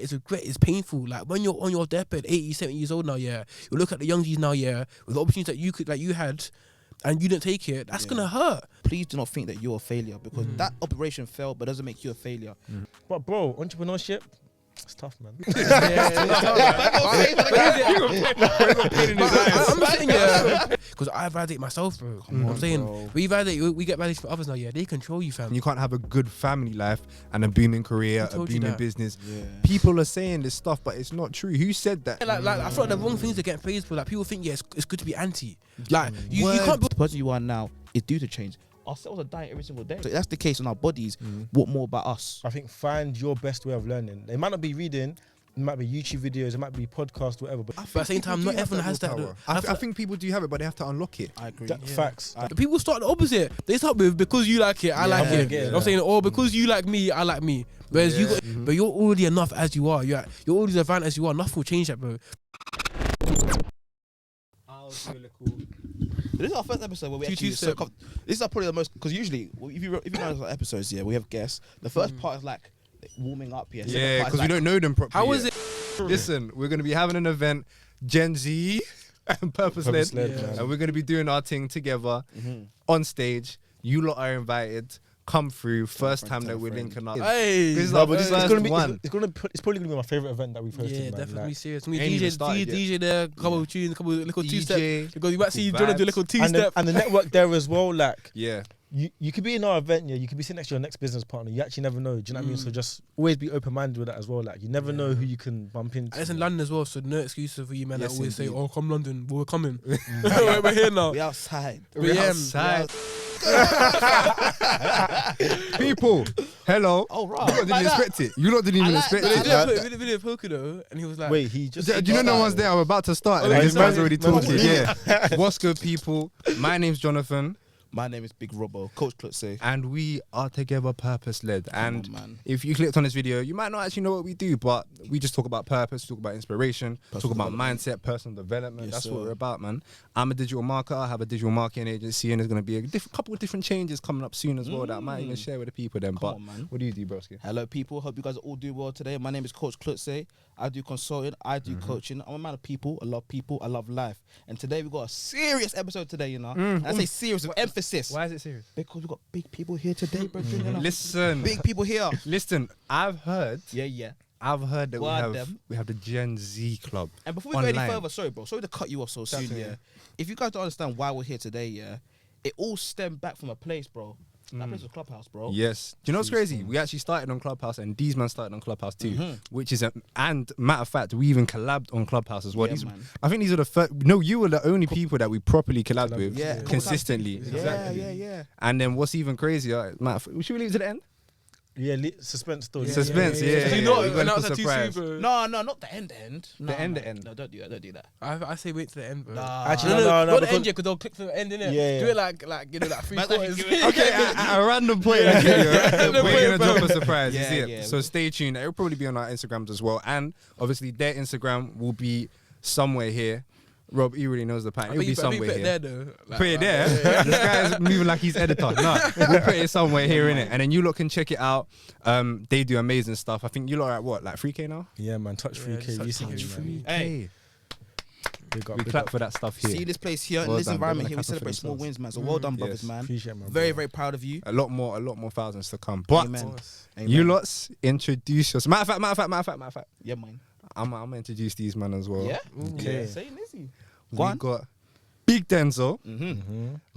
it's painful. Like when you're on your deathbed, 80, 70 years old now, yeah, you look at the young G's now, yeah, with the opportunities that you had, and you didn't take it. That's gonna hurt. Please do not think that you're a failure, because that operation failed, but doesn't make you a failure. But bro, entrepreneurship, it's tough, man. I'm saying, yeah, because I validate myself, bro. I'm saying, bro. we get validated for others now. Yeah, they control you, fam. You can't have a good family life and a booming career, a told you booming that? business. Yeah. People are saying this stuff, but it's not true. Who said that? Like I feel like the wrong things are getting praised for. Like people think, yeah, it's good to be anti. Like you can't. The person you are now is due to change. Our cells are dying every single day. So if that's the case in our bodies, what more about us? I think find your best way of learning. It might not be reading, it might be YouTube videos, it might be podcast, whatever. But But at the same time, not everyone has that. Though. I think people do have it, but they have to unlock it. I agree. Facts. People start the opposite. They start with because you like it, I like it. You know what I'm saying? Or because you like me, I like me. Whereas but you're already enough as you are. You're already advanced as you are. Nothing will change that, bro. This is our first episode where we actually this is probably the most, because usually if you know our episodes, we have guests. The first part is like warming up, Yeah, because we don't know them properly. How was it? Listen, we're gonna be having an event, Gen Z and Purpose Led, and we're gonna be doing our thing together on stage. You lot are invited. Come through. First time that we're linking up. Hey, This is No, our but first it's gonna be one. it's probably gonna be my favorite event that we've hosted. Yeah, man. definitely Like, serious. We Ain't even started DJ there, couple of tunes, couple of little DJ, two-step. Because you might see cool Jonah do a vibes. little two-step. and the network there as well. Like Yeah. you could be in our event, you could be sitting next to your next business partner. You actually never know. Do you know what I mean? So just always be open-minded with that as well. Like you never know who you can bump into. And it's in London as well, so no excuses for you, man. Yes, That always say, indeed. "Oh, come London, we're coming." We're here now. We outside. We're outside. People, hello. Oh, right. You lot didn't expect it. You lot didn't even expect But they it. did a video of Poker though, and he was like, Wait, he just. Do you know no one's there? I'm about to start. And Oh, this man's man, already man, talking. Yeah. What's good, people? My name's Jonathan, My name is Big Robbo, Coach Klutze. and we are together purpose led. And on, man. if you clicked on this video, you might not actually know what we do, but we just talk about purpose, talk about inspiration, talk about mindset, personal development. Yes, That's sir. what we're about, man. I'm a digital marketer. I have a digital marketing agency, and there's going to be a couple of different changes coming up soon as well that I might even share with the people then. But on, man. what do you do, broski? Hello, people. Hope you guys are all doing well today. My name is Coach Klutze. I do consulting. I do coaching. I'm a man of people. I love people. I love life. And today we got a serious episode today, you know. And I say serious with emphasis. Why is it serious? Because we got big people here today, bro. You know? Listen, Big people here. listen. I've heard Yeah. that What them? we have the Gen Z club. And before we go any Online. further, sorry, bro. Sorry to cut you off so soon, okay. yeah. If you guys don't understand why we're here today, yeah, it all stemmed back from a place, bro. That place was Clubhouse, bro. Yes. Do you know what's crazy? We actually started on Clubhouse, and these man started on Clubhouse too, which is and matter of fact, we even collabed on Clubhouse as well. Yeah, These, man. I think these are the first. No, you were the only people that we properly collabed with, Yeah. consistently. Yeah. And then what's even crazier? Matter should we leave it to the end? Yeah, suspense still. Suspense, yeah. You know, We got a announce little that too surprise. soon, bro. No, not the end. No, end, man. the end. No, don't do that. Don't do that. I say wait to the end, bro. Actually, No, no, not the because- end yet, because they'll click to the end, innit? Yeah. Do it like you know, like three quarters. Okay, at a random point in the video, Random we're point, gonna bro. drop a surprise. You Yeah, see it? yeah. So stay tuned. It'll probably be on our Instagrams as well, and obviously their Instagram will be somewhere here. Rob, he really knows the pattern. It'll be somewhere put it here. there though. Like, Put it there. This guy is moving like he's editor. No, we'll put it somewhere here, innit? And then you lot can check it out. They do amazing stuff. I think you lot are at what, like 3K now? Yeah, man. Touch 3K just recently, touch man. Hey. Big up, We big clap up. for that stuff here. See this place here, in Well this done, environment bro. here, we Clap for celebrate small themselves. wins, man. So well done, brothers, Yes. man. Appreciate it, man. Very, bro. very proud of you. A lot more thousands to come. But Amen. you lots introduce yourself. Matter of fact. Yeah, man. I'm gonna introduce these man as well. Yeah? Okay. Say Lizzie. We Go on. got Big Denzel,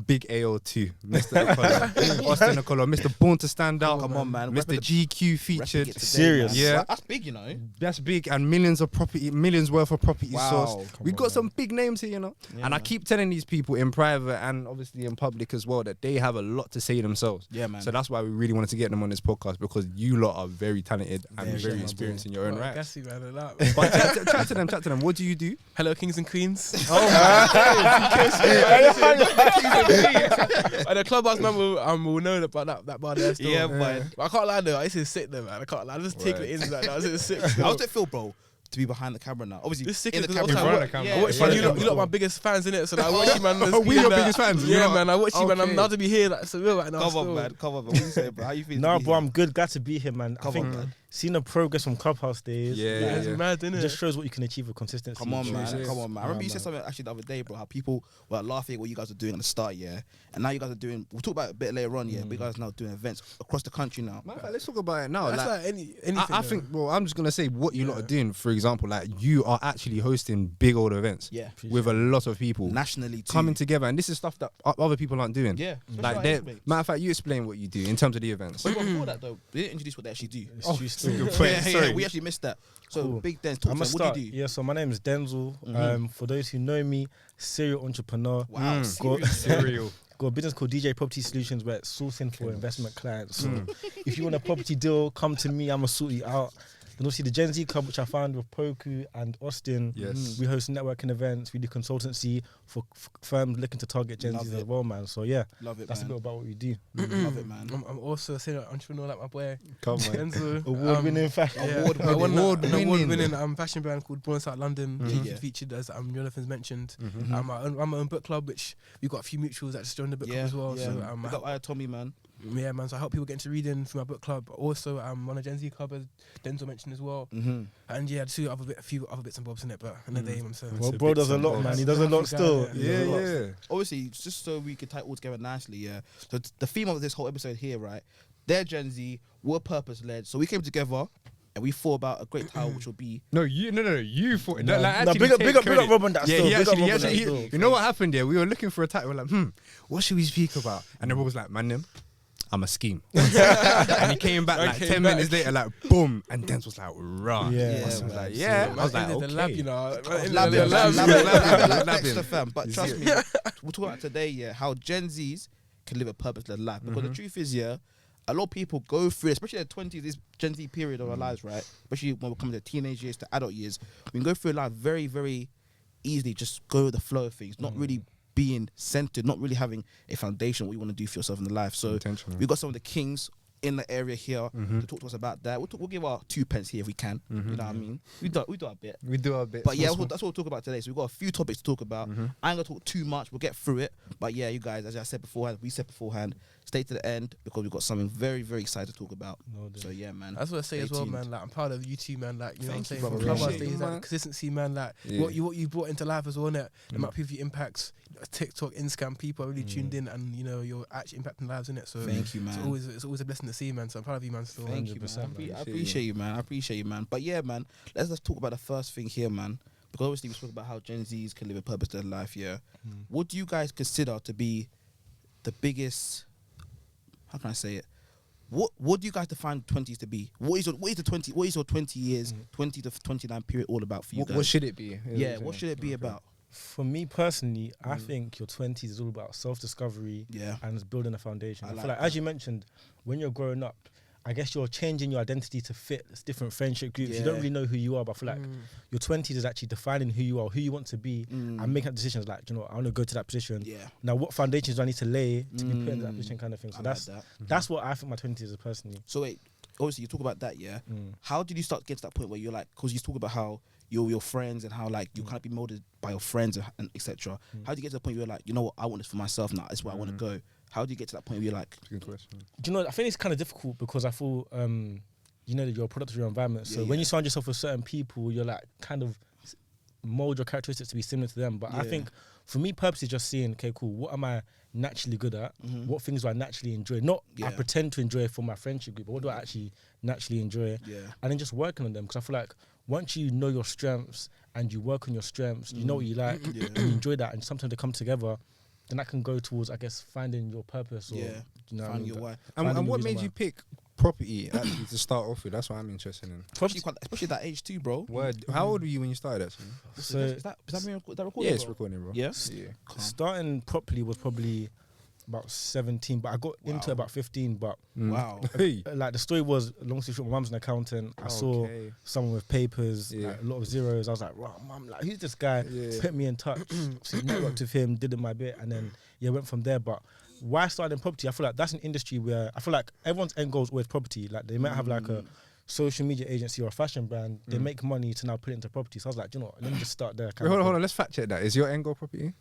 Big AO2, Mr. Nicolo, Austin Nicolo, Mr. Born to Stand Out. Come on, man. Mr. GQ featured. Repping it today, Serious. man. Yeah. That's big, you know. That's big, and millions worth of property Wow. source. Come We on, got man. some big names here, you know. Yeah, and I man. keep telling these people in private and obviously in public as well that they have a lot to say themselves. Yeah, man. So that's why we really wanted to get them on this podcast, because you lot are very talented and Very very sure, experienced in your own right. Gassy, man. I like But chat to them. What do you do? Hello, kings and queens. Oh, And the clubhouse man will know about that bar there still. Yeah, man. But I can't lie though, this is sick though, man. I can't lie. Just take Word. it in like that. This is sick. How's it feel, bro, to be behind the camera now? Obviously, This sick in is the because camera. also I front of the watch- camera. I watch Yeah, you. yeah. You lot my biggest fans in it, so I watch you, man. Oh, we your biggest fans? Yeah, You man. I watch you, man. I'm Okay. now to be here, like so real right now. Come still. on, man. Come on, man. What you say, bro? How you feeling? No, to be bro, here? I'm good. Glad to be here, man. I Come think on, man. seeing the progress from Clubhouse days. Yeah, It's mad, innit? It just shows what you can achieve with consistency. Come on, man. Jesus. Come on, man. I remember you said something actually the other day, bro. How people were laughing at what you guys were doing at the start, yeah. And now you guys are doing. We'll talk about it a bit later on, yeah. But you guys are now doing events across the country now. Matter of fact, let's talk about it now. That's Like, like anything. I think. Well, I'm just gonna say what you lot are doing. For example, like you are actually hosting big old events. Yeah. With a lot of people Nationally too. coming together, and this is stuff that other people aren't doing. Yeah. Like, matter of fact, you explain what you do in terms of the events. But before that though, they didn't introduce what they actually do. It's true still. Yeah, we actually missed that. So Cool. Big Dens, talk I'm to gonna them. What start. do you do? Yeah, so my name is Denzel. For those who know me, serial entrepreneur. Wow, Got, Cereal. got a business called DJ Property Solutions where it's sourcing for investment clients. So if you want a property deal, come to me. I'ma sort you out. Then obviously the Gen Z Club, which I found with Poku and Austin. Yes. We host networking events. We do consultancy for firms looking to target Gen Love Z it. as well, man. So yeah, Love it, that's a man. bit about what we do. Love it, man. I'm also a serial entrepreneur like my boy Come on. Enzo. Award-winning fashion. Yeah, Award-winning. I won an Award-winning. award-winning fashion brand called Born South London, which Yeah. is featured as Jonathan's mentioned. I'm my own book club, which we've got a few mutuals that just joined the book club as well. Yeah. So We got Tommy, man. yeah, man. So I help people get into reading through my book club. Also, I'm on a Gen Z club, as Denzel mentioned as well. And yeah, a few other bits and bobs in it. But in the day, man. So Well, a bro bit does a lot, simple. man. He does a lot still. He does a lot. Yeah. Obviously, just so we can tie it all together nicely, yeah. So the theme of this whole episode here, right? They're Gen Z, we're purpose led. So we came together and we thought about a great title, which will be No, you thought. No, like, no, actually big up take credit. Rob on that Yeah, still. he Big up actually, Rob on that he still. you know what happened there? We were looking for a title. We're like, what should we speak about? And the Rob was like, man, them, I'm a scheme. And he came back like 10 minutes later, like, boom. And Dens was like, rah. Yeah, Yeah, I was man. like, yeah. I was like, the lab, okay. you know. Lab it, lab. like Lab Dexter it. fam. But trust me, we'll talk about today, yeah, how Gen Zs can live a purpose-led life. Because the truth is, yeah, a lot of people go through, especially in their 20s, this Gen Z period of our lives, right? Especially when we're coming to teenage years, to adult years, we can go through life very, very easily, just go with the flow of things, not really being centered, not really having a foundation, what you want to do for yourself in the life. So Intentional. we've got some of the kings in the area here to talk to us about that. We'll give our 2 pence here if we can. You know what I mean? We do our bit. We do our bit. But yeah, Small, that's what we'll talk about today. So we've got a few topics to talk about. I ain't gonna talk too much. We'll get through it. But yeah, you guys, as I said beforehand, stay to the end because we've got something very, very excited to talk about. So yeah, man. That's what I say Stay as well, tuned. man. Like I'm proud of you two, man. Like you know Thank you, what I'm saying. brother. From Clubhouse Appreciate days, you, like man. consistency, man. Like Yeah. what you brought into life as well, innit? The amount of people you impact, TikTok, Instagram, people are really tuned in, and you know you're actually impacting lives, innit? So Thank you, man. It's always a blessing to see, man. So I'm proud of you, man. Still. Thank you, man. 100%, man. I appreciate you, man. I appreciate you, man. But yeah, man, let's talk about the first thing here, man. Because obviously we spoke about how Gen Zs can live a purpose-led life, yeah. What do you guys consider to be the biggest, how can I say it? What do you guys define 20s to be? What is your 20 years, 20 to 29 period all about for you guys? what should it be? Yeah, what should it be about? For me personally, I think your 20s is all about self-discovery Yeah. and it's building a foundation. I I feel like like, as you mentioned, when you're growing up, I guess you're changing your identity to fit different friendship groups. You don't Yeah. really know who you are, but I feel like your 20s is actually defining who you are, who you want to be, and making decisions like, you know, I want to go to that position. Yeah. Now, what foundations do I need to lay to be put in that position kind of thing. So I that's like that. that's what I think my 20s is personally. So wait, obviously you talk about that, yeah. How did you start to get to that point where you're like, because you talk about how you're your friends and how like you can't be molded by your friends and etc. How do you get to the point where you're like, you know what, I want this for myself now. That's where I want to go. How do you get to that point where you're like, Good question. Do you know, I think it's kind of difficult because I feel, you know, that you're a product of your environment. So Yeah, when yeah. you surround yourself with certain people, you're like kind of mold your characteristics to be similar to them. But I Yeah. think for me, purpose is just seeing, okay, cool, what am I naturally good at? What things do I naturally enjoy? Not I Yeah. pretend to enjoy for my friendship group, but what do I actually naturally enjoy? yeah, And then just working on them. Because I feel like once you know your strengths and you work on your strengths, you know what you like, Yeah. and you enjoy that, and sometimes they come together, then that can go towards, I guess, finding your purpose or, Yeah. you know, what I find mean? your why. Finding And the what reason made why. you pick property actually to start off with? That's what I'm interested in. Especially at that age too, bro. Word. How old were you when you started actually? So is that recording? Yeah, it's bro? recording, bro. Yeah. starting properly was probably about 17, but I got into Wow. about 15. But Wow. Hey. like the story was, long story short, my mum's an accountant. I saw Okay. someone with papers, Yeah. like, a lot of zeros. I was like, wow, mum, like who's this guy? Yeah. Put me in touch, so networked with him, did my bit, and then went from there. But why I started in property, I feel like that's an industry where I feel like everyone's end goal is always property. Like they might have like a social media agency or a fashion brand. They make money to now put it into property. So I was like, you know what, let me just start there. Wait, hold on. Let's fact check that. Is your end goal property?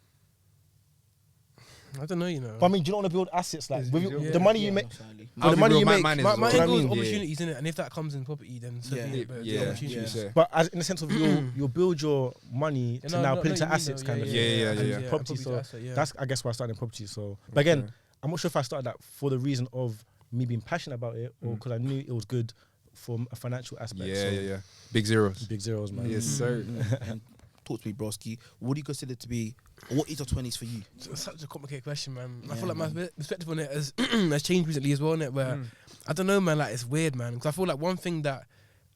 I don't know, you know. But I mean, do you not want to build assets like with yeah, the money yeah, you make? Absolutely. For the money you make, mine is My as well. end goal is I mean? opportunities, innit? And if that comes in property, then so be it. But Yeah, the opportunities. yeah. But as in the sense of you'll build your money to now put into assets kind of Yeah, thing. yeah. And property. property So asset, yeah. that's I guess why I started in property. So, but again, I'm not sure if I started that for the reason of me being passionate about it or because I knew it was good from a financial aspect. Yeah, so yeah. Big zeros. Big zeros, man. Yes, sir. And talk to me, broski. What do you consider to be? What is your 20s for you? It's such a complicated question, man. I Yeah, feel like my man. perspective on it has changed recently as well, innit? Where I don't know, man. Like it's weird, man. Because I feel like one thing that,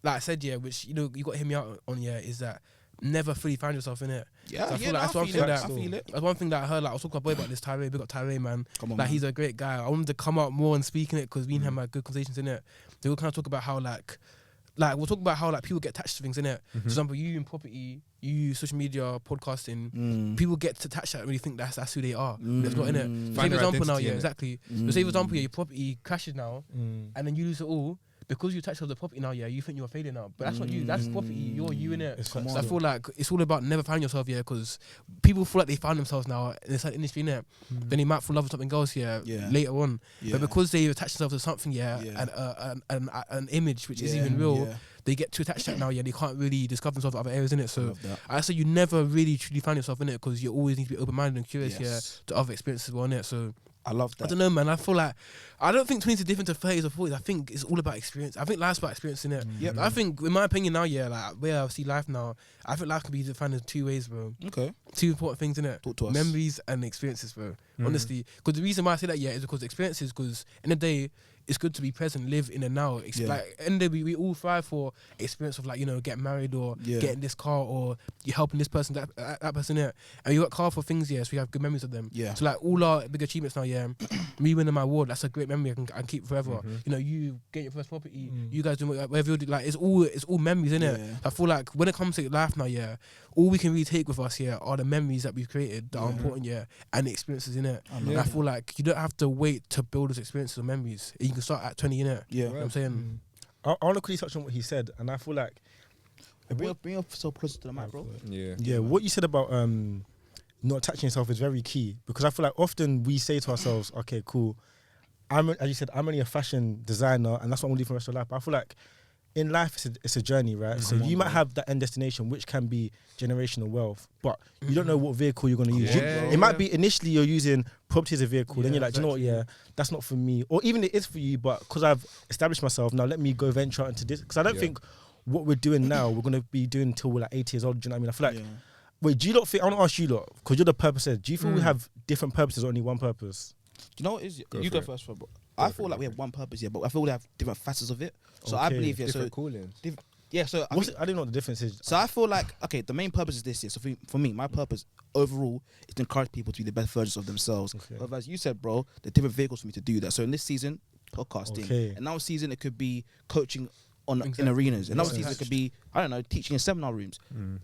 like I said, yeah, which you know you got to hear me out on, yeah, is that never fully find yourself in it. Yeah, So I feel yeah, like no, that's one I thing feel that I feel it. that's one thing that I heard. Like I was talking to my boy about this Tyree, big up Tyree, man. Come on, Like man. he's a great guy. I wanted to come out more and speak in it because me and him had good conversations in it. They were kind of talk about how like we'll talk about how like people get attached to things in it. For example, you in property, you social media, podcasting, people get attached to that and really think that's who they are. It's not in it. Say for Find their example now, identity yeah, in it. exactly. So say for example, yeah, your property crashes now, and then you lose it all. Because you attach to the property now, yeah, you think you're a failure now. But that's not you. That's property. You're you in it. It's So come I on. feel like it's all about never finding yourself, yeah, because people feel like they found themselves now in this like, industry, innit? Then they might fall in love with something else, yeah, Yeah. later on. Yeah. But because they attach themselves to something, yeah, Yeah. and an image which isn't Yeah, even real, yeah. they get too attached to that now, yeah, they can't really discover themselves in other areas, innit? So love that. I say you never really truly find yourself in it because you always need to be open-minded and curious, Yes. yeah, to other experiences as well, innit? So I love I that. don't know, man. I feel like I don't think 20s are different to 30s or 40s. I think it's all about experience. I think life's about experience, innit? Yep. I think, in my opinion, now, yeah, like where I see life now, I think life can be defined in two ways, bro. Okay. Two important things, innit? Talk to us. Memories and experiences, bro. Honestly, because the reason why I say that, yeah, is because experiences. Because in the day, it's good to be present, live in the now. Yeah. Like, in the day, we all thrive for experience of like, you know, getting married or Yeah. getting this car or you helping this person, that person, yeah. And you work hard for things, yeah, so we have good memories of them. Yeah. So like all our big achievements now, yeah, me winning my award, that's a great memory I can keep forever. You know, you getting your first property, you guys doing whatever you do, like it's all memories, innit? Yeah. I feel like when it comes to life now, yeah, all we can really take with us here are the memories that we've created that are important, yeah, and the experiences in it. And I feel like you don't have to wait to build those experiences or memories. You can start at 20, innit? Yeah. You know what I'm saying? I want to quickly touch on what he said, and I feel like Bring yourself closer to the mic, bro. yeah, what you said about not attaching yourself is very key because I feel like often we say to ourselves, okay, cool, as you said, I'm only a fashion designer and that's what I'm gonna do for the rest of life. But I feel like in life it's a journey, right? So you might have that end destination which can be generational wealth, but you don't know what vehicle you're gonna use. It might be initially you're using property as a vehicle, then you're like, do you know what, yeah, that's not for me. Or even it is for you, but because I've established myself, now let me go venture out into this. Because I don't think what we're doing now, we're gonna be doing until we're like 80 years old. Do you know what I mean? I feel like wait, do you not think, I want to ask you lot, because you're the purpose head, do you feel we have different purposes or only one purpose? Do you know what it is? Go You for go it. first, bro. I feel like we have one purpose, yeah, but I feel we have different facets of it. So I Okay. believe, yeah, Different so callings. yeah, so I What's think- I don't know what the difference is. So I feel like, okay, the main purpose is this year. So for me, my purpose overall is to encourage people to be the best versions of themselves. Okay. But as you said, bro, there are different vehicles for me to do that. So in this season, podcasting. Okay. Another season, it could be coaching in Exactly. arenas. Another Yeah. season, it could be, I don't know, teaching in seminar rooms.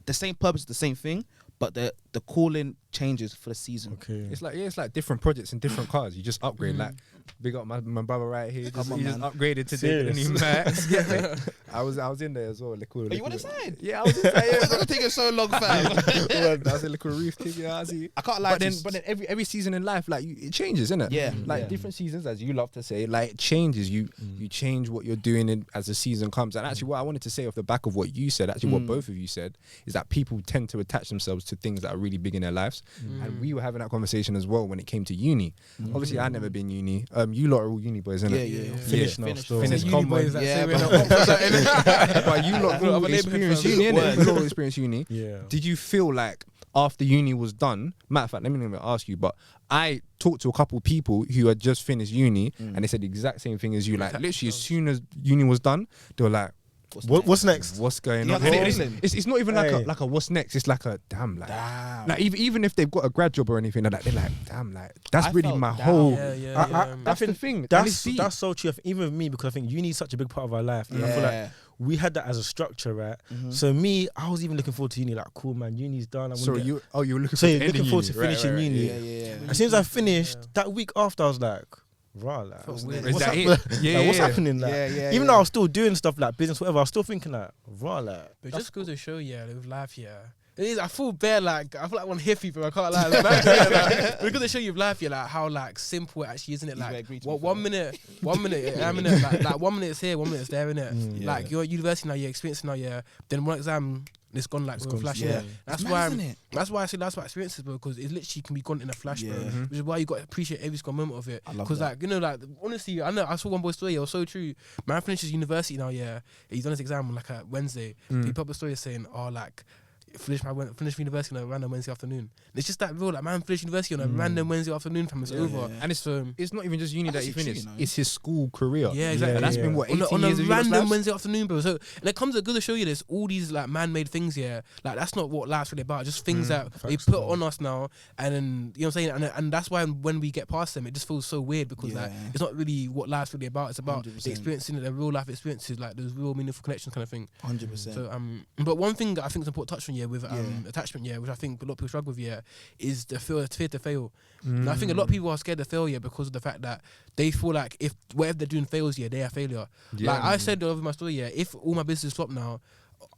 The same purpose, the same thing, but the calling changes for the season. Okay. It's like different projects and different cars. You just upgrade. Like big up my brother right here. Come on, He just man. upgraded today to the new Serious? Max. I was in there as well. Are you on the side? Yeah, I was inside. It's gonna take us so long, fam. I was in little roof thing. Yeah, I see. I can't lie. But then every season in life, like it changes, innit? Yeah. Like different seasons, as you love to say, like it changes. You change what you're doing as the season comes. And actually, what I wanted to say off the back of what you said, actually what both of you said, is that people tend to attach themselves to things that are really big in their lives. And we were having that conversation as well when it came to uni. Obviously, I never been uni. You lot are all uni boys, innit? Yeah. Finished now, Finished. still. Finished Uni common. boys that Yeah, say we're bro. not But you lot all Other neighbourhood experienced fam. uni, innit? Word. You lot all experienced uni. Yeah. Did you feel like after uni was done, matter of fact, let me not even ask you, but I talked to a couple of people who had just finished uni and they said the exact same thing as you. Like literally as soon as uni was done, they were like, What's next? what's going You on? have to And listen. it's not even like Hey. a what's next, it's like a damn, like Damn. like even if they've got a grad job or anything like that, they're like, damn, like that's I really felt my down. whole Yeah. that's the thing. And it's deep. That's so true. Even with me, because I think uni is such a big part of our life. And I feel like we had that as a structure, right? So me, I was even looking forward to uni. Like, cool, man, uni's done. So you were looking So for you're looking forward to finishing uni. Yeah. As soon as I finished, that week after, I was like, rah, like, Felt what's weird. Is what's that hap- it? Yeah, like, what's yeah. happening? Like, Yeah, even though I was still doing stuff like business, whatever, I was still thinking like, rah, like, But it just goes to show, yeah, with life, yeah, It is. I feel like one hippie, bro. I can't lie. Like, because they show you life, you're like how like simple it actually is, isn't it? Like one minute, I'm in it. Like 1 minute it's here, 1 minute it's there, innit? Like you're at university now, you're experiencing now, yeah. Then one exam, it's gone like with a flash. Yeah. That's why I say that's why experiences, bro, because it literally can be gone in a flash, bro. Which is why you got to appreciate every single moment of it. Because like, you know, like honestly, I saw one boy's story. It was so true. Man finishes university now. Yeah, he's done his exam on like a Wednesday. He put up a story saying, "Oh, like." Finish university on a random Wednesday afternoon. And it's just that real, like man finished university on a random Wednesday afternoon, fam. It's over. And it's not even just uni that he finished. It's his school career. Yeah, exactly. And that's been what 18 on years a of random Wednesday afternoon, bro. So and it comes a good to show you this. All these like man-made things, like that's not what life's really about. Just things that they put on us now, and then you know what I'm saying. And that's why when we get past them, it just feels so weird because like it's not really what life's really about. It's about 100%. the experiencing the real life experiences, like those real meaningful connections, kind of thing. 100%. So but one thing that I think is important to touch on with attachment, which I think a lot of people struggle with, is the fear to fail. And I think a lot of people are scared of failure because of the fact that they feel like if whatever they're doing fails, they are failure. Like I said over my story, if all my business flop now,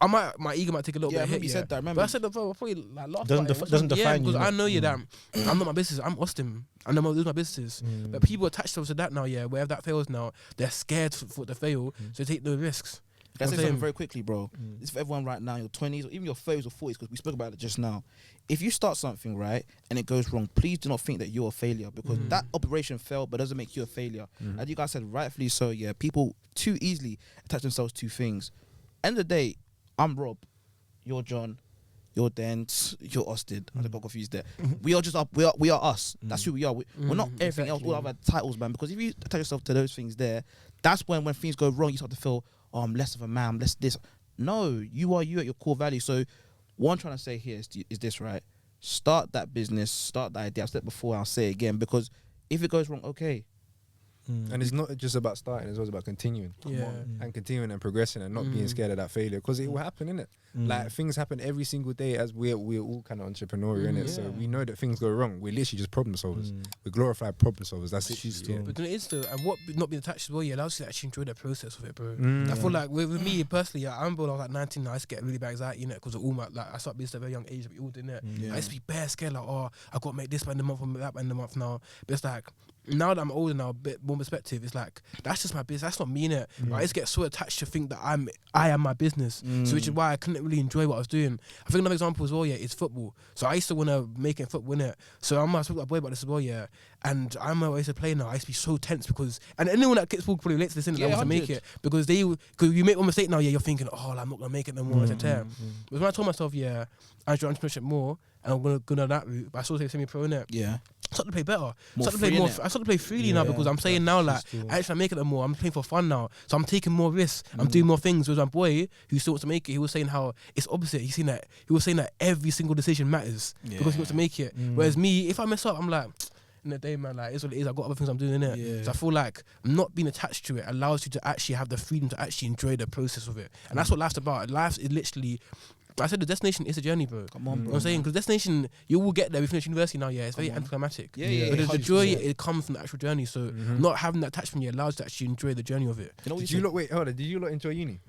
my ego might take a little bit of hit. You said that, remember? But I said that bro, probably like laugh doesn't define you. Because I know that I'm not my business. I'm Austin. I'm not lose my businesses. But people attach themselves to that now. Wherever that fails now, they're scared for it to fail, so they take no risks. Can I say something very quickly, bro? It's for everyone right now, your 20s or even your 30s or 40s, because we spoke about it just now. If you start something, right, and it goes wrong, please do not think that you're a failure, because that operation failed, but doesn't make you a failure. As you guys said, rightfully so, people too easily attach themselves to things. End of the day, I'm Rob, you're John, you're Dent, you're Austin. I got confused there. We are just we are us. That's who we are. We're not everything else, all other titles, man, because if you attach yourself to those things there, that's when things go wrong, you start to feel, oh, I'm less of a man, I'm less this. No, you are you at your core value. So what I'm trying to say here is this, right? Start that business, start that idea. I've said it before, I'll say it again, because if it goes wrong, okay. And it's not just about starting, it's also about continuing. And continuing and progressing and not being scared of that failure, because it will happen, innit? Like things happen every single day as we're all kind of entrepreneurial, innit? So we know that things go wrong. We're literally just problem solvers. We're glorified problem solvers. That's it. But then it is though, and what not being attached as well, allows you to actually enjoy the process of it, bro. I feel like with me personally, I remember when I was like 19, I used to get really bad anxiety, innit? Because of all my, like, I started business at a very young age, we all did, innit? I used to be bare scared, like, oh, I got to make this by the month or that by the month now. But it's like, now that I'm older now, a bit more perspective, it's like, that's just my business, that's not me, innit? I just get so attached to think that I am my business. So which is why I couldn't really enjoy what I was doing. I think another example as well, is football. So I used to want to make it football, innit? So I'm gonna speak to my boy about this as well, and I'm always a player now. I used to be so tense because, and anyone that gets football probably relates to this, innit? That wants to make it. Because you make one mistake now, you're thinking, oh, I'm not gonna make it no more, But when I told myself, I enjoy entrepreneurship more, and I'm gonna go down that route, but I still say semi-pro, innit? I started to play better. I started to play freely now, because I'm saying now, like, actually I make it no more. I'm playing for fun now. So I'm taking more risks. I'm doing more things. With my boy who still wants to make it, he was saying how it's opposite. He was saying that every single decision matters because he wants to make it. Whereas me, if I mess up, I'm like, in the day, man, like, it's what it is. I've got other things I'm doing in it. So I feel like not being attached to it allows you to actually have the freedom to actually enjoy the process of it. And that's what life's about. Life is literally, I said the destination is a journey, bro. Come on, bro. You know what I'm saying? Because destination, you will get there. We finish university now, it's very anticlimactic. But the joy, it comes from the actual journey. So not having that attachment allows you to actually enjoy the journey of it. You know what Did you lot enjoy uni?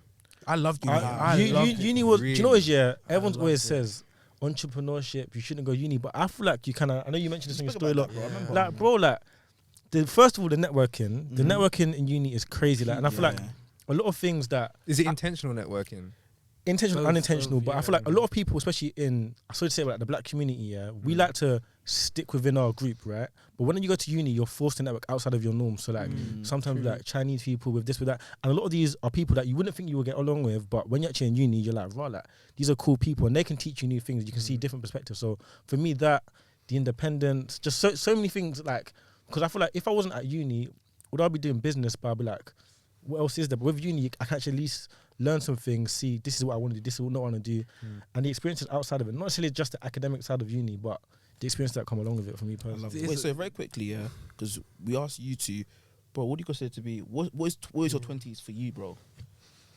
I loved uni. Uni was, do you know what everyone always says, entrepreneurship, you shouldn't go uni, but I feel like you kind of, I know you mentioned this in your story a lot. Like, bro, like, first of all, the networking in uni is crazy. Like, and I feel like a lot of things that... Is it intentional networking? Intentional, unintentional, but I feel like a lot of people, especially in, I sort of say like the black community, we like to stick within our group, right? But when you go to uni, you're forced to network outside of your norm. So like sometimes like Chinese people with this, with that, and a lot of these are people that you wouldn't think you would get along with, but when you're actually in uni, you're like, right, like these are cool people, and they can teach you new things. You can see different perspectives. So for me, the independence, just so many things, like, because I feel like if I wasn't at uni, would I be doing business? But I'd be like, what else is there? But with uni, I can actually at least learn some things, see this is what I want to do, this is what I want to do, and the experiences outside of it, not necessarily just the academic side of uni, but the experiences that come along with it for me personally. Wait, so very quickly, because we asked you two, bro, what do you consider to be, what is your 20s for you, bro?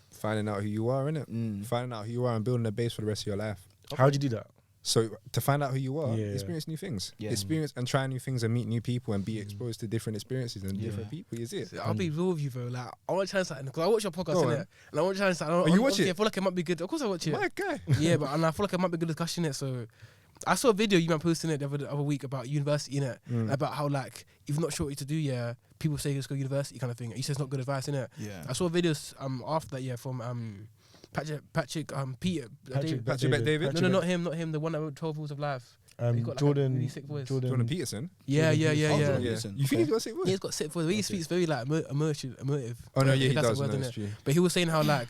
Finding out who you are, innit? Finding out who you are and building a base for the rest of your life. How'd you do that? So to find out who you are, Yeah. experience new things. Yeah. Experience and try new things and meet new people and be exposed to different experiences and different people. Is it? I'll be real with you, bro. Like, I want to try something because I watch your podcast, Go innit? on. And I want to try something. Oh, you watch it? I feel like it might be good. Of course, I watch it. My guy. Yeah, but and I feel like it might be a good discussion in it. So I saw a video you might posting it the other week about university in it, about how like if you're not sure what to do, people say just go university kind of thing. You say it's not good advice in it. Yeah. I saw videos after that from Patrick Peter Patrick David? No, not him. The one that wrote 12 Rules of Life. He got, like, a Jordan, really sick voice. Jordan Peterson. Yeah. Jordan Yeah. Peterson. You think he's got a sick voice? Yeah, he's got sick voice. He speaks very like emotive. Oh no, yeah, he That's the does. word, No, innit? it's true. But he was saying how like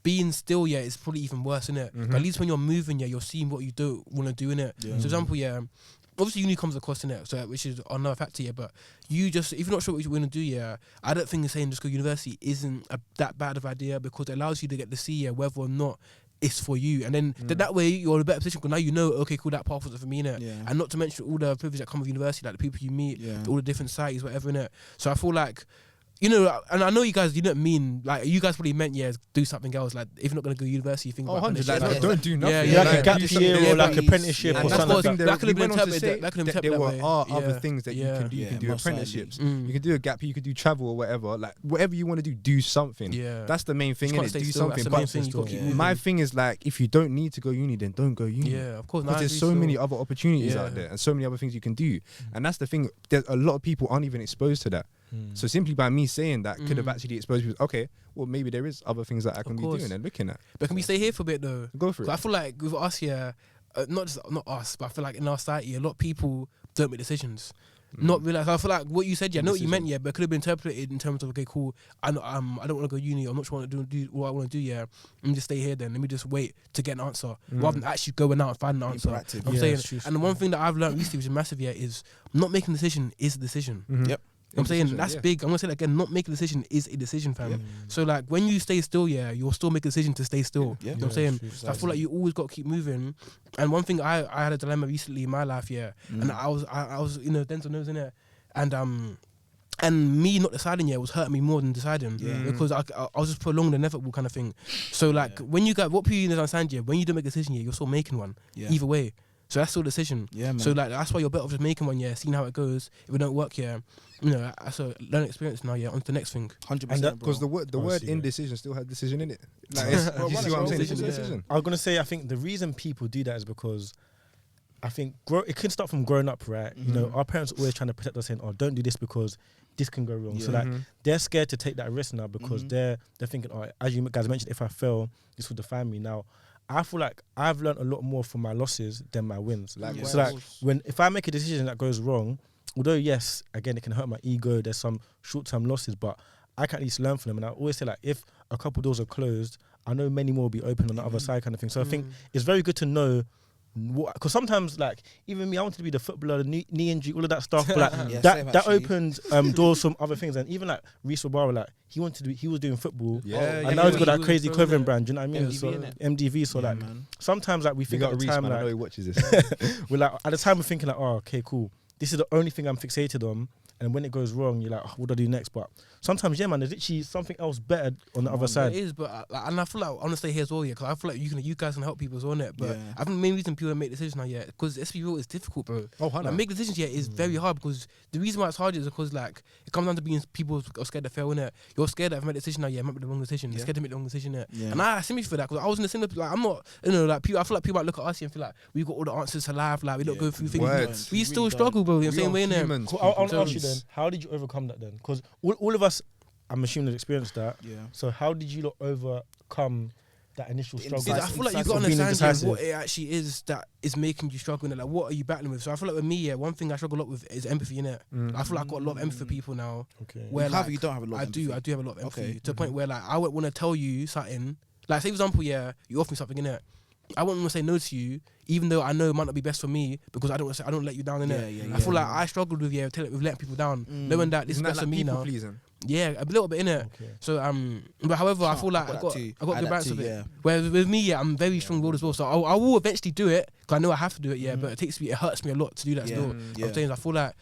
being still, is probably even worse, innit? But at least when you're moving, you're seeing what you do want to do, innit? Yeah. So, for example, obviously uni comes across in it, so which is another factor, but you just if you're not sure what you want to do, I don't think saying just go university isn't that bad of idea because it allows you to get to see whether or not it's for you, and then that way you're in a better position because now you know, okay, cool, that path wasn't for me, innit? Yeah. And not to mention all the privilege that come with university, like the people you meet, Yeah. all the different societies, whatever, innit? So I feel like, you know, and I know you guys, you don't mean, like, you guys probably meant, do something else. Like, if you're not going to go to university, think about 100. apprenticeship. Like, don't do nothing. Yeah, like a gap do year something. or like Yeah, apprenticeship and or that's something what like that. that could have been interpreted that there are other things that you can do. You Yeah, can do most apprenticeships. Mm. You can do a gap year. You can do travel or whatever. Like whatever you want to do something. Yeah. That's the main thing. Just can't Innit? stay Do still, that's something. the main But thing, you gotta keep Yeah. moving. my thing is like, if you don't need to go uni, then don't go uni. Yeah, of course. Because there's so many other opportunities out there and so many other things you can do. And that's the thing. There's a lot of people aren't even exposed to that. So simply by me saying that could have actually exposed people. Okay, well maybe there is other things that I can be doing and looking at. But can we stay here for a bit though? Go for it. 'Cause I feel like with us here, not us, but I feel like in our society, a lot of people don't make decisions. Not realize. I feel like what you said, I know what you meant, but it could have been interpreted in terms of, okay, cool. I don't want to go uni. I'm not sure what to do what I want to do. Let me just stay here. Then let me just wait to get an answer rather than actually going out and finding an answer. Proactive. I'm Yeah, saying, it's true. and the one thing that I've learned recently, which is massive, is not making a decision is a decision. Yep. I'm saying Decision, that's yeah. big. I'm gonna say that again. Not making a decision is a decision, fam. So like when you stay still, you'll still make a decision to stay still. Yeah. You know what I'm saying? true, So I feel like you always got to keep moving. And one thing I had a dilemma recently in my life, and I was Denzel knows in it, and me not deciding was hurting me more than deciding because I was just prolonged the inevitable kind of thing. So like when you got what people need to understand, when you don't make a decision, you're still making one either way. So that's still a decision. Yeah, man. So like that's why you're better off just making one, seeing how it goes. If it don't work, that's a learning experience now. On to the next thing. 100%. Because the word Honestly, indecision still has decision in it. Like, you see what I'm saying? It's just a decision. I was gonna say, I think the reason people do that is because I think it can start from growing up, right? You know, our parents are always trying to protect us, saying, "Oh, don't do this because this can go wrong." So like, they're scared to take that risk now because they're thinking, "Oh, as you guys mentioned, if I fail, this will define me." Now, I feel like I've learned a lot more from my losses than my wins. Likewise. So like, if I make a decision that goes wrong, although yes, again, it can hurt my ego. There's some short-term losses, but I can at least learn from them. And I always say, like, if a couple doors are closed, I know many more will be open on the other side, kind of thing. So I think it's very good to know. Because sometimes, like, even me, I wanted to be the footballer, the knee injury, all of that stuff. But like, Yeah, that same, that actually. opened doors from other things. And even like Reece Obara, like he was doing football. Yeah, and yeah, now he's yeah. got that He crazy was clothing throwing brand. Do you know what I mean? MDV, So innit? MDV. So like, man. sometimes like we Big think up at the Reece, time, man. I know he like watches this. we're like at the time we're thinking like, oh, okay, cool. This is the only thing I'm fixated on. And when it goes wrong, you're like, oh, what do I do next? But sometimes, man, there's literally something else better on the other side. It is, but and I feel like I want to stay here as well, because I feel like you guys can help people as well, innit? But I think the main reason people don't make decisions now, because let's be real, it's difficult, bro. Oh, 100. Like, make decisions is very hard because the reason why it's hard is because like it comes down to being people are scared to fail, innit? You're scared that if I make a decision now, it might be the wrong decision. You're scared to make the wrong decision, innit? Yeah. And I sympathy for that because I was in the similar, like I'm not, like people. I feel like people might look at us and feel like we got all the answers to life, like we don't go through things. Words. We We still really struggle, bro. You're We saying are way, innit? humans. Cool, I want to So- ask you then, how did you overcome that then? Because all of us, I'm assuming, have experienced that. Yeah. So how did you lot overcome that initial struggle? I feel like you got to understand what it actually is that is making you struggle, and like what are you battling with. So I feel like with me, one thing I struggle a lot with is empathy, innit? I feel like I got a lot of empathy for people now. Okay. Where You have, like, you don't have a lot of I do empathy. have a lot of empathy Okay. to the point where like I wouldn't want to tell you something. Like say for example, you offer me something, innit? I wouldn't want to say no to you, even though I know it might not be best for me because I don't let you down, innit? Yeah, I feel like I struggled with with letting people down, knowing that this is Isn't that best for like me people now. pleasing? Yeah, a little bit, innit? Okay. So but however, I feel like I got good balance of it. Whereas with me, I'm very strong-willed as well. So I will eventually do it because I know I have to do it. But it hurts me a lot to do that still. I'm saying I feel like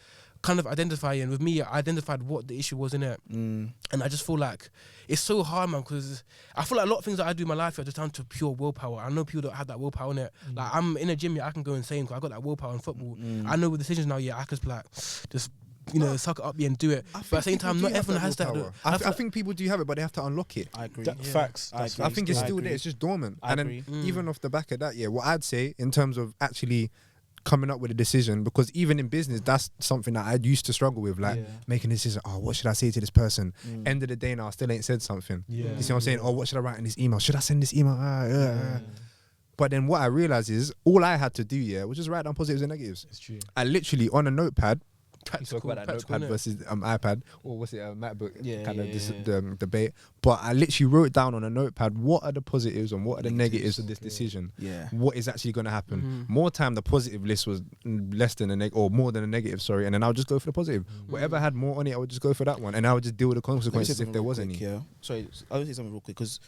kind of identifying. With me, I identified what the issue was in it, and I just feel like it's so hard, man, because I feel like a lot of things that I do in my life are just down to pure willpower. I know people don't have that willpower in it. Like I'm in a gym, I can go insane because I got that willpower in football. I know with decisions now, I can just be like, just suck it up and do it. But at the same time, not everyone has that. I think people do have it, but they have to unlock it. I agree. Facts. I think it's still there. It's just dormant. And then even off the back of that, what I'd say in terms of actually coming up with a decision, because even in business, that's something that I used to struggle with, like making a decision. Oh, what should I say to this person? End of the day now, I still ain't said something. You see what I'm saying? Oh, what should I write in this email? Should I send this email? But then what I realized is all I had to do, was just write down positives and negatives. It's true. I literally on a notepad. Practical, Talk about that notepad versus iPad, or what's it, a MacBook debate. But I literally wrote down on a notepad what are the positives and what are the negatives of this decision. What is actually going to happen? More time, the positive list was less than or more than a negative. Sorry, and then I'll just go for the positive. Whatever had more on it, I would just go for that one, and I would just deal with the consequences if there was any. Sorry, I would say something real quick because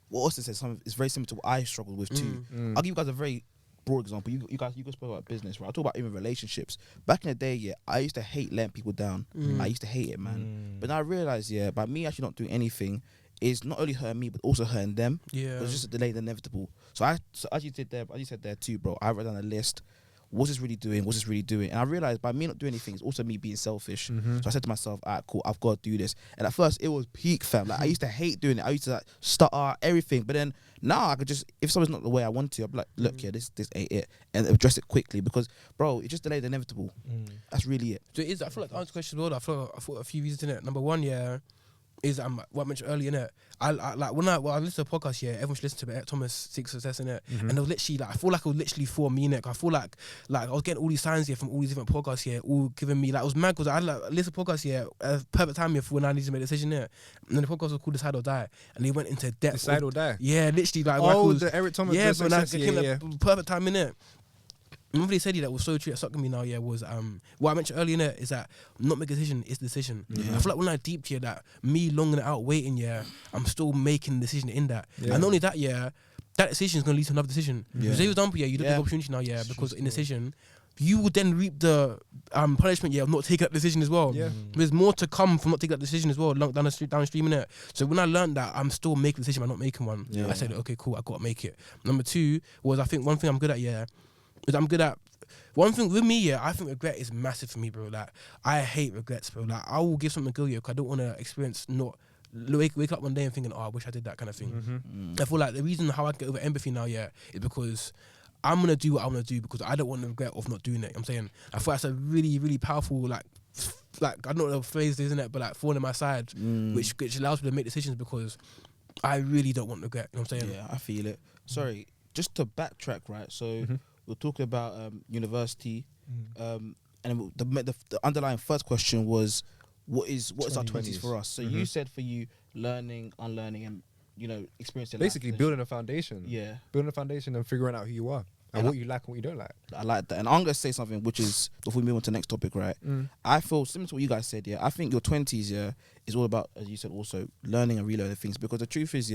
what Austin said is very similar to what I struggled with too. I'll give you guys a very broad example. You guys spoke about business, right? I'll talk about even relationships. Back in the day, I used to hate letting people down. I used to hate it, man. But now I realised, by me actually not doing anything is not only hurting me but also hurting them. It's just a delay the inevitable. So as you said there too, bro, I wrote down a list. What's this really doing? What's this really doing? And I realized by me not doing anything, it's also me being selfish. So I said to myself, all right, cool, I've got to do this. And at first, it was peak, fam. Like I used to hate doing it. I used to like stutter, everything. But then now I could just, if something's not the way I want to, I'll be like, look, this ain't it. And address it quickly because, bro, it just delayed the inevitable. That's really it. So it is, I feel like to answer the question as well, I thought a few reasons in it. Number one, is what I mentioned earlier, innit? I like when I listen to a podcast, everyone should listen to it. Thomas Six Success, innit? And it was literally like I feel like it was literally for me, innit? I feel like I was getting all these signs from all these different podcasts all giving me like it was mad because I had like a list of podcasts perfect time for when I needed to make a decision And then the podcast was called Decide or Die, and they went into depth. Decide or Die. Yeah, literally like the Eric Thomas. Perfect time in it. Remember they said that was so true. That stuck with me now. Was what I mentioned earlier. Is that not make a decision is the decision. I feel like when I deep that me longing it out, waiting I'm still making the decision in that. And not only that that decision is gonna lead to another decision. Say for example you don't take opportunity now because in decision you will then reap the punishment of not taking that decision as well. There's more to come from not taking that decision as well down the stream innit. So when I learned that I'm still making a decision by not making one, I said okay cool, I gotta make it. Number two was I think one thing I'm good at is I'm good at one thing with me, I think regret is massive for me, bro. Like I hate regrets, bro. Like I will give something a go, because I don't want to experience not wake up one day and thinking, oh, I wish I did that kind of thing. I feel like the reason how I get over empathy now, is because I'm gonna do what I want to do because I don't want the regret of not doing it. I'm saying I feel that's a really, really powerful like I don't know what the phrase is, isn't it? But like falling on my side, which allows me to make decisions because I really don't want regret. You know what I'm saying? Yeah, I feel it. Sorry, just to backtrack, right? So. We're talking about university, and the underlying first question was, what is our 20s for us? So you said for you, learning, unlearning, and experiencing. Basically, building a foundation. Yeah, building a foundation and figuring out who you are and what you like and what you don't like. I like that, and I'm gonna say something which is before we move on to the next topic, right? I feel similar to what you guys said. I think your 20s, is all about, as you said, also learning and relearning things because the truth is,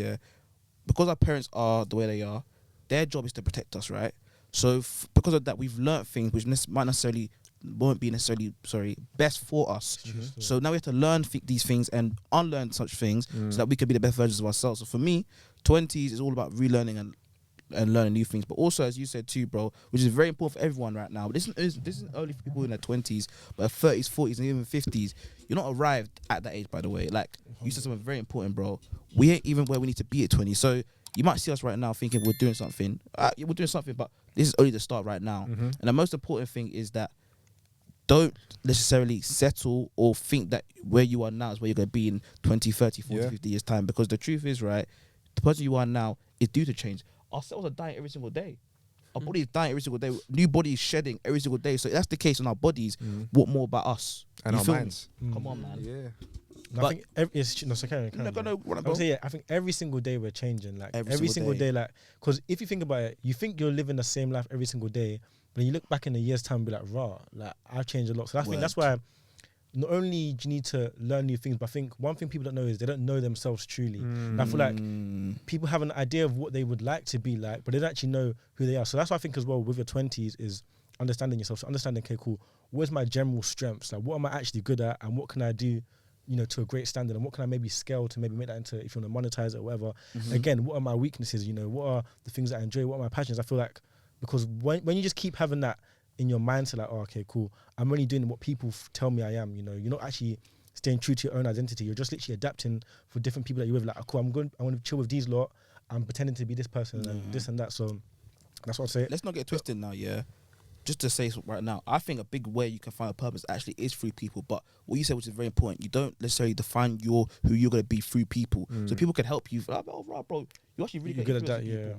because our parents are the way they are, their job is to protect us, right? So because of that, we've learnt things which won't be necessarily best for us. So now we have to learn these things and unlearn such things so that we can be the best versions of ourselves. So for me, 20s is all about relearning and learning new things. But also, as you said too, bro, which is very important for everyone right now. But this isn't only for people in their 20s, but 30s, 40s, and even 50s. You're not arrived at that age, by the way. Like, you said something very important, bro. We ain't even where we need to be at 20. So you might see us right now thinking we're doing something. We're doing something, but this is only the start right now. And the most important thing is that don't necessarily settle or think that where you are now is where you're going to be in 20, 30, 40, 50 years' time. Because the truth is, right, the person you are now is due to change. Our cells are dying every single day. Our body is dying every single day. New body is shedding every single day. So if that's the case in our bodies, what more about us? And our minds. Come on, man. Yeah. I think I think every single day we're changing. Like every single day, like, because if you think about it, you think you're living the same life every single day, but then you look back in a year's time and be like, rah, like I've changed a lot. So I think that's why not only do you need to learn new things, but I think one thing people don't know is they don't know themselves truly. And I feel like people have an idea of what they would like to be like, but they don't actually know who they are. So that's why I think as well with your 20s is understanding yourself. So understanding, okay, cool, where's my general strengths? Like, what am I actually good at, and what can I do, you know, to a great standard, and what can I maybe scale to maybe make that into, if you want to monetize it or whatever. Again, what are my weaknesses? You know, what are the things that I enjoy? What are my passions? I feel like, because when you just keep having that in your mindset, like, oh, okay, cool, I'm only doing what people tell me I am. You know, you're not actually staying true to your own identity. You're just literally adapting for different people that you're with. Like, oh, cool, I want to chill with these lot. I'm pretending to be this person and this and that. So that's what I say. Let's not get twisted now, yeah. Just to say right now, I think a big way you can find a purpose actually is through people. But what you said, which is very important, you don't necessarily define who you're gonna be through people. So people can help you. Like, oh, right, bro, you're actually really good at that, yeah.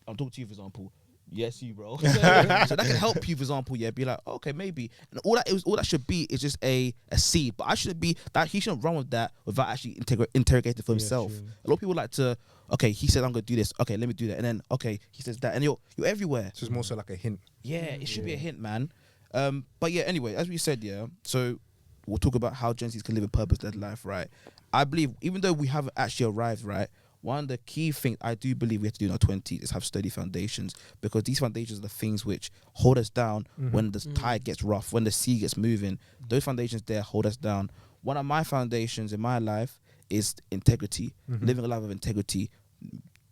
I'm talking to you, for example. Yes, you, bro. So that can help you, for example, yeah. Be like, oh, okay, maybe. And all that should be is just a seed. But I shouldn't be that. He shouldn't run with that without actually interrogating for himself. True. A lot of people like to. Okay, he said I'm gonna do this. Okay, let me do that. And then okay, he says that, and you're everywhere. So it's more so like a hint. Yeah, it should be a hint, man. But yeah, anyway, as we said, yeah. So we'll talk about how Gen Zs can live a purpose-led life, right? I believe, even though we haven't actually arrived, right, one of the key things I do believe we have to do in our 20s is have sturdy foundations, because these foundations are the things which hold us down when the tide gets rough, when the sea gets moving. Those foundations there hold us down. One of my foundations in my life is integrity, living a life of integrity.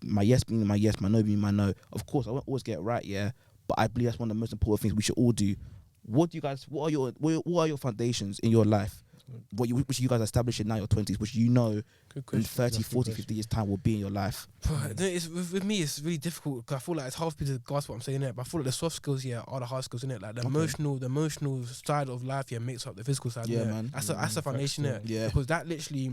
My yes being my yes, my no being my no. Of course, I won't always get it right, yeah, but I believe that's one of the most important things we should all do. What are your foundations in your life? Which you guys establish in now your 20s, which you know in 30, 40, 50 years time will be in your life? With me, it's really difficult, because I feel like it's hard for people to grasp what I'm saying there. But I feel like the soft skills, yeah, are the hard skills, innit? Like the emotional side of life, yeah, makes up the physical side. Yeah, innit? man. That's the foundation, innit? Yeah. Because that literally,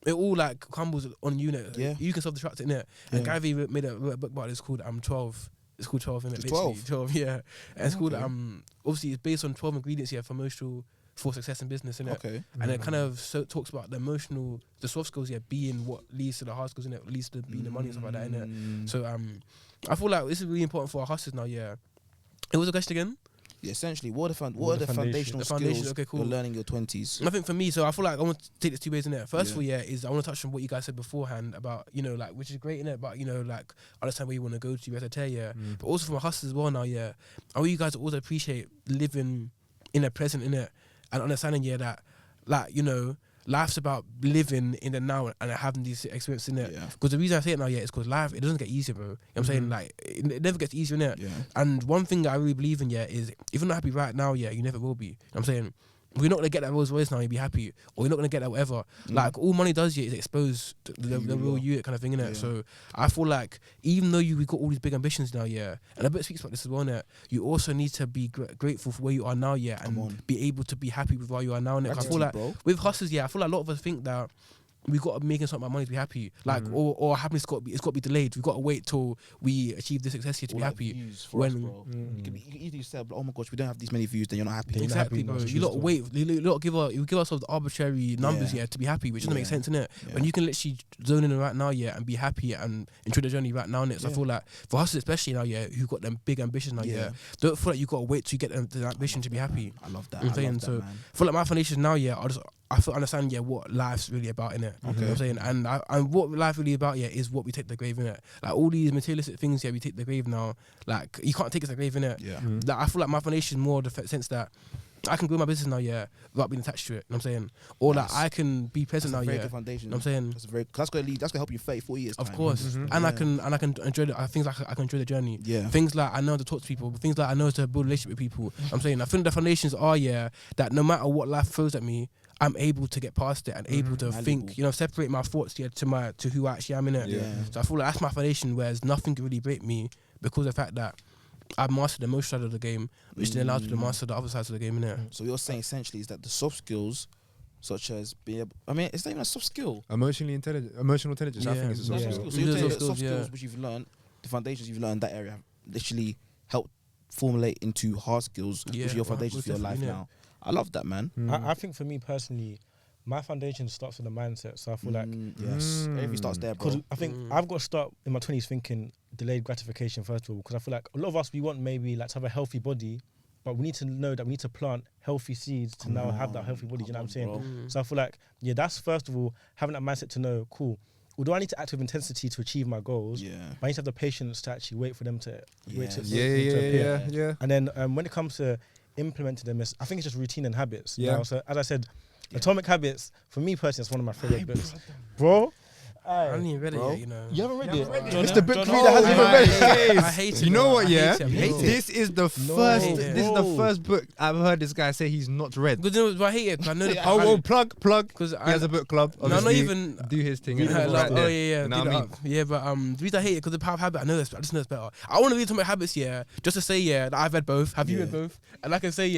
it all like crumbles on you, innit? Yeah. You can self-destruct it, innit? And Gary made a book about it. It's called 12. It's called 12, innit? It's 12? 12, yeah. And it's called obviously it's based on 12 ingredients, yeah, for success in business, innit? Okay. And it kind of talks about the soft skills, yeah, being what leads to the hard skills, innit? What leads to being the money and stuff like that, innit? So I feel like this is really important for our hustlers now, yeah. It was a question again? Yeah, essentially, what are the foundational skills you're learning in your 20s? I think for me, so I feel like I want to take this two ways in there. First of all, yeah, is I want to touch on what you guys said beforehand about, you know, like, which is great in it, about, you know, like, understand where you want to go to, you tell, yeah. But also from a hustle as well now, yeah. I want you guys to also appreciate living in the present, in it, and understanding, yeah, that, like, you know, life's about living in the now and having these experiences in it. Because the reason I say it now, yeah, is because life, it doesn't get easier, bro. You know what I'm saying? Like, it never gets easier in it. Yeah. And one thing that I really believe in, yeah, is if you're not happy right now, yeah, you never will be. You know what I'm saying? We're not going to get that Rolls Royce now, you'll be happy. Or you're not going to get that whatever. Like, all money does, yeah, is expose the real you, kind of thing, innit? So I feel like, even though we got all these big ambitions now, yeah, and I bet speaks about this as well, innit? You also need to be grateful for where you are now, yeah, and be able to be happy with where you are now, innit? I feel like, with hustlers, yeah, I feel like a lot of us think that we got to make something about money to be happy, like, or happiness it's got to be delayed. We got to wait till we achieve this success here to be happy. When you can easily say, oh my gosh, we don't have these many views, then you're not happy. Exactly, bro. You lot wait. You lot give ourselves the arbitrary numbers, yeah, to be happy, which doesn't make sense, innit? When you can literally zone in right now, yeah, and be happy and enjoy the journey right now, innit? So I feel like for us, especially now, yeah, who got them big ambitions now, yeah, don't feel like you got to wait till you get the ambition to be happy. I love that. You know what I'm saying? So I feel like my foundation now, yeah, I feel understand, yeah, what life's really about, innit? You know what I'm saying? And what life really about, yeah, is what we take to the grave, innit? Like, all these materialistic things, yeah, we take to the grave now. Like, you can't take us to the grave, innit? Yeah. Like, I feel like my foundation is more the sense that I can grow my business now, yeah, without being attached to it. You know what I'm saying? Or like, I can be present now, yeah. Good foundation. You know what I'm saying? That's gonna help you 30, 40 years. Of course. And I can enjoy things like I can enjoy the journey. Yeah. Things like I know how to talk to people, things like I know how to build a relationship with people. I'm saying I think the foundations are, yeah, that no matter what life throws at me, I'm able to get past it and able to think, you know, separate my thoughts, yeah, to who I actually am, in it. Yeah. So I feel like that's my foundation, whereas nothing can really break me because of the fact that I've mastered the emotional side of the game, which then allows me to master the other sides of the game, innit? So what you're saying essentially is that the soft skills, such as being able, I mean, it's not even a soft skill. Emotional intelligence, I think it's a soft skill. So you're saying that soft skills which you've learned, the foundations you've learned in that area have literally helped formulate into hard skills, which are your foundations for your life now. I love that, man. I think for me personally, my foundation starts with the mindset. So I feel like everything starts there, bro. Because I think I've got to start in my 20s thinking delayed gratification first of all. Because I feel like a lot of us, we want maybe like to have a healthy body, but we need to know that we need to plant healthy seeds to now have that healthy body. Do you know what I'm saying? So I feel like, yeah, that's first of all having that mindset to know, cool, although I need to act with intensity to achieve my goals, Yeah. but I need to have the patience to actually wait for them to wait to Yeah. appear. And then when it comes to implementing them, I think it's just routine and habits. Yeah. Now, so as I said, Atomic Habits, for me personally, it's one of my favorite books. Bro, I haven't even read it Bro. yet, you know. you haven't read it? John, It's the book John, for me that hasn't even read it. I hate it. You know bro. what? I Yeah, hate it. I hate it. this is the first. This is the first book I've heard this guy say he's not read. Because you know, I hate it. 'Cause I know the Oh, plug. because He has a book club. No, not Obviously, even. do his thing. Read and it it's like, right oh there. yeah, You know beat what it I mean? up. Yeah, but the reason I hate it because the Power of Habit. I just know it's better. I want to read Atomic Habits, yeah, just to say that I've read both. Have you read both? And I can say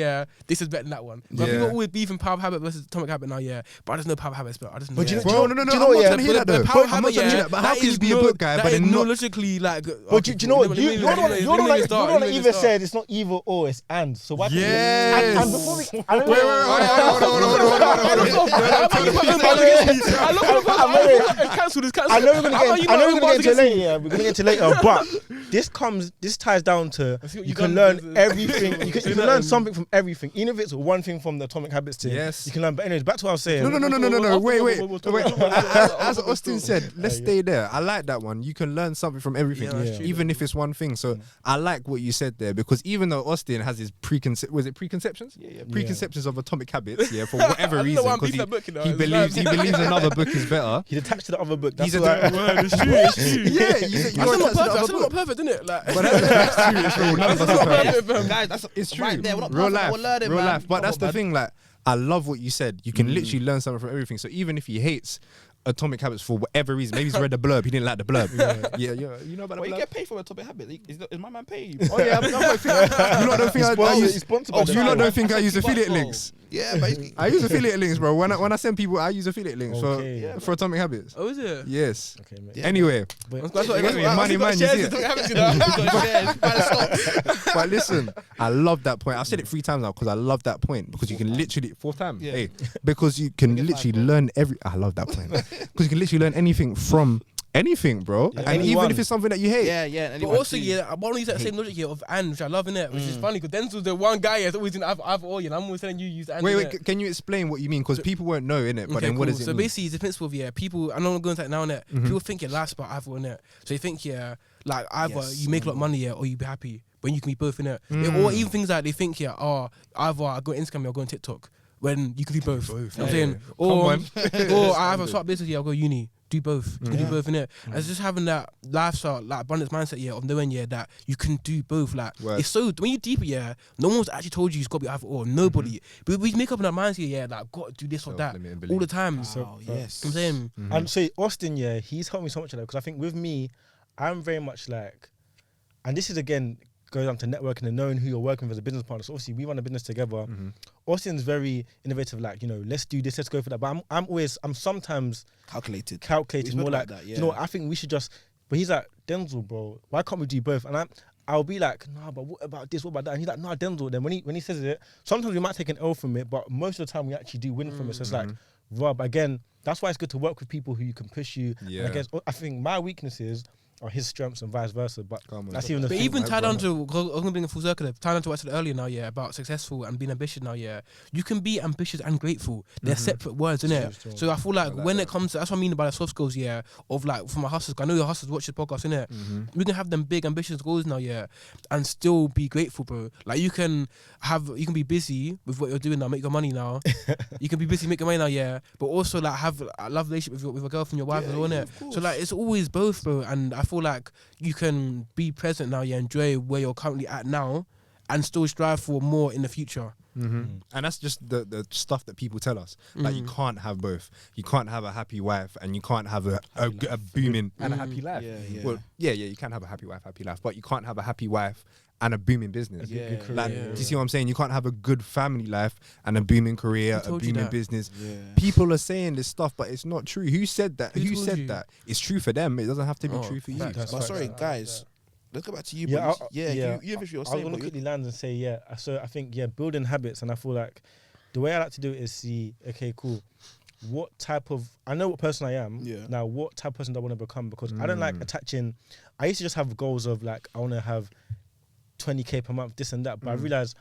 this is better than that one. But Yeah. people always beefing Power of Habit versus Atomic Habit now, but I just know Power of Habit is better. I just know. But yeah. Bro, no. do you I'm know not what, trying to hear that though. Power of I'm not Habit, trying to hear that. But how can you be a book guy but then not? logically like? But do you know what? You're the one that even said it's not either or, it's and. So why? Yes. And before we, Wait, I know we're gonna get into it later. Yeah, we're gonna get into it later. But this ties down to you can learn everything. You can learn something from everything, even if it's one thing from the Atomic Habits thing. Yes. You can learn. But anyways, back to what I was saying. No. Wait. As Austin said, let's stay there. I like that one. You can learn something from everything, Yeah, that's true. even if it's one thing. So I like what you said there because even though Austin has his preconceptions? Yeah. Preconceptions of Atomic Habits, for whatever reason, why I'm because beefing that book, you know. he believes another book is better. He's attached to the other book. That's He's why. It's true. Yeah, you That's not perfect. That's not perfect, isn't it? Like, But that's true. It's true. None of us are perfect. Guys, that's It's true. right there. We're not Real perfect, life, but we're learning, real man. life. But Come that's on, the man. thing. Like, I love what you said. You can literally learn something from everything. So even if he hates Atomic Habits for whatever reason, maybe he's read the blurb. He didn't like the blurb. Yeah. You know about the Well, you blurb? get paid for Atomic Habit. Is my man paying you? Oh yeah, I'm not you lot don't think I He's use. sponsored Oh, by you the lot brand. don't think I use That's affiliate $60, links? Yeah, but I use affiliate links, bro. When I send people, I use affiliate links Okay. for Atomic Habits. oh, is it? Yes. Okay, mate. Yeah. Anyway, But That's what Yeah, it is. money, man, you see it. it. but listen, I love that point. I've said it 3 times now because I love that point because you can literally 4th time. Yeah. Hey, because you can literally learn I love that point because you can literally learn anything from anything, bro. Yeah. And even Anyone. if it's something that you hate. Yeah. But also, I want to use that same logic here of and, which I love in it, which is funny because Denzel's the one guy that's always in I've all, and I'm always telling you use and. Wait, can you explain what you mean? Because people won't know, innit? But then what does it So mean? basically, the principle of people. I know I'm going to that now, innit? People think life's about either, innit? So you think like either Yes. you make a lot of money, or you be happy. When you can be both, innit? Or even things like they think either I go Instagram or go on TikTok. When you can do both. You know what I'm saying? Or I have a start business, I'll go uni. Do both. You can do both, innit? And it's just having that lifestyle, like abundance mindset, of knowing, that you can do both. Like, it's so, when you're deeper, no one's actually told you it's got to be either or. Nobody. But we make up in our minds here, like, got to do this or that all the time. Oh, yes. I'm saying, and so Austin, he's helped me so much of that because I think with me, I'm very much like, and this is again goes down to networking and knowing who you're working with as a business partner. So obviously we run a business together. Austin's very innovative, like, let's do this, let's go for that. But I'm sometimes Calculated. calculated, We more spoke like, about that, you know, I think we should just. But he's like, Denzel, bro, why can't we do both? And I'll be like, nah, but what about this? What about that? And he's like, nah, Denzel. Then when he says it, sometimes we might take an L from it, but most of the time we actually do win from it. So it's like, Rob, again, that's why it's good to work with people who you can push you. Yeah. And I guess I think my weaknesses are his strengths and vice versa. But that's even the but thing. even tied down to, I'm going to bring a full circle there, tied down to what I said earlier now, about successful and being ambitious now, you can be ambitious and grateful. They're separate words, innit? True. So I feel like when it comes to, that's what I mean by the soft skills, of like, for my hustlers, I know your hustlers watch this podcast, innit? We can have them big ambitious goals now, and still be grateful, bro. Like, you can be busy with what you're doing now, make your money now. You can be busy making money now, but also like have a love relationship with a girlfriend, your wife, as well, innit? So like, it's always both, bro. And I feel like you can be present now, enjoy where you're currently at now, and still strive for more in the future. And that's just the stuff that people tell us. Like, you can't have both. You can't have a happy wife and you can't have a booming and a happy life. Yeah. Well, you can have a happy wife, happy life, but you can't have a happy wife and a booming business. Yeah. Like, do you see what I'm saying? You can't have a good family life and a booming career, a told you booming that? business. Yeah. People are saying this stuff, but it's not true. Who said that? Who Who told said you? that? It's true for them. It doesn't have to be true for you. facts. But sorry, guys. Let's go back to you, Yeah, boys. You if you're I was saying, gonna but quickly land and say So I think building habits, and I feel like the way I like to do it is see, okay, cool. What type of, I know what person I am. Yeah. Now, what type of person do I want to become? Because I don't like attaching. I used to just have goals of like, I want to have 20K per month, this and that. But I realized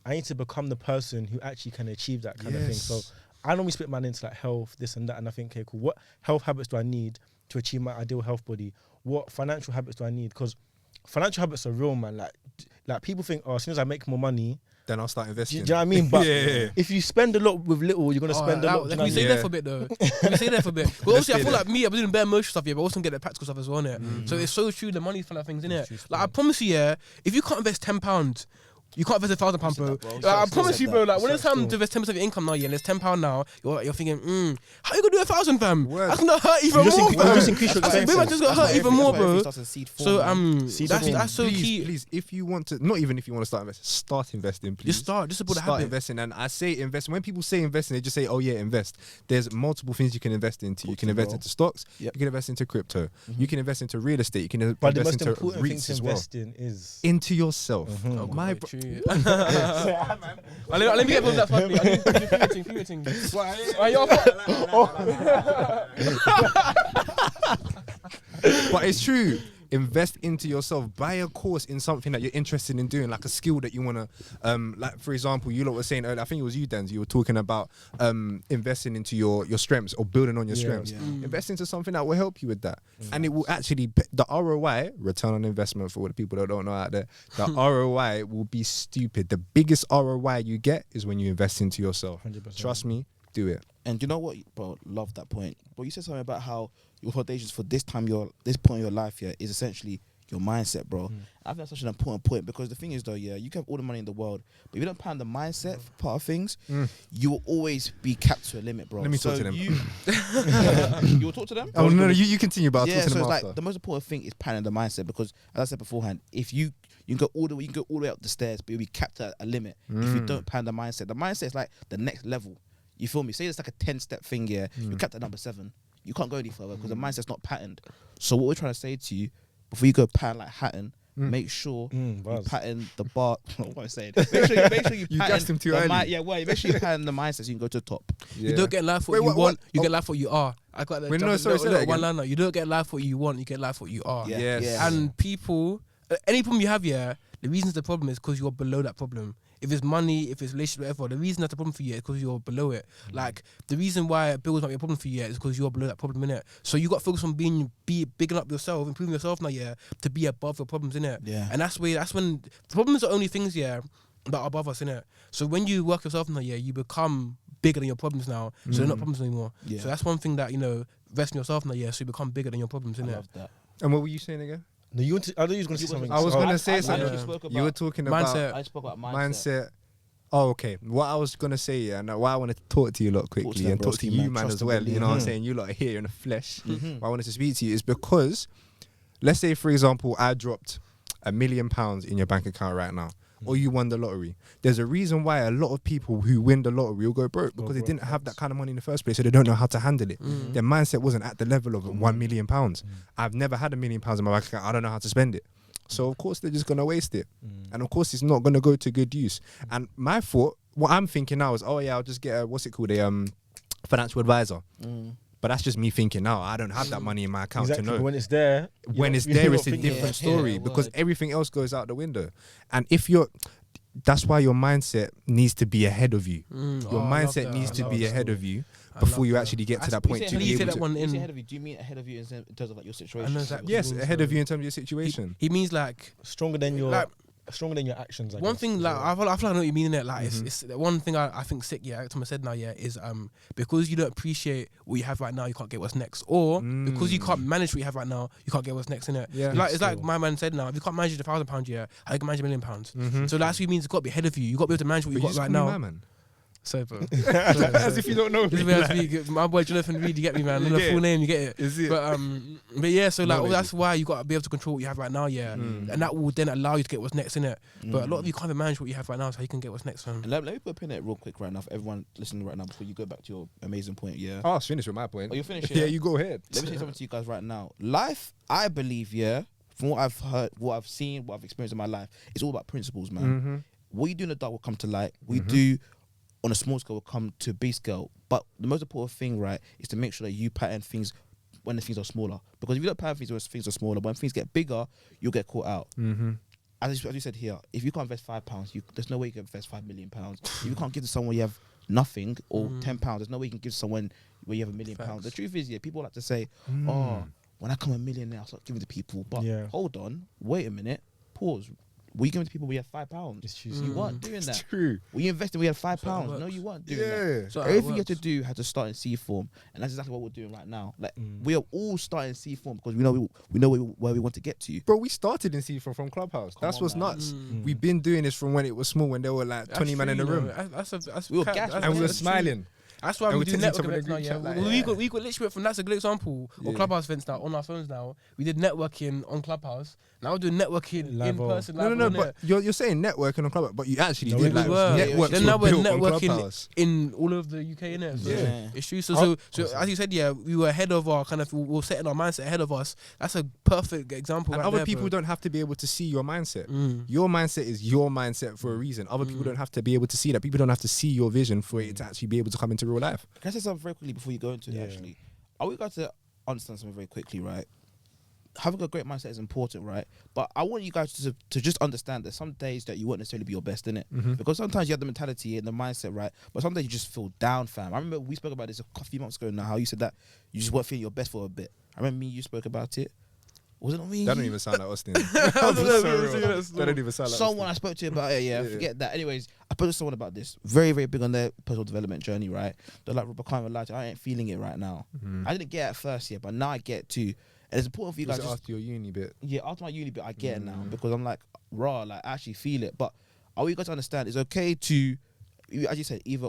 I need to become the person who actually can achieve that kind of thing. So I normally split mine into like health, this and that. And I think, okay, cool. What health habits do I need? to achieve my ideal health body? What financial habits do I need? Because financial habits are real, man. Like people think, oh, as soon as I make more money, then I'll start do investing. you know what I mean? But Yeah. if you spend a lot with little, you're gonna spend a lot. Like, do you know can what we I stay mean? there for a bit though? Can we stay there for a bit? But also, I stay feel there. like me, I'm doing bare emotional stuff, yeah, but also get the practical stuff as well, innit? So it's so true, the money kind of things, innit? Like, I promise you, yeah, if you can't invest £10, you can't invest £1,000, bro. that, bro. Like, I Still promise said you, that. bro. Like, when it's Still. time to invest 10% of your income now, yeah, and it's £10 now, you're thinking, how you gonna do 1,000, fam? Word. That's gonna hurt even You just more, increase- fam. you just increase your That's expenses. just gonna hurt even more, bro. So Seed that's form. so key. Please, if you want to, not even if you want to start investing, start investing, please. Just start about the Start habit. investing. And I say invest. When people say investing, they just say, oh yeah, invest. There's multiple things you can invest into. You can invest into stocks. Yep. You can invest into crypto. You can invest into real estate. You can But the invest most into important thing REITs to as well. invest in is Into yourself. Oh, My God, bro- true. Let me get from that first. I need few things. But it's true. Invest into yourself. Buy a course in something that you're interested in doing, like a skill that you want to, like for example, you lot were saying earlier, I think it was you, Dan, you were talking about investing into your strengths or building on your strengths. Yeah. Invest into something that will help you with that. And it will actually, the ROI, return on investment for all the people that don't know out there, the ROI will be stupid. The biggest ROI you get is when you invest into yourself. 100%. Trust me, do it. And you know what, bro? Love that point. But you said something about how your foundations for this point in your life, yeah, is essentially your mindset, bro. I think that's such an important point because the thing is, though, yeah, you can have all the money in the world, but if you don't plan the mindset part of things, you will always be capped to a limit, bro. Let me talk to them. You will talk to them? Oh no, you continue, but I'll Yeah, talk to so them it's after. like the most important thing is planning the mindset because, as I said beforehand, if you can go all the way up the stairs, but you'll be capped at a limit if you don't plan the mindset. The mindset is like the next level. You feel me? Say it's like a 10-step thing, yeah. You're capped at number 7. You can't go any further because the mindset's not patterned. So what we're trying to say to you, before you go pattern like Hatton, make sure you pattern the bar. What am I saying? Make sure you You pattern gassed him too the early. make sure you pattern the mindset so you can go to the top. Yeah. You don't get life what Wait, you what- want. what? You get life what you are. I got that. Wait, no, sorry, say that again. One liner. You don't get life what you want. You get life what you are. Yeah. Yes. Yeah. And people, any problem you have, yeah, the reason it's the problem is because you're below that problem. If it's money, if it's relationship, whatever, the reason that's a problem for you is because you're below it. Like, the reason why bills might be a problem for you is because you're below that problem, innit? So you got to focus on bigging up yourself, improving yourself now, yeah, to be above your problems, innit? Yeah. And that's when the problems are only things, yeah, that are above us, innit? So when you work yourself now, yeah, you become bigger than your problems now. So they're not problems anymore. Yeah. So that's one thing that, invest in yourself now, yeah, so you become bigger than your problems, I innit? love that. And what were you saying again? No, I thought you was going to say something. I was So- going to say I something. actually spoke You were about talking Mindset. about I spoke about mindset. Oh, okay. What I was gonna say, yeah, and why I want to talk to you a lot quickly them, and bro. talk to Steve, you, man. man, Trust as them well. with me. You know what I'm saying? You lot are here in the flesh. Why I wanted to speak to you is because, let's say, for example, I dropped £1 million in your bank account right now, or you won the lottery. There's a reason why a lot of people who win the lottery will go broke because they didn't have that kind of money in the first place, so they don't know how to handle it. Their mindset wasn't at the level of £1 million. I've never had £1 million in my bank account. I don't know how to spend it. So of course they're just gonna waste it, and of course it's not gonna go to good use. And my thought, what I'm thinking now is, oh yeah, I'll just get a financial advisor. But that's just me thinking now. I don't have that money in my account Exactly. to know. But when it's there, It's a different story because everything else goes out the window. And that's why your mindset needs to be ahead of you. Your mindset needs to be ahead of you before you actually get to that point to be able to. When you say ahead of you, do you mean ahead of you in terms of like your situation? I know exactly. Yes, ahead of you in terms of your situation. He means like stronger than your actions. I one guess, thing, as like well. I feel like I know what you mean in it. Like it's the one thing I think sick. Yeah, Thomas said now. Yeah, is because you don't appreciate what you have right now, you can't get what's next, or because you can't manage what you have right now, you can't get what's next in it. Yeah. It's like my man said now. If you can't manage £1,000, yeah, how you can manage £1 million? So that's what it means. It's got to be ahead of you. You got to be able to manage what you But got just right call me now. my man. So, bro. As if you don't know This is me. where I speak. My boy Jonathan Reed, you get me, man. You The get full it. name, you get it. Is it? But yeah, so like, No, that's why you got to be able to control what you have right now, yeah, and that will then allow you to get what's next in it. But a lot of you can't even manage what you have right now, so you can get what's next, fam. And let me put a pin in it real quick right now for everyone listening right now before you go back to your amazing point. Yeah. Oh, I was finished with my point. Oh, you're finished. Yeah, you go ahead. Let me say something to you guys right now. Life, I believe, yeah, from what I've heard, what I've seen, what I've experienced in my life, it's all about principles, man. What you do in the dark will come to light. We do on a small scale will come to big scale. But the most important thing, right, is to make sure that you pattern things when the things are smaller. Because if you don't pattern things when things are smaller, when things get bigger, you'll get caught out. As you said here, if you can't invest £5, there's no way you can invest £5 million. If you can't give to someone you have nothing or £10, there's no way you can give to someone where you have £1 million. The truth is, yeah, people like to say, oh, when I become a millionaire, I'll start giving to people. But Yeah. hold on, wait a minute, pause. Were you giving to people when you had £5? It's true. You weren't doing that. True. Were you investing when you had £5? So it No, works. you weren't doing that. Yeah. So Everything you had to do had to start in C form, and that's exactly what we're doing right now. Like we are all starting C form because we know where we want to get to. Bro, we started in C from Clubhouse. That's on, what's man. nuts. We've been doing this from when it was small, when there were like 20 men in the room. We were gassed, And we were that's true. smiling. That's why And we we do texted each network other in events a now. group Yeah, chat, like, we got literally from that's a good example of Clubhouse events now on our phones now. We did networking on Clubhouse. Now we're doing networking Live in on. person. No, live on but you're saying networking on Clubhouse, but you actually No, did we like were. networks Then now were we're built on networking Clubhouse. in all over the UK, innit? So Yeah. it's true. So as you said, yeah, we were ahead of our kind of, we were setting our mindset ahead of us. That's a perfect example. And right other there, people bro. don't have to be able to see your mindset. Your mindset is your mindset for a reason. Other people don't have to be able to see that. People don't have to see your vision for it to actually be able to come into real life. Can I say something very quickly before you go into it? Actually, are we going to understand something very quickly, right? Having a great mindset is important, right? But I want you guys to just understand that some days that you won't necessarily be your best, innit? Because sometimes you have the mentality and the mindset, right? But some days you just feel down, fam. I remember we spoke about this a few months ago now, how you said that you just weren't feeling your best for a bit. I remember you spoke about it. Was it not me? That don't even sound like Austin. That don't even sound like Someone I spoke to about it, yeah, forget that. Anyways, I spoke to someone about this. Very, very big on their personal development journey, right? They're like, Rob, I can't even lie to you, I ain't feeling it right now. I didn't get it at first, yeah, but now I get to. And it's important for you guys. Was it after your uni bit? Yeah, after my uni bit, I get it now because I'm like, raw, like I actually feel it. But all you got to understand, it's okay to, as you said, either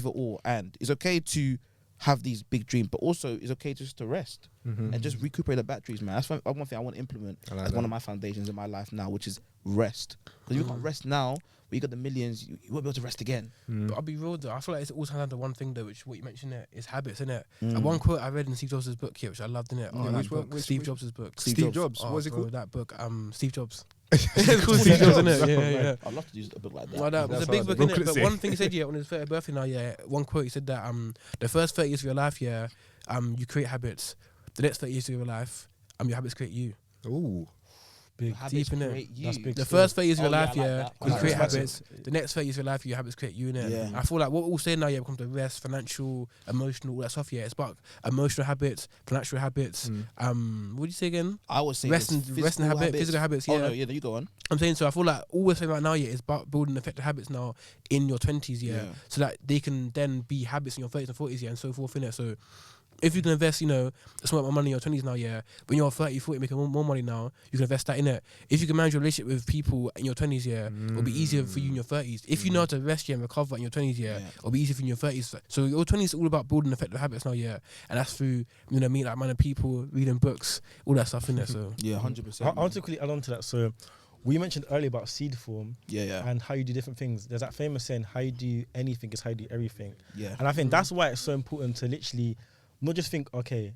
or, and it's okay to have these big dreams, but also it's okay just to rest and just recuperate the batteries, man. That's one thing I want to implement as one of my foundations in my life now, which is rest. Because you can't rest now, when you got the millions, you won't be able to rest again. But I'll be real though. I feel like it's also down to one thing though, which what you mentioned there is habits, innit? And one quote I read in Steve Jobs' book here, which I loved, innit? Oh, that which book, one? Steve Jobs' book. Steve Jobs. Oh, What was it bro, called? that book, Steve Jobs. It's called Steve Jobs, innit? Yeah. I'd love to use a book like that. Well, that was a That's big hard. book, Real innit? But classic. one thing he said, yeah, on his 30th birthday now, yeah, one quote he said that the first 30 years of your life, yeah, you create habits. The next 30 years of your life, your habits create you. Ooh. Big. Deep in it. create you. That's big. The first 30 years of your Oh, yeah, life, I like yeah, that. I you like create that. habits. The next 30 years of your life, your habits create you, innit? Yeah. I feel like what we're all saying now, yeah, becomes the rest, financial, emotional, all that stuff, yeah. It's about emotional habits, financial habits. What do you say again? I would say Rest there's and physical habits, Oh yeah. no, yeah, you go on. I'm saying, so I feel like all we're saying right now, yeah, is about building effective habits now in your 20s, yeah, so that they can then be habits in your 30s and 40s, yeah, and so forth, innit? So if you can invest, a small amount of money in your 20s now, yeah, when you're 30, 40, making more money now, you can invest that in it. If you can manage your relationship with people in your 20s, yeah, it'll be easier for you in your 30s. If you know how to rest, yeah, and recover in your 20s, yeah, it'll be easier for you in your 30s. So your 20s is all about building effective habits now, yeah, and that's through, meeting like-minded people, reading books, all that stuff in there, so. Yeah, 100%. I want to quickly add on to that. So, we mentioned earlier about seed form Yeah. and how you do different things. There's that famous saying, how you do anything is how you do everything. Yeah. And I think that's why it's so important to literally not just think, okay,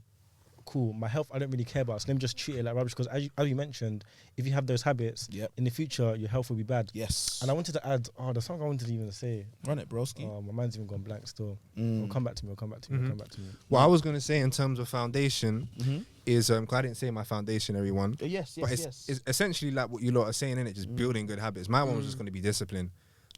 cool, my health I don't really care about, so let me just treat it like rubbish. Because as you mentioned, if you have those habits, in the future your health will be bad. Yes. And I wanted to add, there's something I wanted to even say. Run it, broski. My mind's even gone blank still. It'll come back to me. What I was going to say in terms of foundation is, 'cause I didn't say my foundation, everyone. Yes. But it's essentially like what you lot are saying, innit? Just building good habits. My one was just going to be discipline.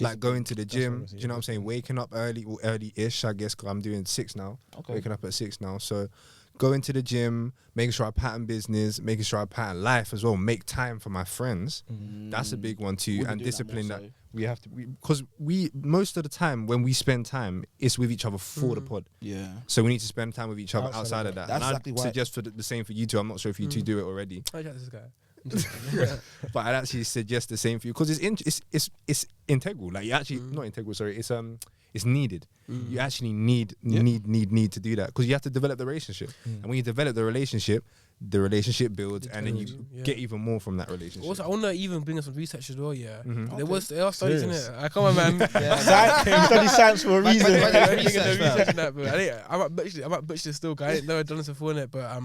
Like going to the gym, do you know what I'm saying? Waking up early, or early-ish, I guess, because I'm doing 6 now. Okay. Waking up at 6 now. So going to the gym, making sure I pattern business, making sure I pattern life as well, make time for my friends. That's a big one too. We'll be And doing discipline that that more so. we have to, because we most of the time when we spend time, it's with each other for the pod. Yeah. So we need to spend time with each other outside of that. That's and exactly I'd why- suggest for the same for you two. I'm not sure if you two do it already. I this guy. But I'd actually suggest the same for you because it's integral. Like you actually not integral. Sorry, it's needed. You actually need to do that because you have to develop the relationship. And when you develop the relationship builds, and then you get even more from that relationship. Also, I want to even bring up some research as well, yeah. There are studies Serious? in it. Come on, man. Study science for a reason. I might butcher this still, guys. I ain't never done this before, innit? But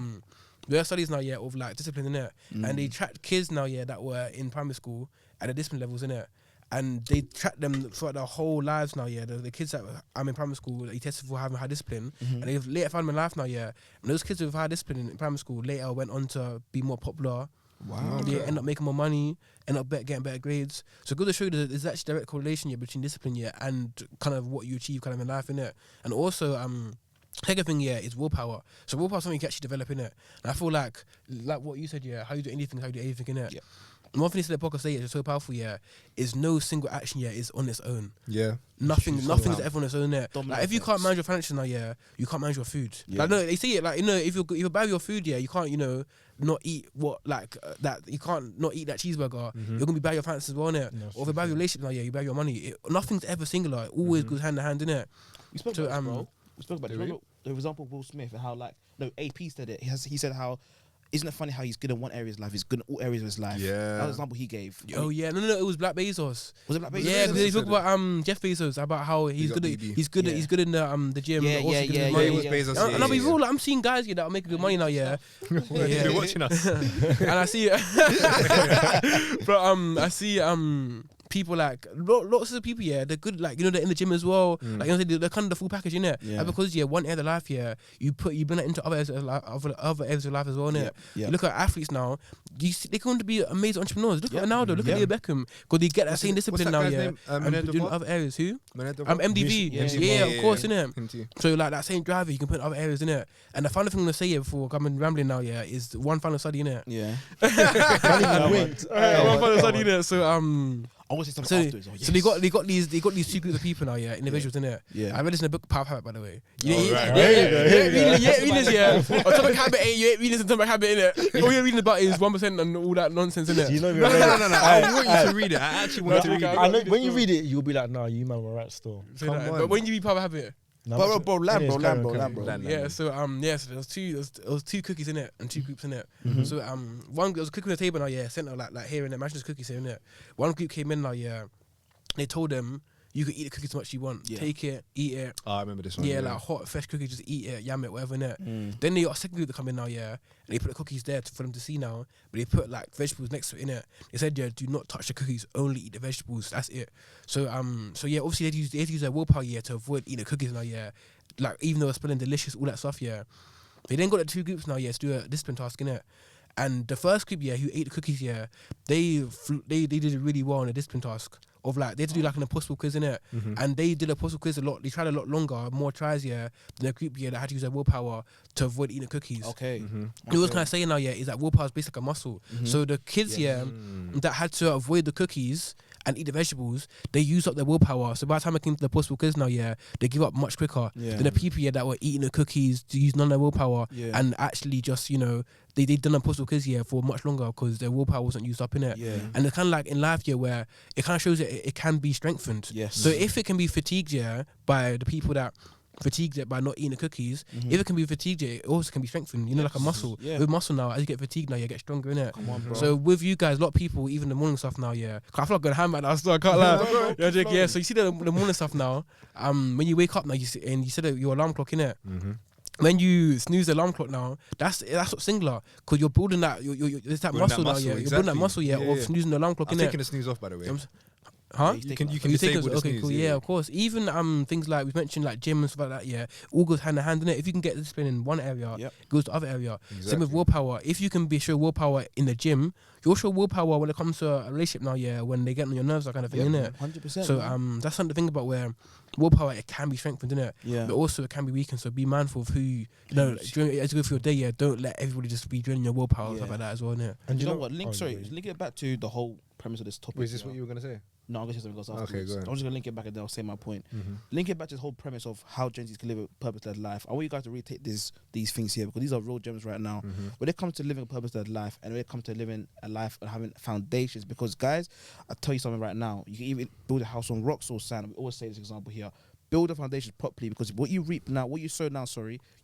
there are studies now, yeah, of like discipline, innit? And they tracked kids now, yeah, that were in primary school at the discipline levels, innit? And they tracked them throughout their whole lives now, yeah. The kids that I'm in primary school, they tested for having high discipline. And they've later found in life now, yeah. And those kids with high discipline in primary school later went on to be more popular. Wow. They end up making more money, end up getting better grades. So good to show you that there's actually a direct correlation, yeah, between discipline, yeah, and kind of what you achieve kind of in life, innit? And also, Second thing, yeah, is willpower. So willpower is something you can actually develop in it. And I feel like what you said, yeah, how you do anything, how you do anything in it. Yeah. And one thing they said the podcast today is so powerful, yeah, is no single action, yeah, is on its own. Yeah. Nothing is powerful. ever on its own there. Domino Like if you effects. can't manage your finances now, yeah, you can't manage your food. Yeah. Like no, they say it like, you know, if you buy your food, yeah, you can't, you know, not eat that you can't not eat that cheeseburger. You're gonna be bad your finances as well, innit? No, Or if you buy your relationship now, yeah, you buy your money. Nothing's ever singular. It always goes hand in hand, innit? We spoke So, about this, bro. We spoke about Did it. we? Remember the example of Will Smith and how AP said it. He said how, isn't it funny how he's good in one area of his life, he's good in all areas of his life. Yeah. That was the example he gave. Oh yeah, no, it was Black Bezos. Was it Black Bezos? Yeah, because he said talked about Jeff Bezos about how he's got good at, BD. he's good at, Yeah. he's good in the gym. Yeah, but also yeah, good at his yeah, money. it was Bezos. And I'll be real, like, I'm seeing guys that are making good money now, yeah. You're watching us. And I see, but I see people like lots of people, yeah, they're good, like, you know, they're in the gym as well, like, you know, they're kind of the full package, innit? Yeah. And because one area of their life, yeah, you bring that into other areas of life, other areas of life as well, innit? Yeah. You look at athletes now, they can be amazing entrepreneurs. Look at Ronaldo, look at Leo Beckham, because they get that same discipline now, yeah. And doing other areas. Who? MDV. Yeah, of course, innit? Him too. So like that same driver you can put in other areas, innit? And the final thing I'm gonna say here before I'm rambling now, yeah, is one final study, innit? Yeah. One final study, innit? So I want to say something afterwards. Oh, yes. so they got these two groups of people now, yeah, individuals, innit? Yeah. I read this in a book, Power of Habit, by the way. Right. Atomic Habit ain't, you ain't reading this Atomic Habit, innit? All you're reading about is 1% and all that nonsense, innit? Do you know No. I want you to read it. I actually want to read okay, it. I know, when you read it, you'll be like, nah, you man were right still. Say Come that. on. But when you read Power of Habit, Nah, Bro, lamb, anyways, carry on. Land. yeah, so so there was two cookies in it and two groups in it. So one there was a cookie on the table now, yeah, center like here in it, imagine there's cookies here in it. One group came in now, yeah. They told them you could eat the cookies as much as you want. Yeah. Take it, eat it. Oh, I remember this one. Yeah, like hot, fresh cookies, just eat it, yam it, whatever, innit? Then they got a second group to come in now, yeah, and they put the cookies there for them to see now, but they put like vegetables next to it, innit? They said, yeah, do not touch the cookies, only eat the vegetables, that's it. So yeah, obviously they had to use their willpower, yeah, to avoid eating the cookies now, yeah. Like, even though it's smelling delicious, all that stuff, yeah. They then got the two groups now, yeah, to do a discipline task, innit? And the first group, yeah, who ate the cookies, yeah, they did it really well on the discipline task. Of like, they had to do like an impossible quiz, innit? And they did a impossible quiz a lot. They tried a lot longer, more tries, yeah, than the group, yeah, that had to use their willpower to avoid eating the cookies. Okay. What I was kind of saying now, yeah, is that willpower is basically like a muscle. So the kids, yeah, that had to avoid the cookies and eat the vegetables, they use up their willpower. So by the time I came to the possible quiz now, yeah, they give up much quicker than the people, yeah, that were eating the cookies to use none of their willpower and actually just, you know, they done a possible quiz, yeah, for much longer because their willpower wasn't used up in it. Yeah. And it's kind of like in life, yeah, where it kind of shows that it can be strengthened. Yes. So if it can be fatigued, yeah, by the people that fatigued it by not eating the cookies, if it can be fatigued, it also can be strengthened, you know, like a muscle. Yeah. With muscle now, as you get fatigued now, you get stronger, innit? Come on, bro. So with you guys, a lot of people, even the morning stuff now, yeah. 'Cause I feel like I'm going to hammer that still, I can't lie. Yeah, Jake, yeah, so you see the morning stuff now, when you wake up now, you set your alarm clock, innit? When you snooze the alarm clock now, that's what's singular, because you're building that, it's that muscle now, yeah. You're building that muscle, yeah, of snoozing the alarm clock, I'm innit? taking the snooze off, by the way. Huh? You can You take disable the okay, snooze. cool, yeah, of course. Even things like we've mentioned, like gym and stuff like that, yeah, all goes hand in hand, innit? If you can get discipline in one area, it goes to other area. Same with willpower. If you can show willpower in the gym, you'll show willpower when it comes to a relationship now, yeah, when they get on your nerves, that kind of thing, innit? 100%. So that's something to think about, where willpower, it can be strengthened, innit? Yeah. But also it can be weakened. So be mindful of who you know as you go through your day, yeah. Don't let everybody just be draining your willpower and stuff like that as well, innit? And you know what? Link it back to the whole premise of this topic. Wait, is this what you were gonna say? No, I'm going to say something else afterwards. Okay, go ahead. I'm just going to link it back and then I'll say my point. Link it back to this whole premise of how Gen Zs can live a purpose-led life. I want you guys to really take these things here because these are real gems right now. When it comes to living a purpose-led life and when it comes to living a life and having foundations, because guys, I'll tell you something right now. You can even build a house on rocks or sand. We always say this example here. Build the foundations properly because what you sow now,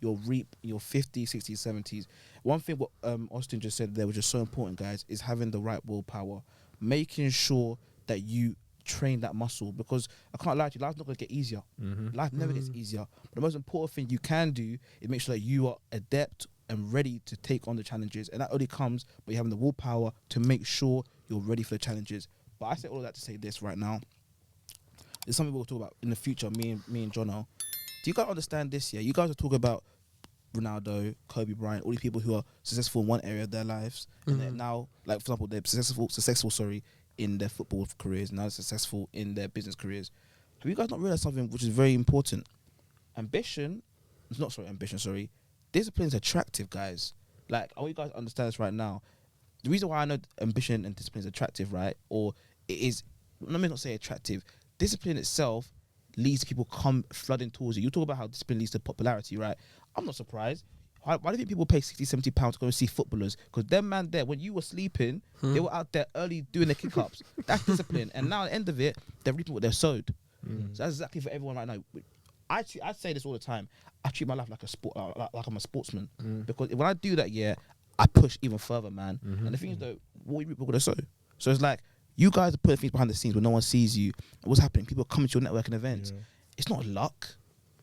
you'll reap in your 50s, 60s, 70s. One thing what Austin just said there, which is so important, guys, is having the right willpower. Making sure that you train that muscle, because I can't lie to you, life's not going to get easier. Life never gets easier. But the most important thing you can do is make sure that you are adept and ready to take on the challenges. And that only comes by having the willpower to make sure you're ready for the challenges. But I say all of that to say this right now. There's something we'll talk about in the future, me and Jono. Do you guys understand this? Yeah, you guys are talking about Ronaldo, Kobe Bryant, all these people who are successful in one area of their lives, and they're now, like for example, they're successful in their football careers, now they're successful in their business careers. Have you guys not realized something which is very important? Ambition not sorry, ambition, sorry. Discipline is attractive, guys. Like, I want you guys to understand this right now. The reason why I know ambition and discipline is attractive, right? Or it is, let me not say attractive. Discipline itself leads to people come flooding towards you. You talk about how discipline leads to popularity, right? I'm not surprised. Why do you think people pay 60, 70 pounds to go and see footballers? Because them man there, when you were sleeping, they were out there early doing their kick-ups. That's discipline. And now at the end of it, they're reaping what they're sowed. So that's exactly for everyone right now. I say this all the time. I treat my life like a sport, like I'm a sportsman. Because when I do that, I push even further, man. And the thing is, though, what we're going to sow. So it's like, you guys are putting things behind the scenes when no one sees you. What's happening? People are coming to your networking events. It's not luck.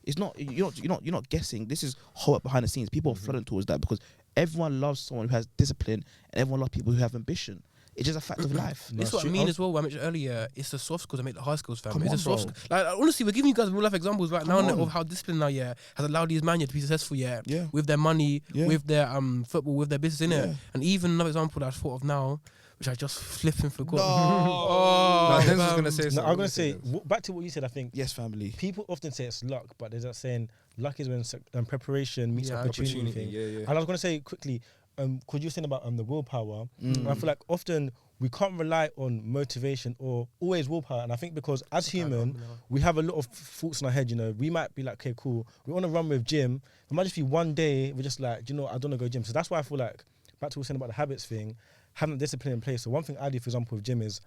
It's not. You're not guessing. This is whole up behind the scenes. People are flooding towards that because everyone loves someone who has discipline, and everyone loves people who have ambition. It's just a fact of life. This is what I mean as well. What I mentioned earlier, it's the soft skills that make the hard skills, fam. Come It's the on, soft. bro. Like honestly, we're giving you guys real life examples right now on. of how discipline now, has allowed these man to be successful, Yeah. with their money, Yeah. with their football, with their business in it. Yeah. And even another example that I thought of now, which I just flipping forgot. No, Denzel's fam. gonna say something. I'm gonna say back to what you said. I think Yes, family. people often say it's luck, but they're just saying luck is when preparation meets opportunity. thing. Yeah. And I was gonna say quickly, because you're saying about the willpower, and I feel like often we can't rely on motivation or always willpower. And I think because as human, we have a lot of thoughts in our head. You know, we might be like, okay, cool, we want to run with gym. It might just be one day we're just like, I don't want to go gym. So that's why I feel like back to what we were saying about the habits thing, having discipline in place. So one thing I do, for example, with gym is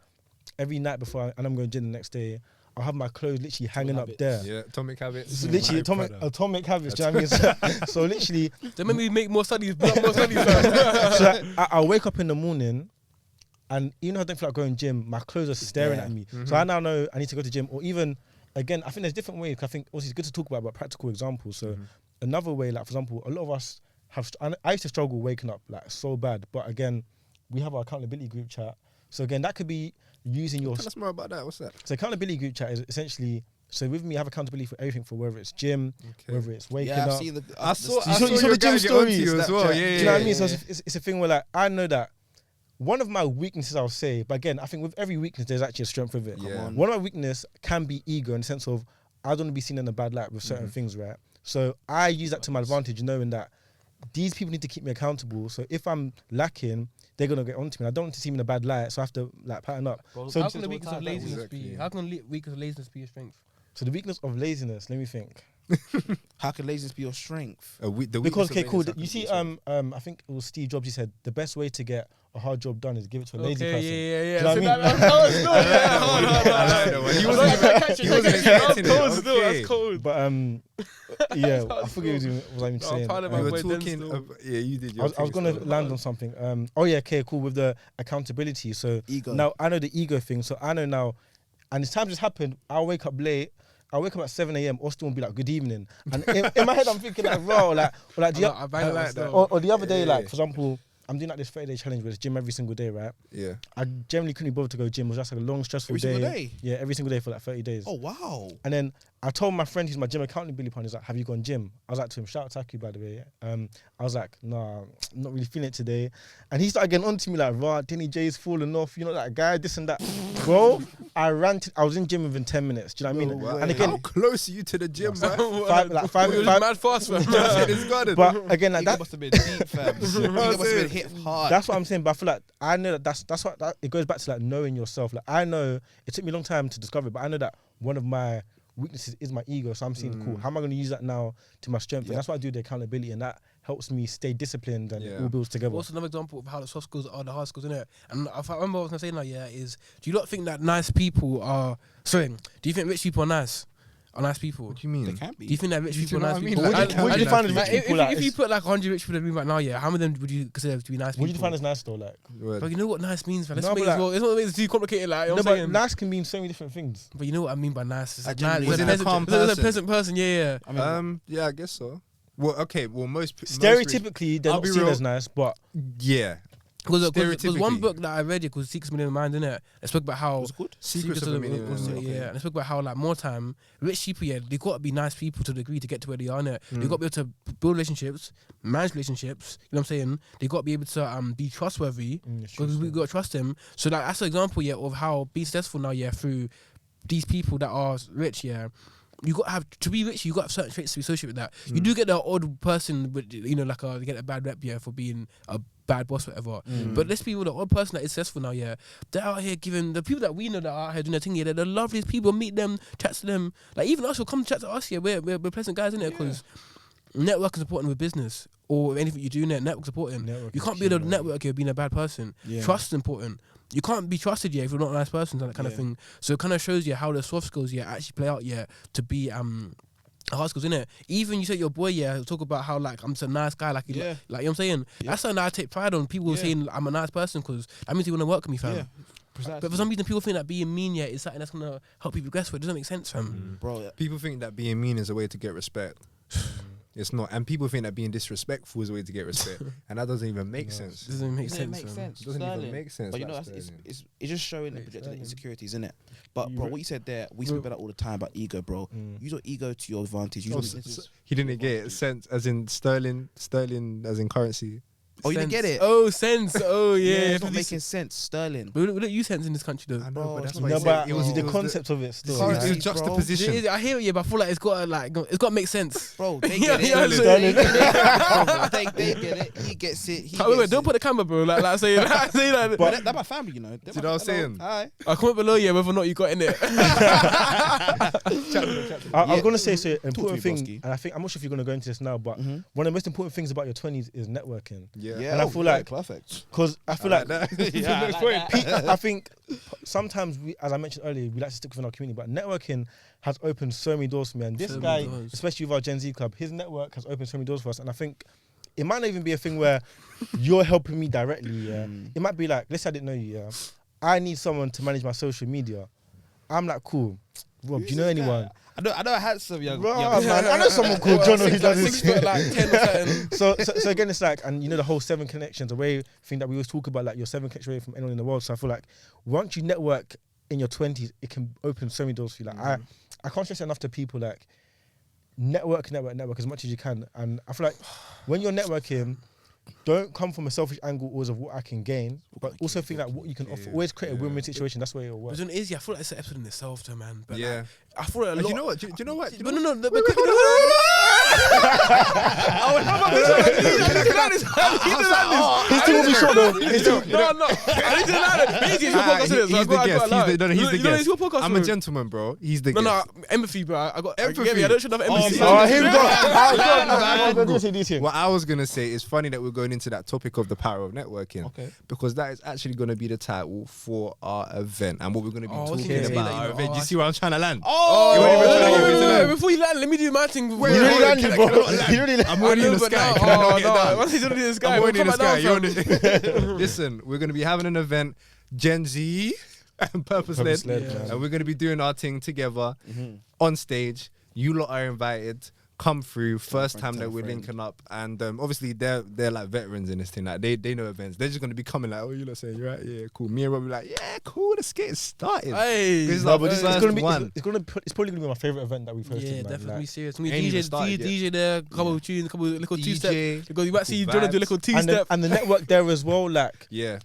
every night before I'm going to gym the next day, I'll have my clothes literally hanging up there. Yeah, atomic habits. So literally atomic habits. Do you know what I mean? So literally, They made me make more studies. Fam. so I'll wake up in the morning, and even though I don't feel like going gym, my clothes are staring at me. So I now know I need to go to gym. Or even, again, I think there's different ways. I think also it's good to talk about practical examples. So another way, like for example, a lot of us I used to struggle waking up like so bad. But again, we have our accountability group chat. So again, that could be using your... Tell us more about that. What's that? So accountability group chat is essentially... So with me, I have accountability for everything, for whether it's gym, whether it's waking Yeah, I've up. seen the. I saw you saw your the gym guy get onto stories you as well. Snapchat. Do Yeah, you know what I mean? So yeah. it's a thing where like I know that one of my weaknesses, I'll say, but again, I think with every weakness, there's actually a strength with it. Yeah. One of my weakness can be ego in the sense of I don't want to be seen in a bad light with certain things, right? So I use that to my advantage, knowing that these people need to keep me accountable. So if I'm lacking, they're gonna get onto me. I don't want to see me in a bad light, so I have to like pattern up. So how can the weakness of laziness be? Exactly. How can weakness of laziness be a strength? So the weakness of laziness, let me think. How can laziness be your strength? Because okay, cool. You see, I think it was Steve Jobs. He said the best way to get a hard job done is give it to a lazy person. Yeah. Do you know what I mean? That's cold. But yeah, I forget what I'm saying. We were talking. Yeah, you did. I was gonna land on something. Okay, cool. With the accountability, so Ego. now I know the ego thing. So I know now, and it's times this happened. I'll wake up late. I'll wake up at 7 a.m. Austin will be like, good evening. And in my head, I'm thinking like, bro, like or the other day, like, for example, I'm doing like this 30-day challenge where it's gym every single day, right? Yeah. I generally couldn't be bothered to go gym. It was just like a long, stressful Every single day? Yeah, every single day for like 30 days. Oh wow. And then I told my friend who's my gym accountability partner, he's like, have you gone gym? I was like to him, shout out Taki, by the way. I was like, nah, I'm not really feeling it today. And he started getting on to me like, rah, Denny J's falling off, you know, that guy, this and that. Bro, I was in gym within 10 minutes. Do you know what I mean? Wow. And again, How close are you to the gym, bro? five. mad fast, man. But again, like Ego that, must have been deep, fam. Ego must have been hit hard. that's what I'm saying. But I feel like I know that that's what it goes back to, like knowing yourself. Like I know it took me a long time to discover it, but I know that one of my weaknesses is my ego. So I'm saying, cool, how am I going to use that now to my strength? And that's why I do the accountability, and that helps me stay disciplined and it all builds together. Also, another example of how the soft skills are the hard skills, innit? And if I remember what I was going to say now, is do you not think that nice people are... Sorry, do you think rich people are nice? Are nice people? What do you mean? They can be. Do you think that rich Do you people know are what I nice mean? people? Like, What do you define as rich people? Like, If you put like 100 rich people in the room right now, how many of them would you consider to be nice people? what do you define as nice though? Like, But you know what nice means, man. Let's No, make but it well. It's not make it too complicated, like, you know no, what I'm but saying? nice can mean so many different things. But you know what I mean by nice. It's I like genuinely- nice. Was it a calm It's a person? pleasant person, yeah. I mean, Yeah, I guess so. Well, okay. Well, most Stereotypically, they're I'll not be seen real. as nice, but yeah. Because one Stereotypically. book that I read, it called Secrets of a Millionaire Mind, innit? It spoke about how... what's it called? Secrets of a Millionaire Mind. Yeah, and it spoke about how, like, more time, rich people, they got to be nice people to the degree to get to where they are, innit? They got to be able to build relationships, manage relationships, you know what I'm saying? They got to be able to be trustworthy, because we got to trust them. So, like, that's an example, of how be successful now, through these people that are rich, you got to have to be rich. You got to have certain traits to be associated with that. You do get the odd person, but you know, like they get a bad rep, for being a bad boss, whatever. But let's be real, the odd person that is successful now, they're out here giving the people that we know that are out here doing their thing, they're the loveliest people. Meet them, chat to them. Like even us will come chat to us. We're pleasant guys, innit? Because network is important with business or anything you do. Network supporting. You can't be the network being a bad person. Trust is important. You can't be trusted if you're not a nice person, that kind of thing. So it kind of shows you how the soft skills actually play out to be hard skills, innit? Even you said your boy talk about how like I'm just a nice guy, like you know what I'm saying. That's something that I take pride on. People saying I'm a nice person because that means you want to work with me, fam. Precisely. But for some reason people think that being mean is something that's gonna help you progress. But it doesn't make sense, fam. Bro, people think that being mean is a way to get respect. It's not, and people think that being disrespectful is a way to get respect, and that doesn't even make sense. Doesn't make sense. It doesn't even make sense. But you know, it's just showing the projected insecurities, innit? But bro, what you said there, we speak about that all the time about ego, bro. Use your ego to your advantage. He didn't get it. Sense as in sterling as in currency. Oh, you didn't get it? Oh, sense. Oh, yeah. It's not making sense. Sterling. But we don't use sense in this country, though. I know, but that's No, what he but said. it was the concept of it still. It was Currency, the juxtaposition. I hear it, but I feel like it's got to make sense. Bro, they get it. Sterling. They get it. He gets it. Wait, don't put the camera, bro. Like say that. But that's my family, you know. Do you know what I'm saying? Hi. I'll comment below, whether or not you got in it. I was gonna say important me, thing, Broski. and I'm not sure if you're gonna go into this now, but one of the most important things about your 20s is networking. Yeah. And I feel like perfect. because I feel like that. I think sometimes we, as I mentioned earlier, we like to stick within our community, but networking has opened so many doors for me. And this guy, especially with our Gen Z club, his network has opened so many doors for us. And I think it might not even be a thing where you're helping me directly. It might be like, let's say I didn't know you. I need someone to manage my social media. I'm like, cool. Rob, do you know anyone? I know I had some young. Man, I know someone called John who does this. 6 foot, like 10 or something. So again, it's like, and you know the whole 7 connections, the way thing that we always talk about, like your 7 connections away from anyone in the world. So I feel like once you network in your 20s, it can open so many doors for you. Like I can't stress enough to people like network as much as you can. And I feel like when you're networking, don't come from a selfish angle always of what I can gain, but also think like what you can offer. Always create a win-win situation. That's where it'll work. But I feel like it's an episode in itself, though, man. But Yeah. like, I feel like a lot. Do you know what? Do you know what? But no. His team will be short though. No. I need to learn it. He's the guest. I'm a gentleman, bro. He's the guest. No, empathy, bro. I got Empathy. I don't should have empathy. Here we go. What I was gonna say is funny that we're going into that topic of the power of networking, because that is actually going to be the title for our event and what we're going to be talking about our event. Do you see where I'm trying to land? Before you land, let me do my thing. You really land, bro. I'm already in the sky. Can I not get down? Once he's already in the sky, I'm already in the sky. Listen, we're going to be having an event, Gen Z and purpose-led, and we're going to be doing our thing together on stage. You lot are invited. Come through, first time that we're linking up, and obviously they're like veterans in this thing. Like they know events. They're just gonna be coming like, oh, you lot saying you're right, yeah, cool. Me and Rob will be like, yeah, cool. Let's get it started. Hey, it's probably gonna be my favorite event that we've hosted. Yeah, man. definitely like, serious. We DJ there, couple of tunes, couple of little two-step. Because you might see Jonah do a little two-step, and the network there as well. Like, yeah.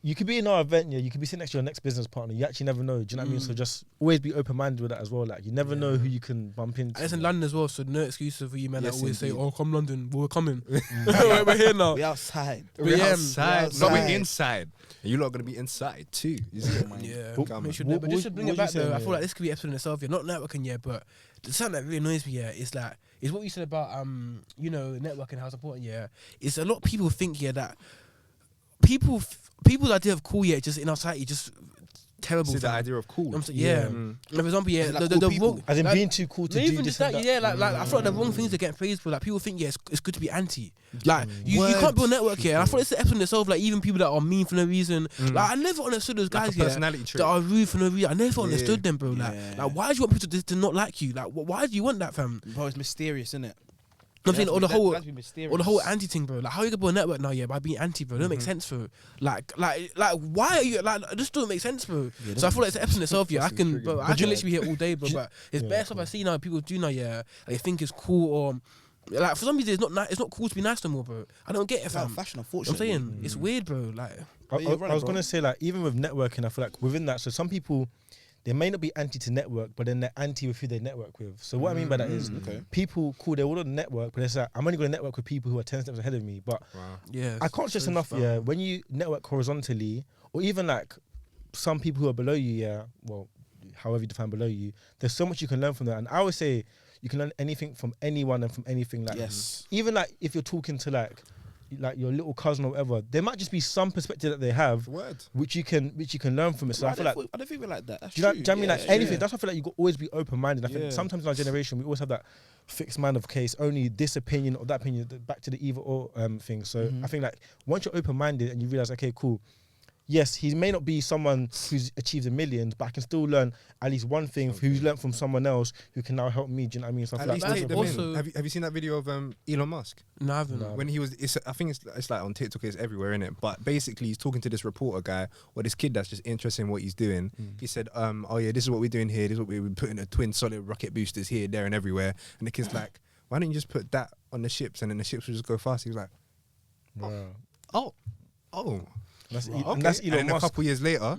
You could be in our event, you could be sitting next to your next business partner. You actually never know. Do you know what I mean? So just always be open-minded with that as well. Like, you never know who you can bump into. And it's in London as well, so no excuses for you, man. That always say, "Oh, come London, we're coming." We're here now. We're outside. We're outside. No, we're inside. And you lot are gonna be inside too. Yeah. But just to bring it back though, I feel like this could be an episode in itself. Not networking, but something that really annoys me. Is like is what you said about networking, how it's important. It's a lot of people think that people's idea of cool, just in our society, just terrible. See the idea of cool. For example, the wrong, as in being too cool to do this. Like I feel like the wrong things are getting praised for. Like people think, it's good to be anti. Like you can't build a network here. And I thought it's the episode in itself. Like even people that are mean for no reason. Like I never understood those guys here that are rude for no reason. I never understood them, bro. Like why do you want people to not like you? Like why do you want that, fam? Bro, it's mysterious, isn't it? I'm saying, or the whole anti thing, bro. Like, how you gonna build a network now, by being anti, bro? It don't make sense, bro. Like, why are you like? It just doesn't make sense, bro. So I feel like it's an episode in itself, I can literally be here all day, bro. But it's best stuff I see now. People do now, like, they think it's cool, or like for some reason it's not cool to be nice no more, bro. I don't get it, fam. Fashion, unfortunately. I'm saying it's weird, bro. Like, I was gonna say, like, even with networking, I feel like within that, so some people they may not be anti to network, but then they're anti with who they network with. So what I mean by that is people cool, they all on the network, but it's like, I'm only going to network with people who are 10 steps ahead of me. But I can't stress enough, when you network horizontally, or even like some people who are below you, well, however you define below you, there's so much you can learn from that. And I always say you can learn anything from anyone and from anything. Like, even like if you're talking to like your little cousin or whatever, there might just be some perspective that they have, which you can learn from it. So I feel like I don't think we're like that. That's do you know true. what I mean? Like anything. That's why I feel like you got always be open minded. I think sometimes in our generation we always have that fixed mind of case, only this opinion or that opinion, back to the either or thing. So I think like once you're open minded and you realize, okay, cool. Yes, he may not be someone who's achieved a million, but I can still learn at least one thing who's learned from someone else who can now help me. Do you know what I mean? Stuff At like least that. take them in. Have you seen that video of Elon Musk? No, I haven't. When he was, I think it's like on TikTok, it's everywhere, innit? But basically, he's talking to this reporter guy or this kid that's just interested in what he's doing. He said, oh yeah, this is what we're doing here. This is what we're putting a twin solid rocket boosters here, there, and everywhere. And the kid's like, why don't you just put that on the ships and then the ships will just go fast? He was like, oh. That's Okay. and that's Elon and then Musk. a couple years later,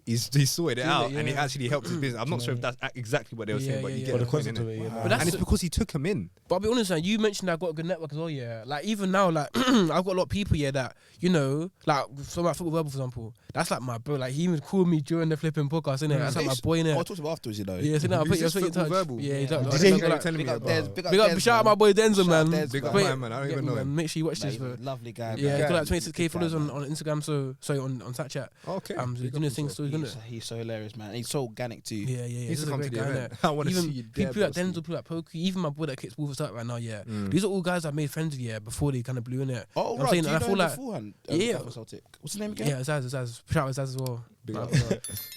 he sorted it out and it actually helped his business. I'm not sure if that's exactly what they were saying, but you get the the point, concept of it. innit? Yeah, But And it's because he took him in. But I'll be honest, man, you mentioned I've got a good network as well, yeah. Like, even now, like, I've got a lot of people, yeah, that, you know, like, so like Football Verbal, for example, that's like my bro. Like, he even called me during the flipping podcast, innit? That's like my boy, innit? I talked about afterwards, you know. Yeah, so now I'll put you in touch. Verbal? Yeah, Yeah. exactly. Did he- Like, telling me Big up about? Des, big up, shout out my boy Denzel, man. Big up Wait, my man, I don't even know him. Make sure you watch this, He's bro. a lovely guy. Yeah, man. got like 26k Good followers guy, on man. Instagram, so sorry, on Snapchat. Okay. So he's doing his thing, so he's gonna. He's so hilarious, man. And he's so organic too. Yeah. He needs He's to a come great to the guy, event. innit? I want to see Even you there. people like Denzel, people like Pokey, even my boy that kicks Wolves up right now, yeah. These are all guys I made friends with, yeah, before they kind of blew in it. Oh, I'm right. saying, Do and I you feel know him like, beforehand? Yeah. For Celtic. What's his name again? yeah, Zaz. Shout out Zaz as well. Big up.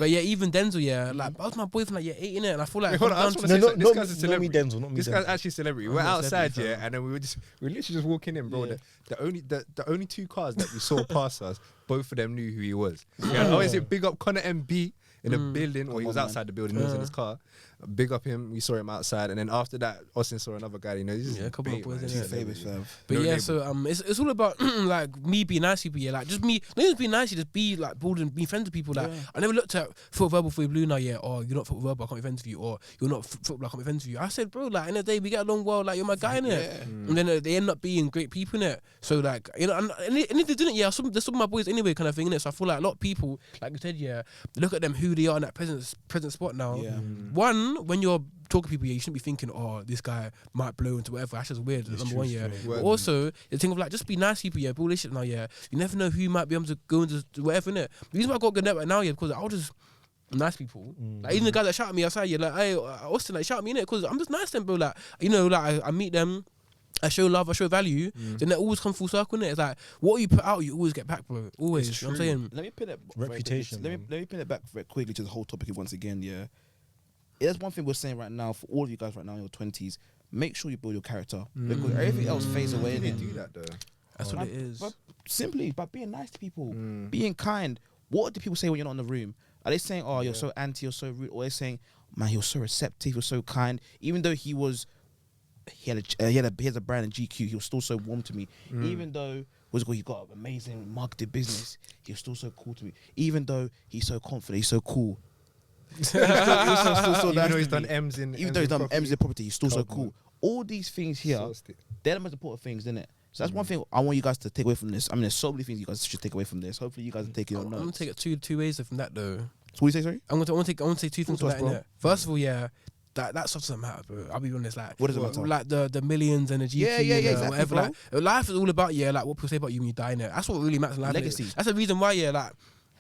But yeah, even Denzel, yeah, like I was my boy from like year 8 in it, and I feel like Wait, hold on, I I'm just down wanna to- say No, this guy's a not me celebrity. Denzel, not me This guy's Denzel. actually a celebrity. I'm We're not a outside, celebrity, yeah, fam. and then we literally just walking in, bro. Yeah. The only two cars that we saw pass us, both of them knew who he was. Yeah, oh, is it big up Connor MB in the building, or he was on, outside the building, he was in his car. Big up him, we saw him outside, and then after that, Austin saw another guy. You know, this is Yeah, a couple of bait, boys man. in He's it. a Famous, celebrity. fam. But No yeah, label. so it's all about like me being nice to people, yeah, like just me, not even being nice, just be like building, be friends with people. Like I never looked at Football Verbal for you blue now, yeah, or you're not Football Verbal, I can't be friends with you, or you're not Football, I can't be friends with you. I said, bro, like in the day we get along well, like you're my guy, innit? Yeah. And then they end up being great people, innit? So like, you know, and if they didn't, yeah, there's some of my boys anyway, kind of thing, innit? So I feel like a lot of people, like you said, yeah, they look at them who they are in that present spot now. Yeah. One, when you're talking to people, yeah, you shouldn't be thinking, oh, this guy might blow into whatever. That's just weird. Number one, yeah. But also, the thing of like, just be nice to people, yeah, bull shit now, yeah. You never know who you might be able to go into whatever, innit? The reason why I got a good network now, yeah, because I'll just nice people. Like even the guys that shout at me outside, yeah, like, hey, Austin, like shout at me, innit? Because I'm just nice to them, bro. Like, you know, like I meet them. I show love, I show value, then they always come full circle, innit? It's like, what you put out, you always get back, bro. Always. You know what I'm saying? Let me pin it. Reputation, Let me pin it back very quickly to the whole topic once again. Yeah, there's one thing we're saying right now for all of you guys right now in your 20s. Make sure you build your character because everything else fades away. They innit? do that though. That's what it is. But simply by being nice to people, being kind. What do people say when you're not in the room? Are they saying, "Oh, you're so anti, you're so rude," or are they saying, "Man, he was so receptive, he was so kind," even though he has a brand in GQ, he was still so warm to me. Even though he got an amazing marketing business, he was still so cool to me. Even though he's so confident, he's so cool. Still Even nice though to he's done me. M's in, Even though he's done property. M's in property, he's still so Come cool. on. All these things here, Exhausted. they're the most important things, isn't it? So that's one thing I want you guys to take away from this. I mean, there's so many things you guys should take away from this. Hopefully, you guys are taking your I'm notes. gonna take it two ways from that though. So what do you say, sorry? I want to say two things Talk from to that, us, innit? First of all, yeah, that stuff doesn't matter, bro. I'll be honest, like What does it matter? Like the millions and the GQ, Yeah, exactly, whatever. bro. Like life is all about, yeah, like what people say about you when you die, innit? That's what really matters in life. innit? Legacy. That's the reason why, yeah, like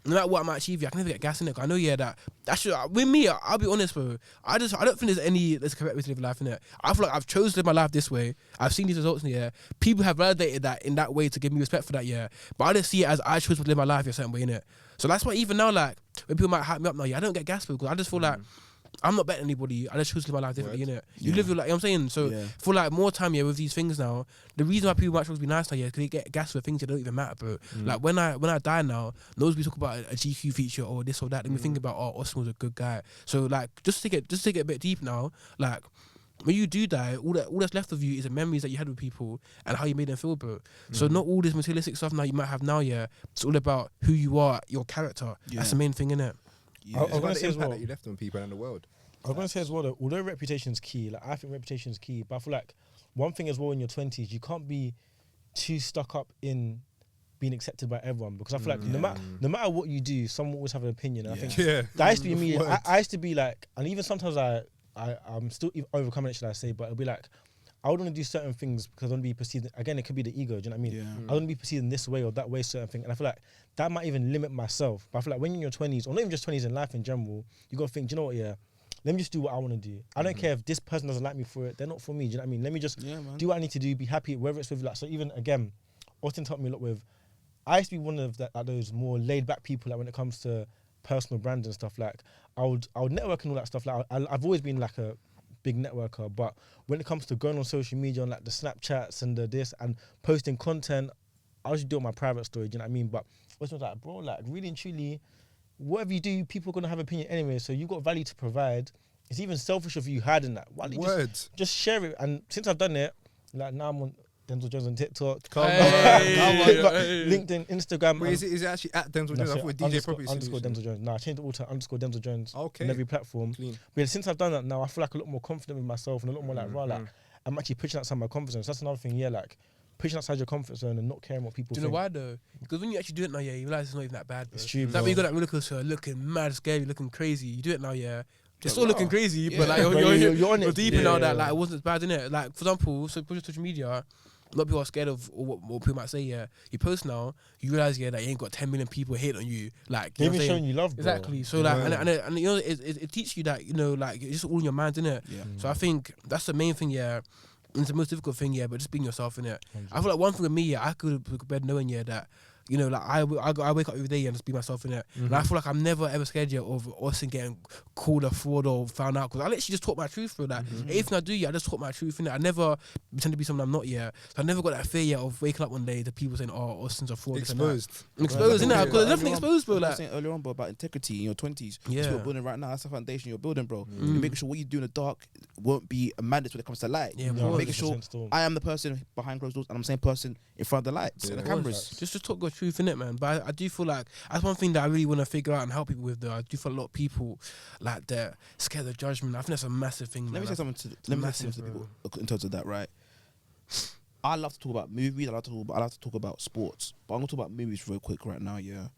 no matter what I might achieve, yeah, I can never get gas in it. I know, yeah, that should with me. I'll be honest, bro. I don't think there's a correct way to live life in it. I feel like I've chosen to live my life this way. I've seen these results in the year. People have validated that in that way to give me respect for that, yeah. But I don't see it as I chose to live my life a certain way in it. So that's why even now, like when people might hype me up now, yeah, I don't get gas because I just feel like I'm not better than anybody. I just choose to live my life differently, innit? You live your life, you know what I'm saying? So for like more time, yeah, with these things now, the reason why people might choose to be nice now, yeah, because they get gas for things that don't even matter, bro. Like when I die now, those we talk about a GQ feature or this or that, then we think about, oh, Austin was a good guy. So like just take it a bit deep now, like when you do die, all that's left of you is the memories that you had with people and how you made them feel, bro. So not all this materialistic stuff now you might have now, yeah. It's all about who you are, your character. That's the main thing, innit? Yeah. I It's was about gonna the say as impact well. that you left on people and the world. I was going to say as well, that although reputation is key, like I think reputation is key, but I feel like one thing as well in your 20s, you can't be too stuck up in being accepted by everyone, because I feel like no matter what you do, someone will always have an opinion. And I think Yeah. that used to be me. Word. I used to be like, and even sometimes I'm still overcoming it, should I say, but it'll be like, I would want to do certain things because I want to be perceived. Again, it could be the ego. Do you know what I mean? Yeah. I want to be perceived in this way or that way, certain thing. And I feel like that might even limit myself. But I feel like when you're in your 20s, or not even just 20s in life in general, you got to think, do you know what? Yeah, let me just do what I want to do. I don't care if this person doesn't like me for it. They're not for me. Do you know what I mean? Let me just do what I need to do. Be happy, whether it's with like. So even again, Austin taught me a lot with. I used to be one of those more laid back people. Like when it comes to personal brands and stuff. Like I would network and all that stuff. Like I've always been like a big networker, but when it comes to going on social media and like the Snapchats and the this and posting content, I usually do it on my private story. Do you know what I mean? But Austin was like, bro, like really and truly, whatever you do, people are gonna have opinion anyway. So you got value to provide. It's even selfish of you hiding that. Why don't you just share it? And since I've done it, like now I'm on Denzel Jones on TikTok, Come on. LinkedIn, Instagram. Wait, is it actually at Denzel Jones? I thought DJ Property underscore Denzel Jones. No, I changed it all to underscore Denzel Jones on Okay. every platform. Clean. But since I've done that now, I feel like a lot more confident with myself and a lot more like, like I'm actually pushing outside my comfort zone. So that's another thing, yeah, like pushing outside your comfort zone and not caring what people Do you think. know why though? Because when you actually do it now, yeah, you realize it's not even that bad. Bro. It's true, Like bro. when you got that roller coaster looking mad scary, looking crazy. You do it now, yeah. It's still looking crazy, but like Bro, you're on you're it. deep in all that. Like it wasn't as bad, innit? Like for example, so push social media. A lot of people are scared of what people might say. Yeah, you post now, you realize that you ain't got 10 million people hating on you. Like They're you know even what I'm saying? showing you love, bro. Exactly. So like, and you know, it teaches you that like it's just all in your mind, innit? Yeah. So I think that's the main thing. Yeah, it's the most difficult thing. Yeah, but just being yourself, innit? I feel like one thing with me, yeah, I could go to bed knowing that. You know, like I wake up every day and just be myself in it. And I feel like I'm never ever scared yet of Austin getting called a fraud or found out, because I literally just talk my truth, bro. Like everything I do, yeah, I just talk my truth in it. I never pretend to be someone I'm not yet. So I never got that fear yet of waking up one day to people saying, "Oh, Austin's a fraud." Exposed. Exposed, innit? Because they're definitely exposed, bro. Like I Like, was saying earlier on, bro, about integrity in your 20s. Yeah. That's what you're building right now. That's the foundation you're building, bro. You're making sure what you do in the dark won't be a madness when it comes to light. Yeah, No, bro. Making sure 100% still. I am the person behind closed doors and I'm the same person in front of the lights and the cameras. Just talk your truth in it, man. But I do feel like that's one thing that I really want to figure out and help people with. Though I do feel a lot of people like they're scared of judgment. I think that's a massive thing. Let man. me say Like, something to the people in terms of that, right? I love to talk about movies. I love to talk about sports. But I'm gonna talk about movies real quick right now. Yeah,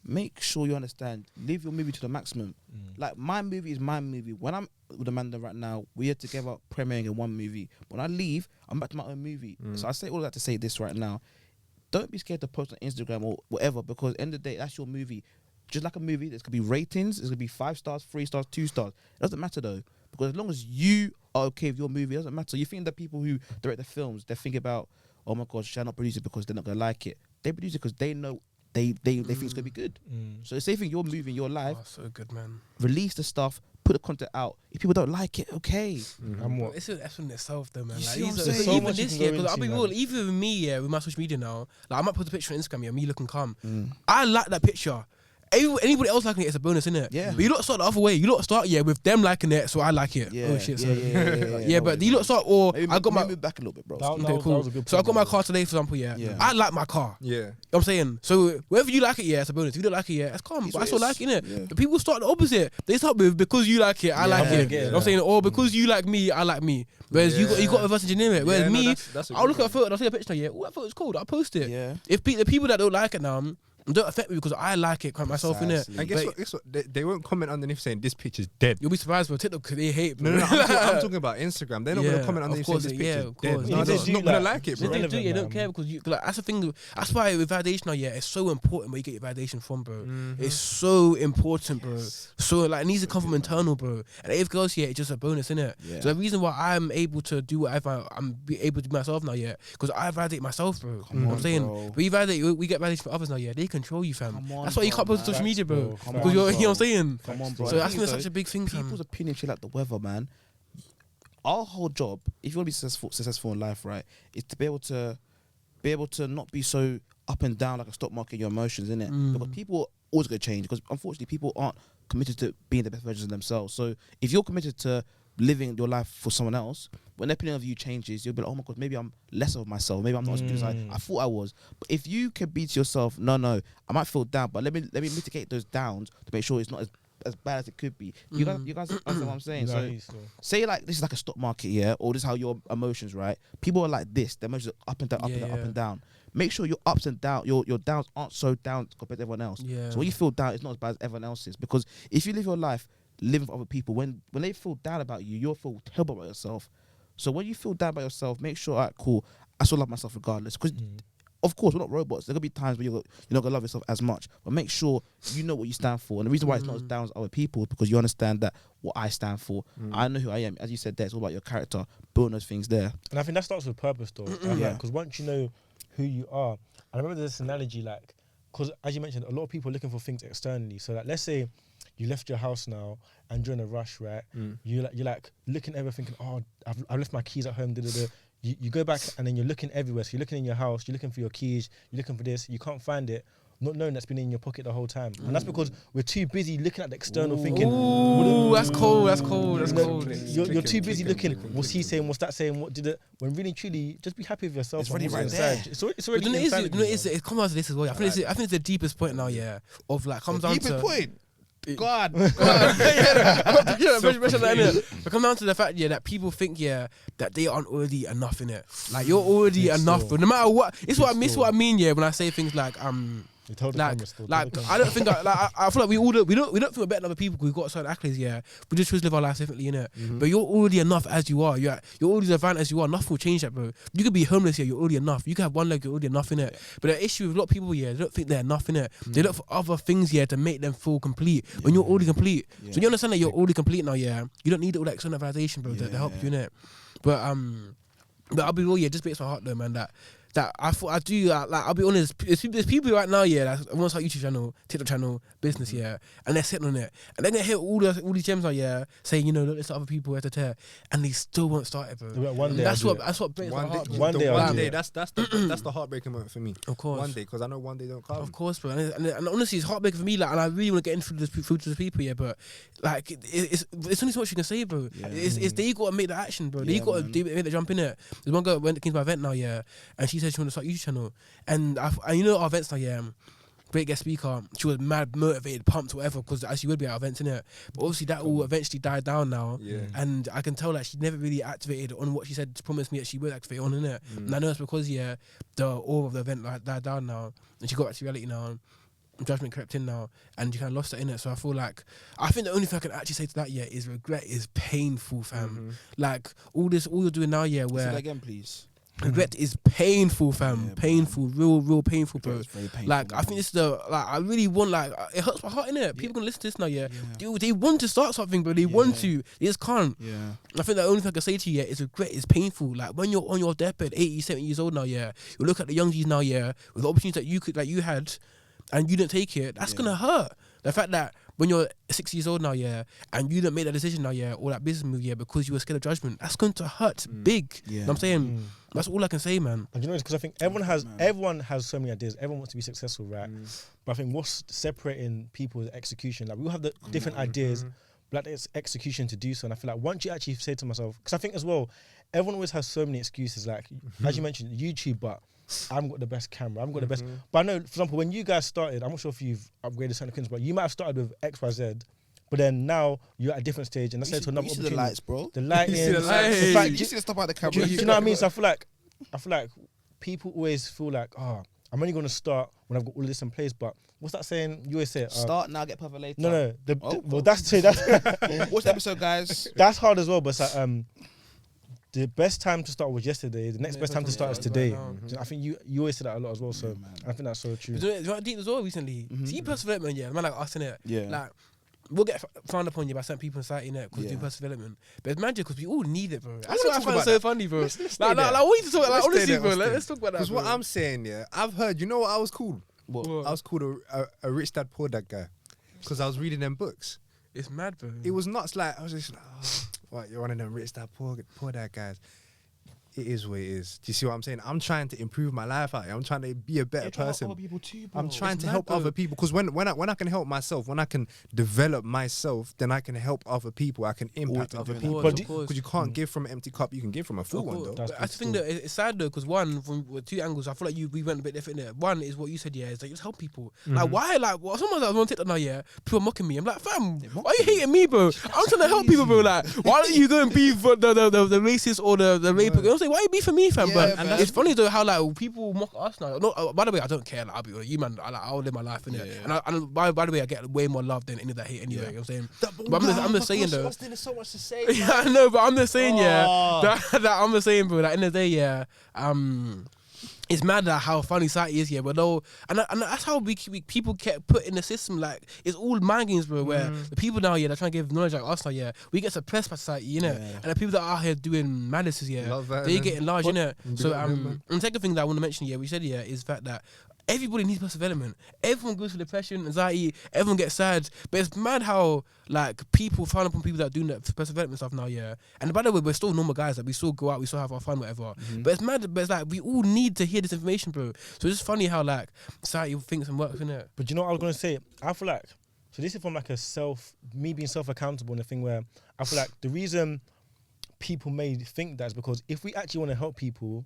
make sure you understand. Live your movie to the maximum. Like my movie is my movie. When I'm with Amanda right now, we are together premiering in one movie. When I leave, I'm back to my own movie. So I say all that to say this right now. Don't be scared to post on Instagram or whatever, because at the end of the day, that's your movie. Just like a movie, there's gonna be ratings. There's gonna be 5 stars, 3 stars, 2 stars. It doesn't matter though, because as long as you are okay with your movie, it doesn't matter. You think that people who direct the films, they think about, oh my gosh, should I not produce it because they're not gonna like it? They produce it because they know they think it's gonna be good. So say if you're moving your life, oh, so good, man. release the stuff, put the content out. If people don't like it, okay. And what? It's that's in itself, though, man. You Like, see what I'm these saying? are- So even much you this can year, go because I'll be into, real. man. Even with me, yeah, with my social media now, like I might put a picture on Instagram, yeah, me looking calm. I like that picture. Anybody else liking it is a bonus, innit? Yeah. But you lot start the other way. You lot start, yeah, with them liking it, so I like it. Yeah. Oh shit. So Yeah. but you lot start, or Maybe, I got my. move back a little bit, bro. That Okay, was cool. a good So I point, got my bro. car today, for example. Yeah. Yeah. I like my car. Yeah. You know what I'm saying? So whether you like it, yeah, it's a bonus. If you don't like it, yeah, it's calm. It's But I what still it like is. it, innit? Yeah. The people start the opposite. They start with because you like it, I like yeah, it. yeah, You know what I'm saying? Or because you like me, I like me. Whereas you got reverse engineer it. Whereas Yeah, no, me, that's a I'll good look at a one. photo, I'll see a picture, yeah, oh, that photo's cool, I'll post it. Yeah. If the people that don't like it now don't affect me because I like it quite myself, innit? Precisely. And guess But what? Guess what? They won't comment underneath saying this picture's dead. You'll be surprised, bro. TikTok, they hate, bro. No. I'm talking about Instagram. They're not gonna comment underneath saying this picture's of dead. course. No, They they're do not gonna like- like it, They bro. do, relevant, they don't man. care because like that's the thing. That's why with validation now, yeah, it's so important where you get your validation from, bro. It's so important, bro. So like it needs to come from internal, bro. And if girls, yeah, it's just a bonus, innit? Yeah. So the reason why I'm able to do whatever I'm able to do myself now, yeah, because I validate myself, bro. You know what I'm on, saying? bro. But we get validation from others now, yeah. They control you, fam. Come on, That's why you bro, can't post on man. social media, bro. Facts, bro. Come Because on, you know what bro. I'm saying? Come on, bro. So The that's thing is, such though, a big thing, fam. people's opinion shit like the weather, man. Our whole job, if you want to be successful in life, right, is to be able to not be so up and down like a stock market in your emotions, innit? Because people are always gonna change. Because unfortunately, people aren't committed to being the best versions of themselves. So if you're committed to living your life for someone else, when their opinion of you changes, you'll be like, oh my god, maybe I'm less of myself. Maybe I'm not as good as I thought I was. But if you can be to yourself, no, I might feel down, but let me mitigate those downs to make sure it's not as bad as it could be. You guys understand what I'm saying? No, So he's still- say like this is like a stock market, yeah, or this is how your emotions, right? People are like this. Their emotions are up and down, up and down, up and down. Make sure your ups and down, your downs aren't so down compared to everyone else. Yeah. So when you feel down, it's not as bad as everyone else's. Because if you live your life living for other people, when they feel down about you, you'll feel terrible about yourself. So when you feel down about yourself, make sure, alright, cool, I still love myself regardless. Because of course, we're not robots. There gonna be times where you're not gonna love yourself as much, but make sure you know what you stand for. And the reason why it's not as down as other people is because you understand that what I stand for. I know who I am. As you said, there, it's all about your character, building those things there. And I think that starts with purpose, though. Because once you know who you are, and I remember this analogy, like, because as you mentioned, a lot of people are looking for things externally. So, like, let's say you left your house now and you're in a rush, right? You're like looking at everything, thinking, oh, I've left my keys at home. You go back and then you're looking everywhere. So you're looking in your house, you're looking for your keys, you're looking for this, you can't find it, not knowing that's been in your pocket the whole time. And that's because we're too busy looking at the external, thinking, ooh, that's cold. You're too busy looking, what's he saying, what's that saying, what did it, when really truly, just be happy with yourself. It's already what's right inside. there. It's already But inside. it comes down to this as well. I think it's the deepest point now, yeah, of like, comes down to... Deepest point. God. It comes down to the fact, yeah, that people think, yeah, that they aren't already enough in it. Like, you're already enough, but no matter what, it's what I mean, yeah, when I say things like, I don't think I feel like we don't think we're better than other people because we've got certain accolades, yeah. We just choose to live our lives differently, innit? But you're already enough as you are. You're already as advanced as you are. Nothing will change that, bro. You could be homeless here, you're already enough. You can have one leg, you're already enough, innit? But the issue with a lot of people, yeah, they don't think they're enough, innit? They look for other things, yeah, to make them feel complete when you're already complete. So you understand that you're already complete now, yeah. You don't need all that external validation, bro, to help you, innit? But I'll be real, yeah, just breaks my heart though, man, that I thought I do, like, I'll be honest, there's people right now, yeah, that want to start YouTube channel, TikTok channel, business, yeah, and they're sitting on it, and they're gonna hear all these gems out, yeah, saying, you know, look, there's other people at the tear, and they still won't start it, bro. One day that's what breaks my heart, bro. One day, that's the heartbreaking moment for me. Of course. One day, because I know one day don't come. Of course, bro. And honestly, it's heartbreaking for me, like, and I really want to get into this through to the people, yeah, but like, it's only so much you can say, bro. Yeah. It's they got to make the action, bro. They got to make the jump in it. There's one girl went to my event now, yeah, and she said she wanted to start a YouTube channel. And you know our events now, yeah, great guest speaker. She was mad, motivated, pumped, whatever, because as she would be at our events, innit? But obviously that all eventually died down now. Yeah. And I can tell that she never really activated on what she said to promise me that she would activate on, innit? And I know it's because, yeah, the awe of the event like, died down now. And she got back to reality now. Judgment crept in now, and you kind of lost it in it. So I feel like, I think the only thing I can actually say to that, yeah, is regret is painful, fam. Like all you're doing now, yeah, where... Say that again, please. Regret is painful, fam. Yeah, painful, real painful, bro. It's very painful, like, man. I think this is I really want, like, it hurts my heart, innit? People gonna listen to this now, yeah. They want to start something, but they want to. They just can't. Yeah. I think the only thing I can say to you, yeah, is regret is painful. Like, when you're on your deathbed, 80, 70 years old now, yeah, you look at the young G's now, yeah, with the opportunities that you had, and you didn't take it, that's gonna hurt. The fact that when you're 6 years old now, yeah, and you didn't make that decision now, yeah, or that business move, yeah, because you were scared of judgment, that's going to hurt big. You know what I'm saying? That's all I can say, man. And you know, because I think everyone has so many ideas. Everyone wants to be successful, right? But I think what's separating people is execution. Like, we all have the different ideas, but like, it's execution to do so. And I feel like once you actually say to myself, because I think as well, everyone always has so many excuses. Like, as you mentioned, YouTube, but I haven't got the best camera. I haven't got the best. But I know, for example, when you guys started, I'm not sure if you've upgraded certain things, but you might have started with XYZ. But then now you're at a different stage, and that's led to another opportunity. The lights, bro. The lighting. You see the lights. The fact, You see the stuff out the camera. do you know what I mean? So I feel like people always feel like, I'm only going to start when I've got all of this in place. But what's that saying? You always say, start now, get perfect later. No. Well, that's true. That's Watch the episode, guys. That's hard as well. But it's like, the best time to start was yesterday. The next best time to start is today. So I think you always say that a lot as well. So I think that's so true. Do you know what I did as well recently? See, personal development, yeah, man, like us, innit? Yeah. Like, we'll get frowned upon you by certain people in society, innit? Because do personal development. But it's magic because we all need it, bro. That's what I find so funny, bro. Like, what you talk, like, honestly, bro. Let's talk about that. Because what I'm saying, yeah, I've heard, you know what I was called? What? I was called a rich dad, poor dad guy. Because I was reading them books. It's mad, bro. It was nuts. Like, I was just like, what, you're one of them rich dad, poor dad guys. it is what it is. Do you see what I'm saying? I'm trying to improve my life out here. I'm trying to be a better person. Other people too, bro. I'm trying to help other people, because when I can help myself, when I can develop myself, then I can help other people. I can impact other people. Because you can't give from an empty cup, you can give from a full one, though. I just think that it's sad though, because one, from two angles, I feel like we went a bit different there. One is what you said, is like, just help people. Like, why? Like, someone's like on TikTok now, people are mocking me. I'm like, fam, why are you hating me, bro? I'm trying to help people, bro. Like, why don't you go and beef for the racist or the rape? You know what I'm saying? Why are you beefing me, fam? But it's funny though how like people mock us now. No, by the way, I don't care. Like, I'll be you, man. I'll live my life innit? And by the way, I get way more love than any of that hate anyway. You know what I'm saying? But I'm just saying though. There's so much to say. Yeah, I know, but I'm just saying, that I'm just saying, bro. Like, in the day, it's mad at how funny society is, but though, and that's how we people kept put in the system. Like, it's all mind games, bro. Where the people now, they're trying to give knowledge like us now, we get suppressed by society, and the people that are out here doing madnesses, they get enlarged, So, the second thing that I want to mention, we said, is the fact that everybody needs personal development. Everyone goes through depression, anxiety. Everyone gets sad. But it's mad how like people frown upon people that are doing that personal development stuff now. And by the way, we're still normal guys. Like, we still go out, we still have our fun, whatever. But it's mad. But it's like we all need to hear this information, bro. So it's just funny how like society thinks and works, isn't it? But you know what I was gonna say? I feel like this is from like me being self-accountable and the thing where I feel like the reason people may think that is because if we actually want to help people,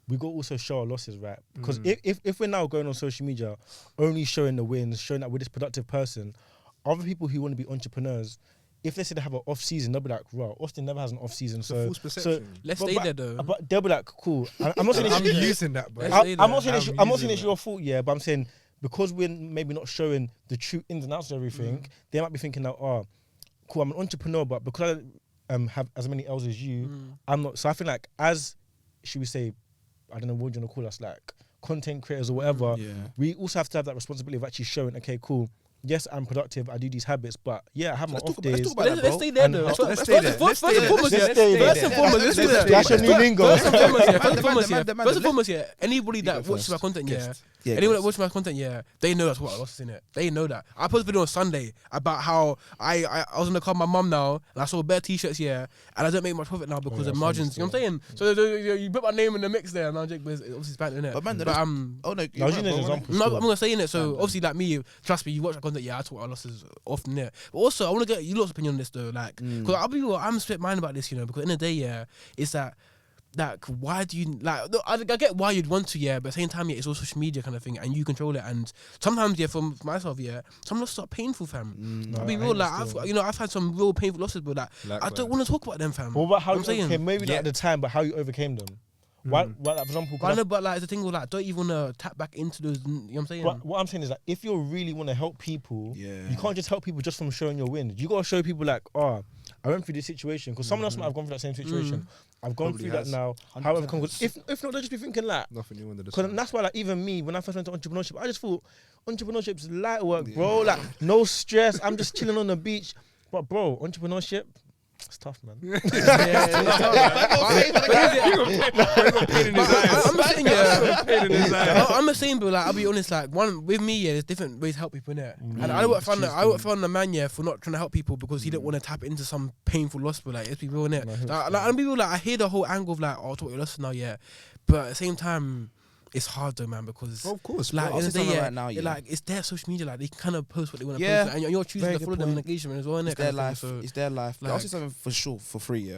we got to also show our losses, right? Because if we're now going on social media, only showing the wins, showing that we're this productive person, other people who want to be entrepreneurs, if they say they have an off season, they'll be like, "Right, Austin never has an off season." It's a false perception. Let's stay there though. But they'll be like, "Cool." I'm not saying I'm using that, bro. I'm not saying it's your fault, but I'm saying because we're maybe not showing the true ins and outs of everything, they might be thinking that, "Oh, cool, I'm an entrepreneur, but because I have as many L's as you, I'm not." So I feel like should we say, I don't know what you want to call us, like content creators or whatever, we also have to have that responsibility of actually showing, okay, cool, yes, I'm productive, I do these habits, but I have my off days. Let's stay there though. Let's stay there. First and foremost, that's your new lingo. First and foremost, anybody that watches my content, anyone that watches my content, they know that's what I lost in it. They know that. I posted a video on Sunday about how I was in the car with my mum now, and I saw bare t-shirts, and I don't make much profit now because of margins. You know what I'm saying? So you put my name in the mix there, man. Jake, but it's obviously bad, innit? But man, I'm gonna say in it. So obviously, like me, trust me, you watch my content. I talk about losses often there. But also, I want to get you lot's opinion on this though, like, because I'm split mind about this, because in the day, it's that. Like, why do you like? I get why you'd want to, but at the same time, it's all social media kind of thing, and you control it. And sometimes, for myself, some losses are painful, fam. I'll be real, like I've had some real painful losses, but I don't want to talk about them, fam. Well, but how? Okay, maybe not at the time, but how you overcame them. Why, for example, but like the thing with like, don't even want to tap back into those. You know what I'm saying? But what I'm saying is that if you really want to help people, you can't just help people just from showing your wins. You gotta show people like, I went through this situation, because someone else might have gone through that same situation. I've gone through that now. How I've come, if not, they'll just be thinking like nothing new under the sun. That's why, like, even me, when I first went to entrepreneurship, I just thought entrepreneurship's light work, bro. Like, no stress. I'm just chilling on the beach. But bro, entrepreneurship, it's tough, man. I'm the same, but like, I'll be honest, like, with me, there's different ways to help people, innit? And I would find a man, for not trying to help people because he didn't want to tap into some painful loss, but like, let's be real, innit? And people, like, I hear the whole angle of like, talk about your loss now, but at the same time, it's hard though, man, because of course, like, I'll say something right now, like, it's their social media, like, they can kind of post what they want to post, and you're choosing to follow them in engagement as well, innit? It's their life. It's their life. Like, I'll say something for sure, for free,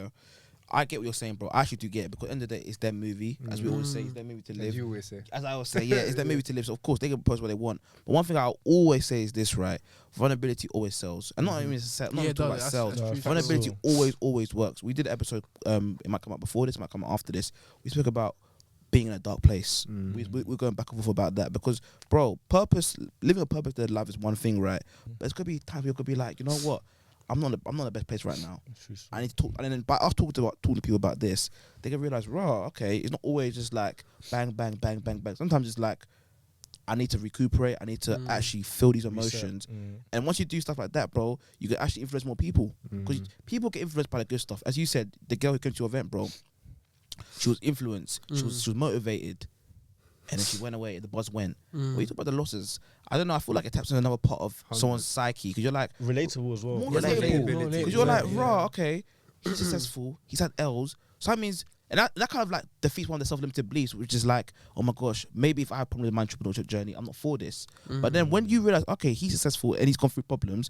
I get what you're saying, bro. I actually do get it, because at the end of the day, it's their movie. As we always say, it's their movie to live. As you always say. As I always say, it's their movie to live. So of course, they can post what they want. But one thing I always say is this, right? Vulnerability always sells. And not even talking about sales. Vulnerability always works. We did an episode, it might come out before this, it might come out after this. We spoke about being in a dark place. We're going back and forth about that, because, bro, living a purpose-led life is one thing, right? But it's gonna be times where you could be like, you know what? I'm not the best place right now. I need to talk, and then by us talking to people about this, they can realize, okay, it's not always just like bang, bang, bang, bang, bang. Sometimes it's like, I need to recuperate. I need to actually feel these emotions. And once you do stuff like that, bro, you can actually influence more people, because people get influenced by the good stuff. As you said, the girl who came to your event, bro, she was influenced. She was motivated. And then she went away, the buzz went. When you talk about the losses, I don't know, I feel like it taps in another part of someone's psyche, because you're like... relatable as well. More relatable. Because you're like, okay, he's successful, he's had L's, so that means And that kind of like defeats one of the self-limited beliefs, which is like, oh my gosh, maybe if I have problems with my entrepreneurship journey, I'm not for this. But then when you realize, okay, he's successful and he's gone through problems,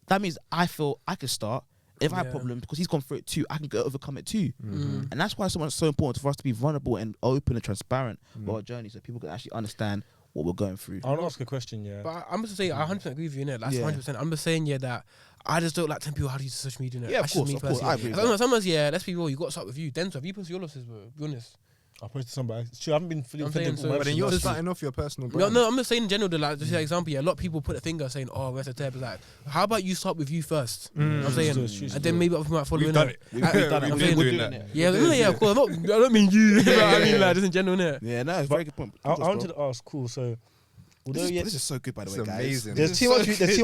that means I feel I can start. If I have problems, because he's gone through it too, I can go overcome it too. And that's why it's so important for us to be vulnerable and open and transparent about our journey, so people can actually understand what we're going through. I want to ask a question, yeah. But I'm just saying, I 100% agree with you, innit? That's 100%. I'm just saying, that I just don't like telling people how to use social media, innit? Yeah, of course. I agree with that. Sometimes, let's be real, you got to start with you. Then, so have you posted your losses, bro? Be honest. I posted somebody. Sure, I haven't been fully offended. So, but then you're starting off your personal brand. No, I'm just saying in general, like, just an example, a lot of people put a finger saying, oh, where's the tab? It's like, how about you start with you first? You know what I'm saying? And then maybe other people might follow We've done it. We've done it. We're doing that. Yeah, of course. I don't mean you. You know what I mean? Like, just in general, innit? Yeah, no, it's a very good point. I wanted to ask, cool, so... This is so good, by the way, It's guys. amazing. There's too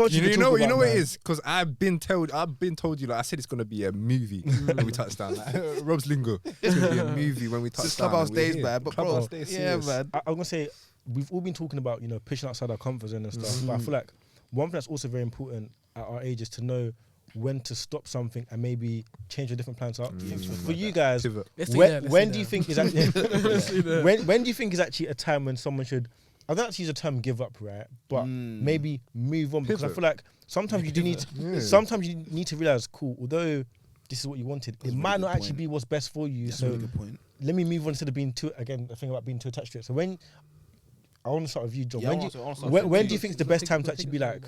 much You know what it is? Because I've been told you, like I said, it's gonna be a movie when we touch down. Like, Rob's lingo. It's gonna be a movie when we touch It's down. Clubhouse days, man. But bro, Clubhouse days, yeah, serious. man. I'm gonna say we've all been talking about pushing outside our comfort zone and stuff, but I feel like one thing that's also very important at our age is to know when to stop something and maybe change your different plans up. For you guys, when do you think is actually when do you think is actually a time when someone should? I don't actually use the term give up, right? But maybe move on, because I feel like sometimes you do need to, sometimes you need to realize, cool, although this is what you wanted, it might not actually be what's best for you. So let me move on instead of being too, again, the thing about being too attached to it. So when, I want to start with you, John. When do you think is the best time to actually be like,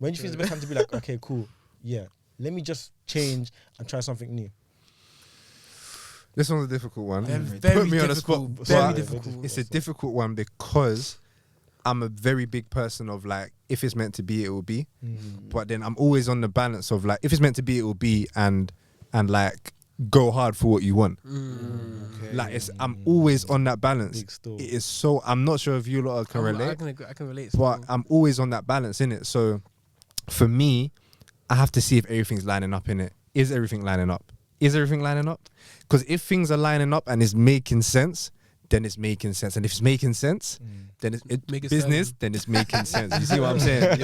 when do you think is the best time to be like, okay, cool, yeah, let me just change and try something new? This one's a difficult one. Put me on the spot. Very difficult. It's a difficult one because I'm a very big person of like, if it's meant to be, it will be. But then I'm always on the balance of like, if it's meant to be, it will be, and like go hard for what you want. Like I'm always on that balance. It is so. I'm not sure if you lot can relate. I can relate. But I'm always on that balance in it. So for me, I have to see if everything's lining up in it. Is everything lining up? Is everything lining up? Because if things are lining up and it's making sense, then it's making sense. And if it's making sense, then it's business, then it's making sense. You see what I'm saying?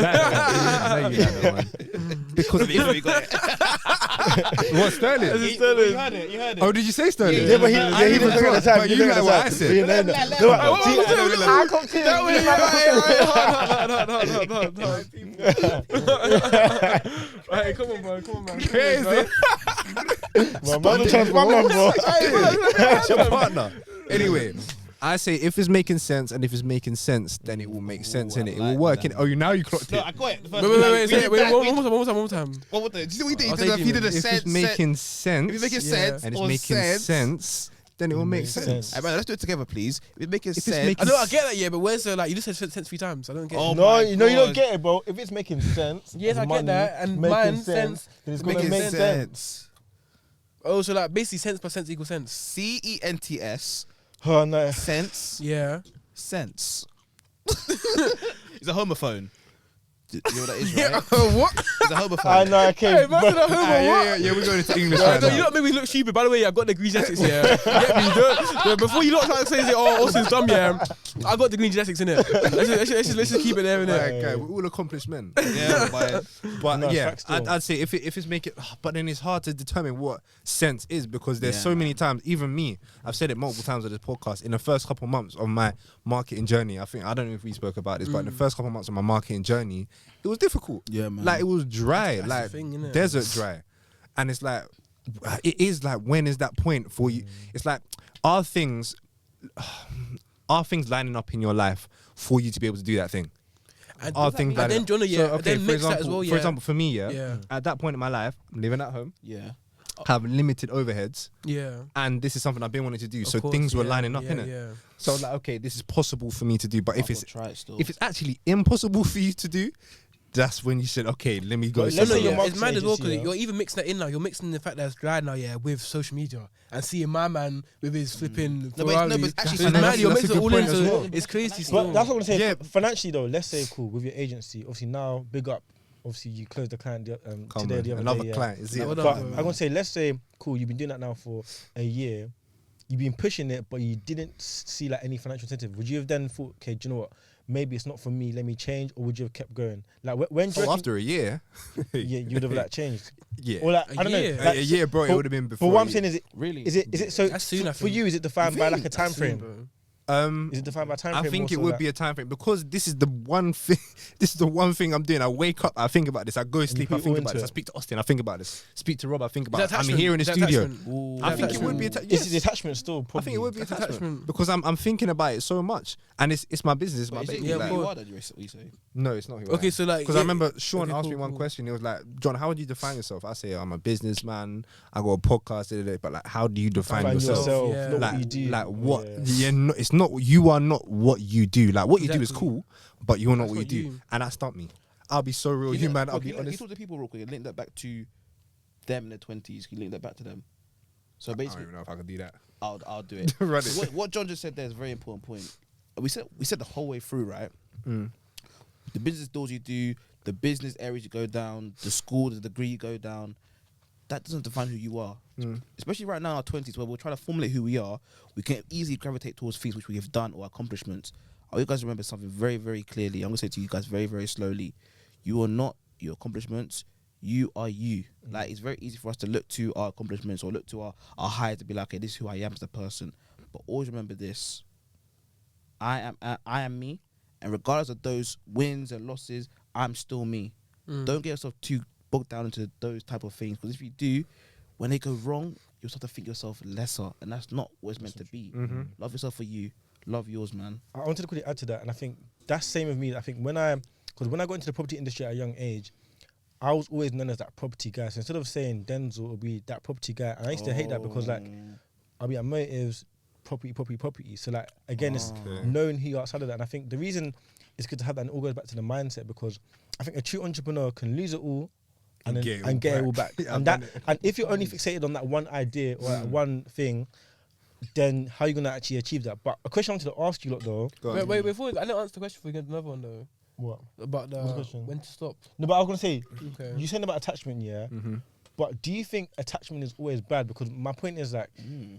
Because what, Sterling? You heard it. Oh, did you say Sterling? Yeah, but he didn't take the time. But you heard what I said. Right, come on, man. Crazy. My man, bro. That's your partner. Anyway, I say if it's making sense, and if it's making sense, then it will make sense, innit? It will work. Oh, now you clocked it. No, I got it. Wait, one more time. What was it? He did a If it's making sense, If it's making sense, and it's making sense, then it will make sense. Hey, man, let's do it together, please. If it's making it's sense. making I know, I get that, yeah, but where's the, like, you just said sense 3 times. I don't get it. No, you don't get it, bro. If it's making sense, Yes, I get that, and making mine sense. then it's gonna Making make sense. Oh, so like basically sense plus sense equals sense. CENTS. Oh no. Sense. Yeah. Sense. It's a homophone. You know what that is, right? Yeah. What? It's a homophone. I know. Okay. Hey, man, said a homo, what? Yeah, we're going into English No, right no, you now. don't make me look stupid. By the way, I got degree genetics, yeah. Get me, yeah, before you lot try to say, oh, Austin's dumb, yeah. I got degree genetics, innit? Let's just keep it there, innit? Right, guy, we're all accomplished men. Yeah, But No, yeah, facts still. I'd say if it's making, but then it's hard to determine what sense is, because there's so many times, even me, I've said it multiple times on this podcast, in the first couple of months of my marketing journey, I don't know if we spoke about this, but in the first couple of months of my marketing journey, it was difficult. Yeah, man. Like it was dry, That's like the thing, innit? desert dry. And it's like, it is like, when is that point for you? It's like, are things lining up in your life for you to be able to do that thing? And Are things and then Jonah, yeah, okay, then mix that as well, yeah. For example, for me, Yeah. at that point in my life, I'm living at home, Yeah. have limited overheads, Yeah. and this is something I've been wanting to do. Of So course, things were yeah, lining up, yeah, innit? Yeah. So I was like, okay, this is possible for me to do. But if it's try it still. actually impossible for you to do, that's when you said, okay, let me go. But No, let's no, say your yeah, it's marketing mad as well, because agency, you're even mixing that in now. You're mixing the fact that it's dry now, yeah, with social media, and seeing my man with his flipping No, but Ferrari. it's actually So it's mad. You're that's a mixing it good all in, point as so well. it's crazy. Still. But that's what I'm saying. Yeah. Financially though, let's say cool with your agency. Obviously now, big up. Obviously you closed the client Come today. on, The other another day, yeah. client. Is it? Well done, But bro. I'm gonna say, let's say cool. You've been doing that now for a year. You've been pushing it, but you didn't see like any financial incentive. Would you have then thought, okay, do you know what? maybe it's not for me, let me change, or would you have kept going? Like when do you reckon- after a year, yeah, you would have like changed. yeah, Or like, I don't know. year? Like, a year, bro. It would have been before. But what I'm a saying year. is, Really? is it so That's soon, I for think. you? Is it defined by like a time That's soon, frame? bro. Is it defined by time I frame? think it also, would like- be a time frame because this is the one thing. This is the one thing I'm doing. I wake up, I think about this. I go to sleep, I put it think all about into this. I it. speak to Austin, I think about this. Speak to Rob, I think Is about that it. I'm attachment? here in the Is that studio. attachment? Ooh. I think it would be. It's the attachment still. Probably. I think it would be That's attachment attachment. because I'm thinking about it so much, and it's my business, it's my Is it baby. Yeah, who like- you cool. are that you say? no, it's not. Who Okay, so like, because I remember Sean Okay, asked me cool, one cool. question. He was like, "John, how would you define yourself?" I say, "I'm a businessman. I got a podcast, but like, how do you define Find yourself?" yourself, Yeah. not Like, what you do. like what? Yeah. Yeah, no, it's not. You are not what you do. Like what you do is Exactly. cool, but you're not That's what you not do, you. and that stumped me. I'll be so real, you man. I'll be You honest. talk to people real quick and link that back to them in their 20s. You link that back to them. So I don't basically, even know if I could do that. I'll do it. Run it. What John just said there is a very important point. We said the whole way through, right? Mm. The business doors you do, the business areas you go down, the school, the degree you go down, that doesn't define who you are. Mm. Especially right now in our 20s where we're trying to formulate who we are, we can easily gravitate towards things which we have done or accomplishments. I want you guys to remember something very, very clearly. I'm going to say to you guys very, very slowly. You are not your accomplishments. You are you. Like, it's very easy for us to look to our accomplishments or look to our highs to be like, okay, this is who I am as a person. But always remember this. I am me. And regardless of those wins and losses, I'm still me. Don't get yourself too bogged down into those type of things. Because if you do, when they go wrong, you'll start to think yourself lesser. And that's not what it's meant to be. Love yourself for you. Love yours, man. I wanted to quickly add to that, and I think that's same with me. I think when I got into the property industry at a young age, I was always known as that property guy. So instead of saying Denzel, it would be that property guy. And I used to hate that because, like, I'll be at motives, property. So, like, again, it's knowing who you are outside of that. And I think the reason it's good to have that, and it all goes back to the mindset, because I think a true entrepreneur can lose it all and get it all back. Yeah, and if you're only fixated on that one idea or that one thing, then how are you going to actually achieve that? But a question I wanted to ask you lot though. Wait, before I didn't answer the question. Before we get another one though. What? About the What's the question? when to stop. No, but I was going to say, Okay. you saying about attachment, yeah? But do you think attachment is always bad? Because my point is, like,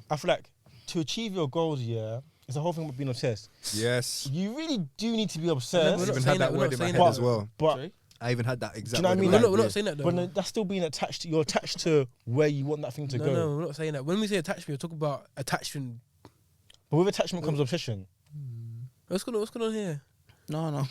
I feel like to achieve your goals, yeah, it's the whole thing about being obsessed. Yes. You really do need to be We're obsessed. not I even saying had that that, we're word not in my saying head that as well. But Sorry? I even had that exact. know what I word mean? in We're my not, we're head. not saying that though. But that's still being attached to, you're attached to where you want that thing to no, go. no, we're not saying that. When we say attachment, we're talking about attachment. But with attachment comes obsession. What's going on here? No.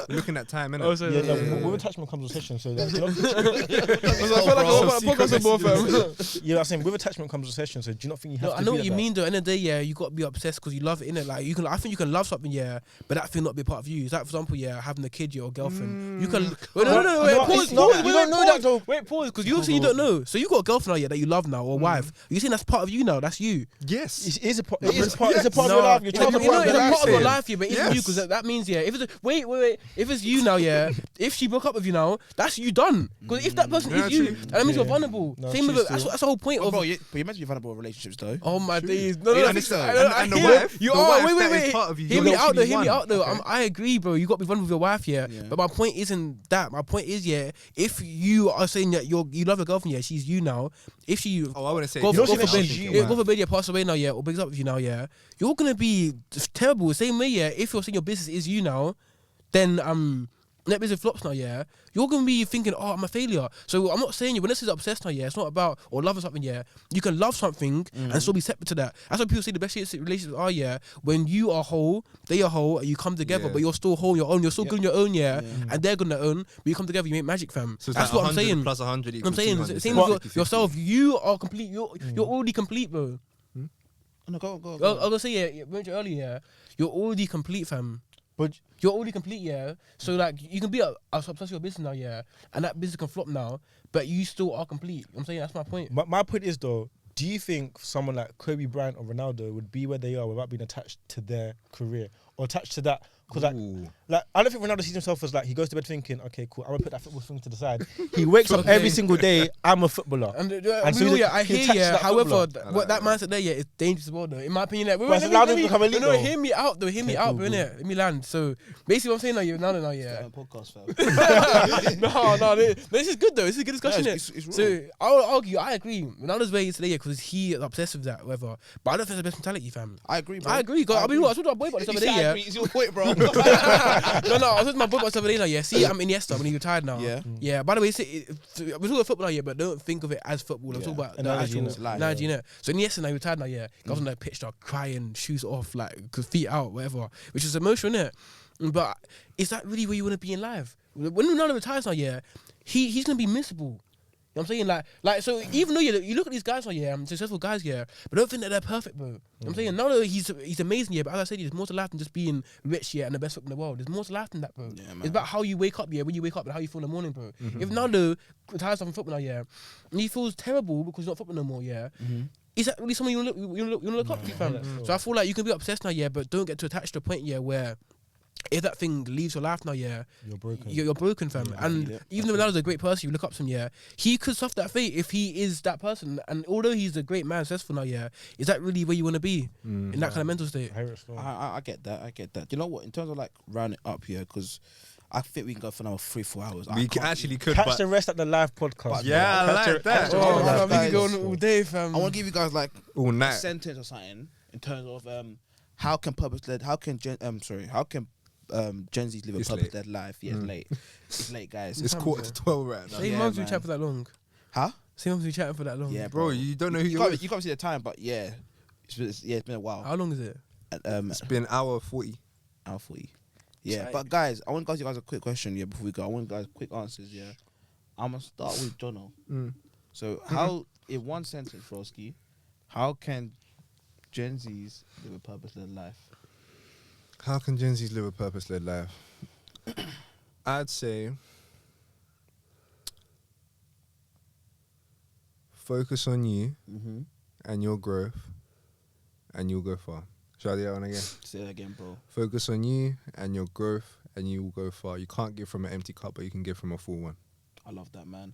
Looking at time, innit? Oh, sorry, Yeah, sorry, no, sorry. with attachment comes obsession. So that's, you know, I feel like I'm podcast more, fam. yeah, I'm saying with attachment comes obsession. So do you not think you have No, to I know be what like you that? mean though. At the end of the day, yeah, you got to be obsessed because you love it, innit? Like I think you can love something, yeah, but that thing not be a part of you. It's like, for example, yeah, having a kid, yeah, or girlfriend. You can. Wait, no, wait, No, pause, it's not. pause. You don't know that though. Wait, pause, because you're saying you don't know. So you got a girlfriend now, yeah, that you love now, or wife. You're saying that's part of you now. That's you. Yes. It is a part. It's a part of your life. Your You child's know, a part of it's your a life. part of your saying. life, yeah, but it's you Yes. because that means, yeah, if it's wait, if it's you now, yeah, if she broke up with you now, that's you done. Because if that person Yeah, is you, true. that means you're Yeah. vulnerable. No, Same with true it. That's still. the whole point But of. bro, but you're meant to be vulnerable in relationships though. Oh my True. days! No, Yeah, I and it's- I and the hear wife- you the are. wife Wait, that is wait. part of you. Hear You me don't out though. fully Hear me want. out though. Okay. I agree, bro. You got to be vulnerable with your wife, yeah. Yeah. But my point isn't that. My point is, yeah, if you are saying that you love your girlfriend, yeah, she's you now. If she Oh, I wouldn't say. God You don't forbid, say that she's you, yeah, man. God forbid, yeah, pass away now, yeah, or breaks up with you now, yeah, you're gonna be terrible. Same way, yeah. If you're saying your business is you now, then net business flops now, yeah, you're gonna be thinking, oh, I'm a failure. So I'm not saying you when this is obsessed now, yeah, it's not about or loving something, yeah. You can love something and still be separate to that. That's why people say the best relationships are, yeah, when you are whole, they are whole, and you come together, Yeah. but you're still whole on your own, you're still Yep. good on your own, yeah, Yeah. and they're good on their own, but you come together, you make magic, fam. So it's That's like what I'm 100 saying. plus 100 I'm equals saying 200. same So with 50-50. yourself. You are complete. You're already complete, bro. No, go. I was gonna say, yeah, you mentioned earlier, yeah, you're already complete, fam. But You're already complete, yeah. So like, you can be obsessed with your business now, yeah, and that business can flop now, but you still are complete. I'm saying that's my point. my point is though, do you think someone like Kobe Bryant or Ronaldo would be where they are without being attached to their career or attached to that? Because like, Ooh. Like, I don't think Ronaldo sees himself as like, he goes to bed thinking, okay, cool, I'm gonna put that football thing to the side. He wakes up every single day, I'm a footballer. And so I he hear attaches yeah. that However, footballer. what that mindset there, yeah, is dangerous as well, though. In my opinion, like, But it's allowed him to become elite, no, though. hear me out, though. Hear me out, bro. Innit? Let me land. So basically, what I'm saying now, yeah. Podcast, fam. No, this is good though. This is a good discussion. No, innit? it's So I'll argue. I agree. Ronaldo's way is today because he is obsessed with that, whatever. But I don't think it's the best mentality, fam. I agree, bro. I agree. I mean, I was talking to my boy about this other day. Yeah. It's your point, bro. No, I was talking to my boy about this other day. Now, yeah. See, I'm Iniesta when he retired now. Yeah. Yeah. By the way, we're talking about football now, yeah, but don't think of it as football. I'm talking about the Analogy, actual innit? analogy, innit? So Iniesta now he retired now, yeah. Goes on the pitch, start crying, shoes off, like feet out, whatever, which is emotional, innit? But is that really where you want to be in life? When Ronaldo retires now, yeah, he's gonna be miserable. You know what I'm saying? Like so even though you look at these guys now, yeah, successful guys, yeah, but don't think that they're perfect, bro. You know what I'm saying? Now that he's amazing, yeah, but as I said, there's more to life than just being rich, yeah, and the best footballer in the world. There's more to life than that, bro. Yeah, It's about how you wake up, yeah, when you wake up and how you feel in the morning, bro. If Ronaldo retires from football now, yeah, and he feels terrible because he's not football no more, yeah. Is that really someone you want to look up to, fam? So I feel like you can be obsessed now, yeah, but don't get too attached to a point, yeah, where if that thing leaves your life now, yeah, You're broken. You're broken, fam. And even though Ronaldo's a great person, you look up to him, yeah, he could suffer that fate if he is that person. And although he's a great man, successful now, yeah, is that really where you want to be in that kind of mental state? I get that. You know what? In terms of like rounding up here, because I think we can go for another 3-4 hours. We actually could. Catch but the rest at the live podcast. Yeah, I like that. Oh, Guys, we can go on all day, fam. I want to give you guys like all a night. sentence or something in terms of how can Gen Z's live a It's purpose-led life? Yeah, it's late, guys. It's 11:45 right now. Same Yeah, mums we man. chat for that long. Huh? Same mums we chatting for that long. Yeah, Bro, you don't know who you you're can't see the time, but yeah, it's been a while. How long is it? It's been hour 40. Hour 40. Yeah, Tight. but guys, I want to ask you guys a quick question. Yeah, before we go, I want guys quick answers. Yeah, I'm gonna start with Jono. So, how, in one sentence, Frosky, how can Gen Zs live a purpose-led life? How can Gen Zs live a purpose-led life? I'd say focus on you and your growth, and you'll go far. Shall I do that one again? Say that again, bro. Focus on you and your growth, and you will go far. You can't give from an empty cup, but you can give from a full one. I love that, man.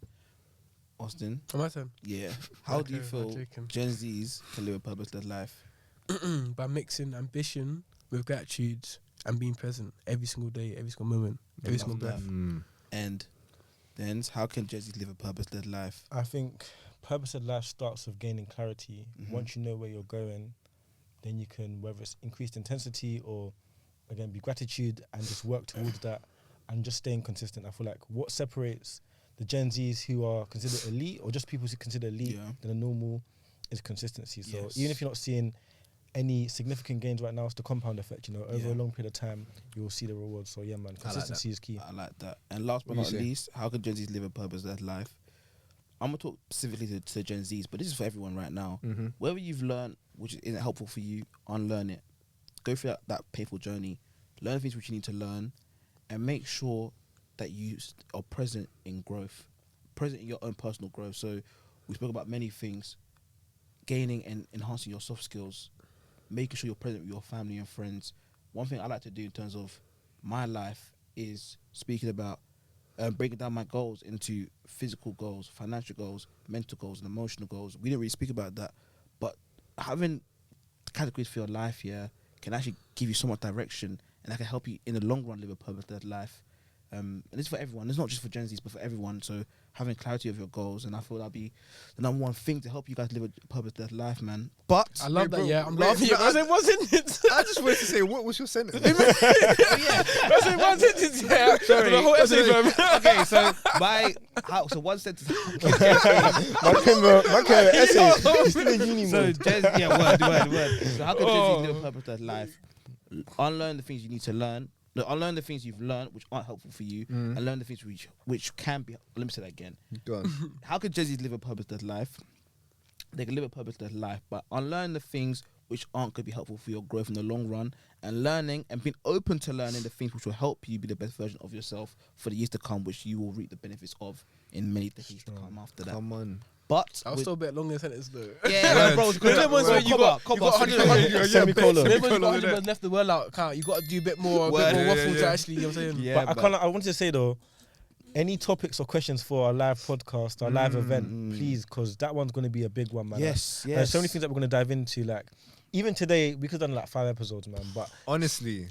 Austin, My turn. yeah. How do you Okay, feel I'm joking. Gen Zs can live a purpose-led life? By mixing ambition with gratitude and being present every single day, every single moment, every Love single that. breath. And then, how can Gen Zs live a purpose-led life? I think purpose-led life starts with gaining clarity. Once you know where you're going, then you can, whether it's increased intensity or, again, be gratitude and just work towards that and just staying consistent. I feel like what separates the Gen Zs who are considered elite or just people who consider elite than the normal is consistency. So even if you're not seeing any significant gains right now, it's the compound effect, you know, over a long period of time, you'll see the rewards. So yeah, man, consistency is key. I like that. And last but not least, how can Gen Zs live a purpose-led life? I'm going to talk specifically to Gen Zs, but this is for everyone right now. Whatever you've learned, which isn't helpful for you, unlearn it. Go through that painful journey. Learn things which you need to learn, and make sure that you are present in growth, present in your own personal growth. So we spoke about many things, gaining and enhancing your soft skills, making sure you're present with your family and friends. One thing I like to do in terms of my life is speaking about breaking down my goals into physical goals, financial goals, mental goals, and emotional goals. We didn't really speak about that, but having categories for your life, can actually give you so much direction, and that can help you in the long run live a purpose-led life. And it's for everyone. It's not just for Gen Zs, but for everyone. So having clarity of your goals, and I feel that'll be the number one thing to help you guys live a purpose-led life, man. But I love that. bro, Yeah, I'm wait, laughing. no, I said, wasn't it? I just wanted to say, what was your sentence? I said, wasn't it? Yeah. Sorry. The whole essay, fam. okay, so one sentence. My essay. He's still in uni So mode. word. So how can Gen Z live a purpose-led life? Unlearn the things you need to learn. No, unlearn the things you've learned which aren't helpful for you, and learn the things which can be. Let me say that again. Go on. How can Gen Zs live a purpose-led life? They can live a purpose-led life, but unlearn the things which aren't going to be helpful for your growth in the long run, and learning and being open to learning the things which will help you be the best version of yourself for the years to come, which you will reap the benefits of in many decades to come after that. Come on. But I'll still a bit longer sentence though. yeah, bro. You got 100 Semicolon. Maybe when you got 100 words left the word out, count. You got to do a bit more waffle to actually. You know what I'm saying? Yeah, But I wanted to say though, any topics or questions for our live podcast, our live event, please, because that one's going to be a big one, man. Yes, There's so many things that we're going to dive into. Like, even today, we could have done like 5 episodes, man. But honestly,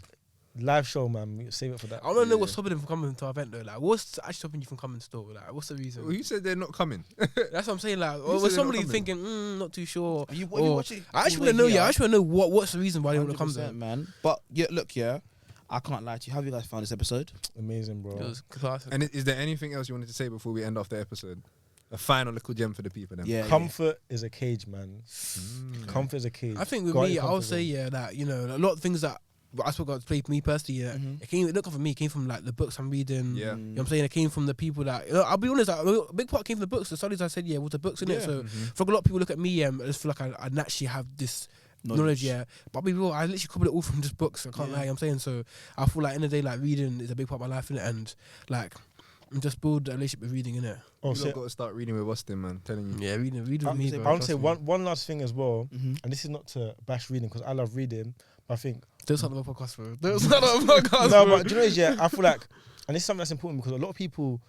live show, man, save it for that. I want to know what's stopping them from coming to our event though. Like, what's actually stopping you from coming still? Like, what's the reason? who said they're not coming? That's what I'm saying. Like, or said was they're somebody not coming? thinking, not too sure. You Or- watching? I actually want to know. Yeah, I actually want to know what's the reason why they want to come 100%, there. man. But yeah, look, I can't lie to you. How have you guys found this episode? Amazing, bro. It was classic. And is there anything else you wanted to say before we end off the episode? A final little gem for the people then. Yeah, Comfort is a cage, man. Comfort is a cage. I think with Got me, your I'll comfort say zone. that a lot of things that I spoke about to play for me personally. It look for me. It came from like the books I'm reading. Yeah. You know what I'm saying? It came from the people that I'll be honest. Like, a big part came from the books. The studies I said, was the books in it. So for a lot of people look at me, I just feel like I naturally have this knowledge, but I'll be real, I literally copied it all from just books. I can't lie. I'm saying, so I feel like in the day, like reading is a big part of my life in it, and like just build a relationship with reading in it. Oh, You've got to start reading with us then, man. Telling you. Yeah, reading with me. I want to say one last thing as well, and this is not to bash reading because I love reading, but I think Don't start the podcast, bro. Don't start the podcast. no, bro. but do you know, I feel like, and this is something that's important because a lot of people,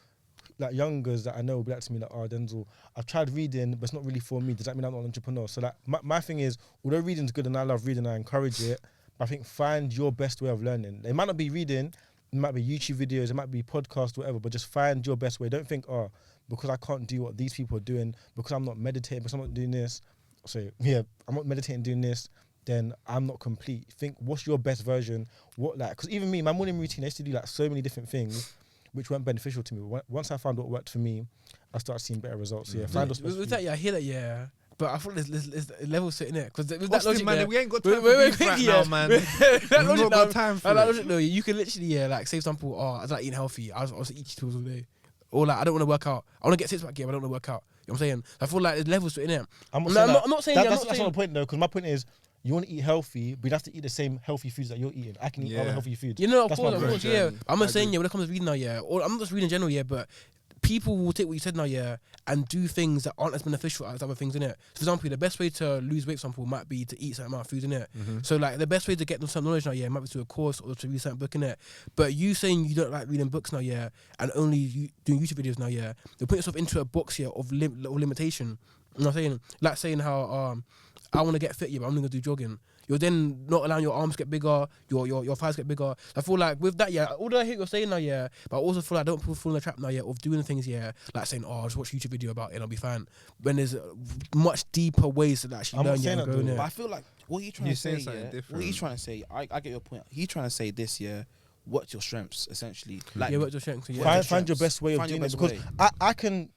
like youngers that I know, will be like to me like, "Oh, Denzel, I've tried reading, but it's not really for me. Does that mean I'm not an entrepreneur?" So like, my thing is, although reading's good and I love reading, I encourage it, but I think find your best way of learning. It might not be reading, it might be YouTube videos, it might be podcasts, whatever, but just find your best way. Don't think, oh, because I can't do what these people are doing, because I'm not meditating, because I'm not doing this. So yeah, I'm not meditating doing this, then I'm not complete. Think, what's your best version? Because even me, my morning routine, I used to do like so many different things which weren't beneficial to me. Once I found what worked for me, I started seeing better results. So yeah, find what's best with for that, you. I hear that, but I thought there's levels to it in it because with that Austin, logic, man, we ain't got time for wait, beef right yeah. now, man. that We've logic, not got time for that it. logic, though, you can literally like say for example, I was like eating healthy, I was eating tools all day, or like I don't want to work out, I want to get six pack, but I don't want to work out. You know what I'm saying? I feel like there's levels to it in it. I'm not saying that's not the point though, because my point is, you want to eat healthy, but you have to eat the same healthy foods that you're eating. I can eat other healthy foods. Of That's course, my point. yeah. I'm not saying when it comes to reading now, or I'm not just reading in general, but people will take what you said now, and do things that aren't as beneficial as other things in it. For example, the best way to lose weight, for example, might be to eat certain amount of food in it. So like the best way to get some knowledge now, might be to a course or to read a certain book in it. But you saying you don't like reading books now, and only you doing YouTube videos now, you're putting yourself into a box of limitation. You know what I'm saying? Like saying how I want to get fit, but I'm only gonna do jogging. You're then not allowing your arms to get bigger, your thighs get bigger. I feel like with that, although I hear what you're saying now, but I also feel like I don't fall in the trap now, of doing things, like saying, oh, I'll just watch a YouTube video about it and I'll be fine. When there's much deeper ways to actually learn and go in But it. I feel like what he's trying to say, different. what he's trying to say, I get your point. He's trying to say this, what's your strengths, essentially. Like, What's your strengths? Find your best way of doing it, because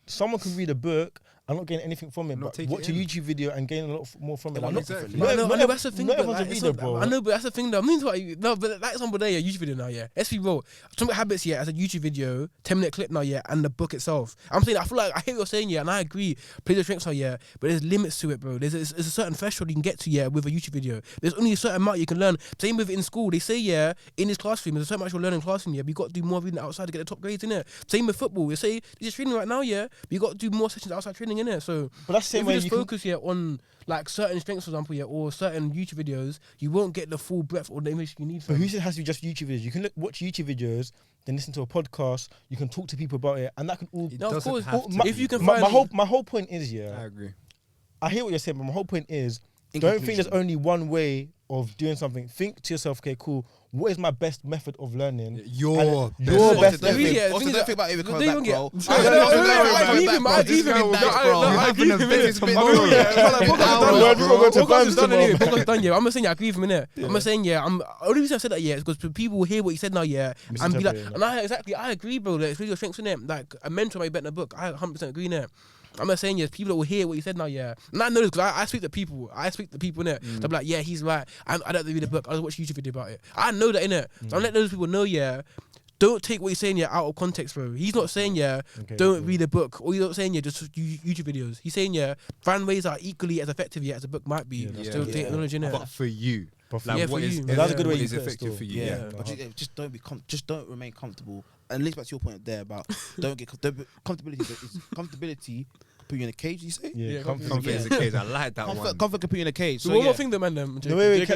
someone can read a book. I'm not getting anything from it, but watch a YouTube video and gain a lot more from it. Like, exactly. I know, that's the thing. Not everyone's a reader, bro. I know, but that's the thing, though. I'm into like, no, but that example there, YouTube video now, Let's be real. Atomic Habits, as a YouTube video, 10-minute clip now, and the book itself. I'm saying, I feel like I hear what you're saying, and I agree. Play the strengths now, but there's limits to it, bro. There's a certain threshold you can get to, with a YouTube video. There's only a certain amount you can learn. Same with in school. They say, in this classroom, there's a certain amount you'll learn in classroom, but you got to do more reading outside to get the top grades in it. Same with football. They say you're just training right now, but you got to do more sessions outside training in it. So. But that's the same if way you just focus on like certain strengths, for example, or certain YouTube videos, you won't get the full breadth or the information you need. But who said it has to be just YouTube videos? You can watch YouTube videos, then listen to a podcast. You can talk to people about it, and that can all. No, of course. If you can find my whole point is, I agree. I hear what you're saying, but my whole point is, don't think there's only one way of doing something. Think to yourself, okay, cool. What is my best method of learning? Your Don't best think about it coming back, bro. I agree with him. I'm not saying I agree with him, innit? I'm not saying only reason I said that is because people will hear what you said now, and be like, and I agree, bro. Like, it's really your strengths in it. Like a mentor might be better than a book. I 100% agree in it. I'm not saying people that will hear what you said now, and I know this because I speak to people. In it. They'll be like, he's right. I don't read a book. I'll watch a YouTube video about it. I know that in it. So I'm letting those people know, don't take what he's saying out of context, bro. He's not saying don't read a book, or he's not saying just YouTube videos. He's saying find ways that are equally as effective as a book might be. Still take knowledge in it. But for you, like what is that's a good way is effective for you. But just don't remain comfortable. And links back to your point there about don't get comfortability. Comfortability put you in a cage. You say? Yeah, comfort. Comfort is a cage. I like that one. Comfort can put you in a cage. So So one yeah. more thing, though, man. No, wait,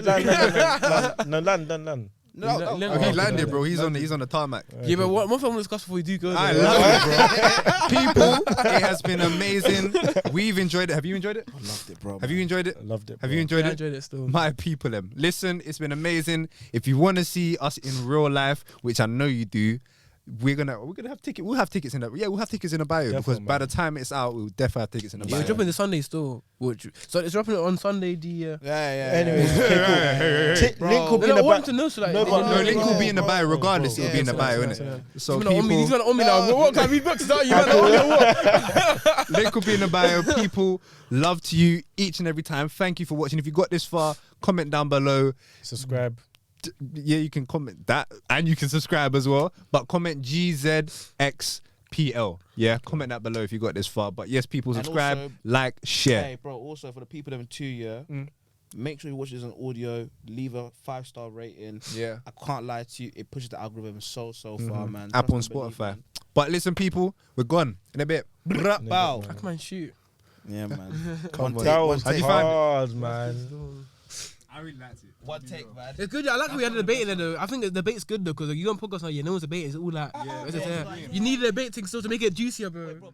land. No, He landed, bro. He's on the tarmac. Yeah, but one thing I want to discuss before we do go. I though. love it, bro. People, it has been amazing. We've enjoyed it. Have you enjoyed it? I loved it, bro. Have you enjoyed it? I loved it. Have bro. you enjoyed I it? enjoyed it still. My people, listen, it's been amazing. If you want to see us in real life, which I know you do, we're gonna have tickets. We'll have tickets in the we'll have tickets in the bio Definitely, because by man. the time it's out, we'll definitely have tickets in the Yeah, bio. we're dropping the Sunday still. So it's dropping on Sunday. Yeah. Anyways, okay, cool. Bro. Link will be in I the want back. to know so like. No, but- No, link will be in the bro, bio bro, regardless. bro. It'll be in the Yeah, bio, so- innit? So So these men people, are on me now. What can we box out? You man are on me or what? link will be in the bio. People, love to you each and every time. Thank you for watching. If you got this far, comment down below. Subscribe. Yeah, you can comment that and you can subscribe as well. But comment GZXPL. Yeah, comment that below if you got this far. But yes, people, And subscribe, also- like, share. Hey, bro. Also for the people that are 2 year, make sure you watch this on audio. Leave a 5-star rating. Yeah. I can't lie to you. It pushes the algorithm so far, man. Apple and Trust and believe, Spotify. man. But listen, people, we're gone in a bit. Bow. I can shoot. Yeah, man. Come One on, take, that one was take. hard, man. I really liked it. One take, man. It's good. I like how we had a debate in there though. I think the debate's good though because you go on podcast now, no one's debating. It's all like, you need a debate thing still to make it juicier, bro.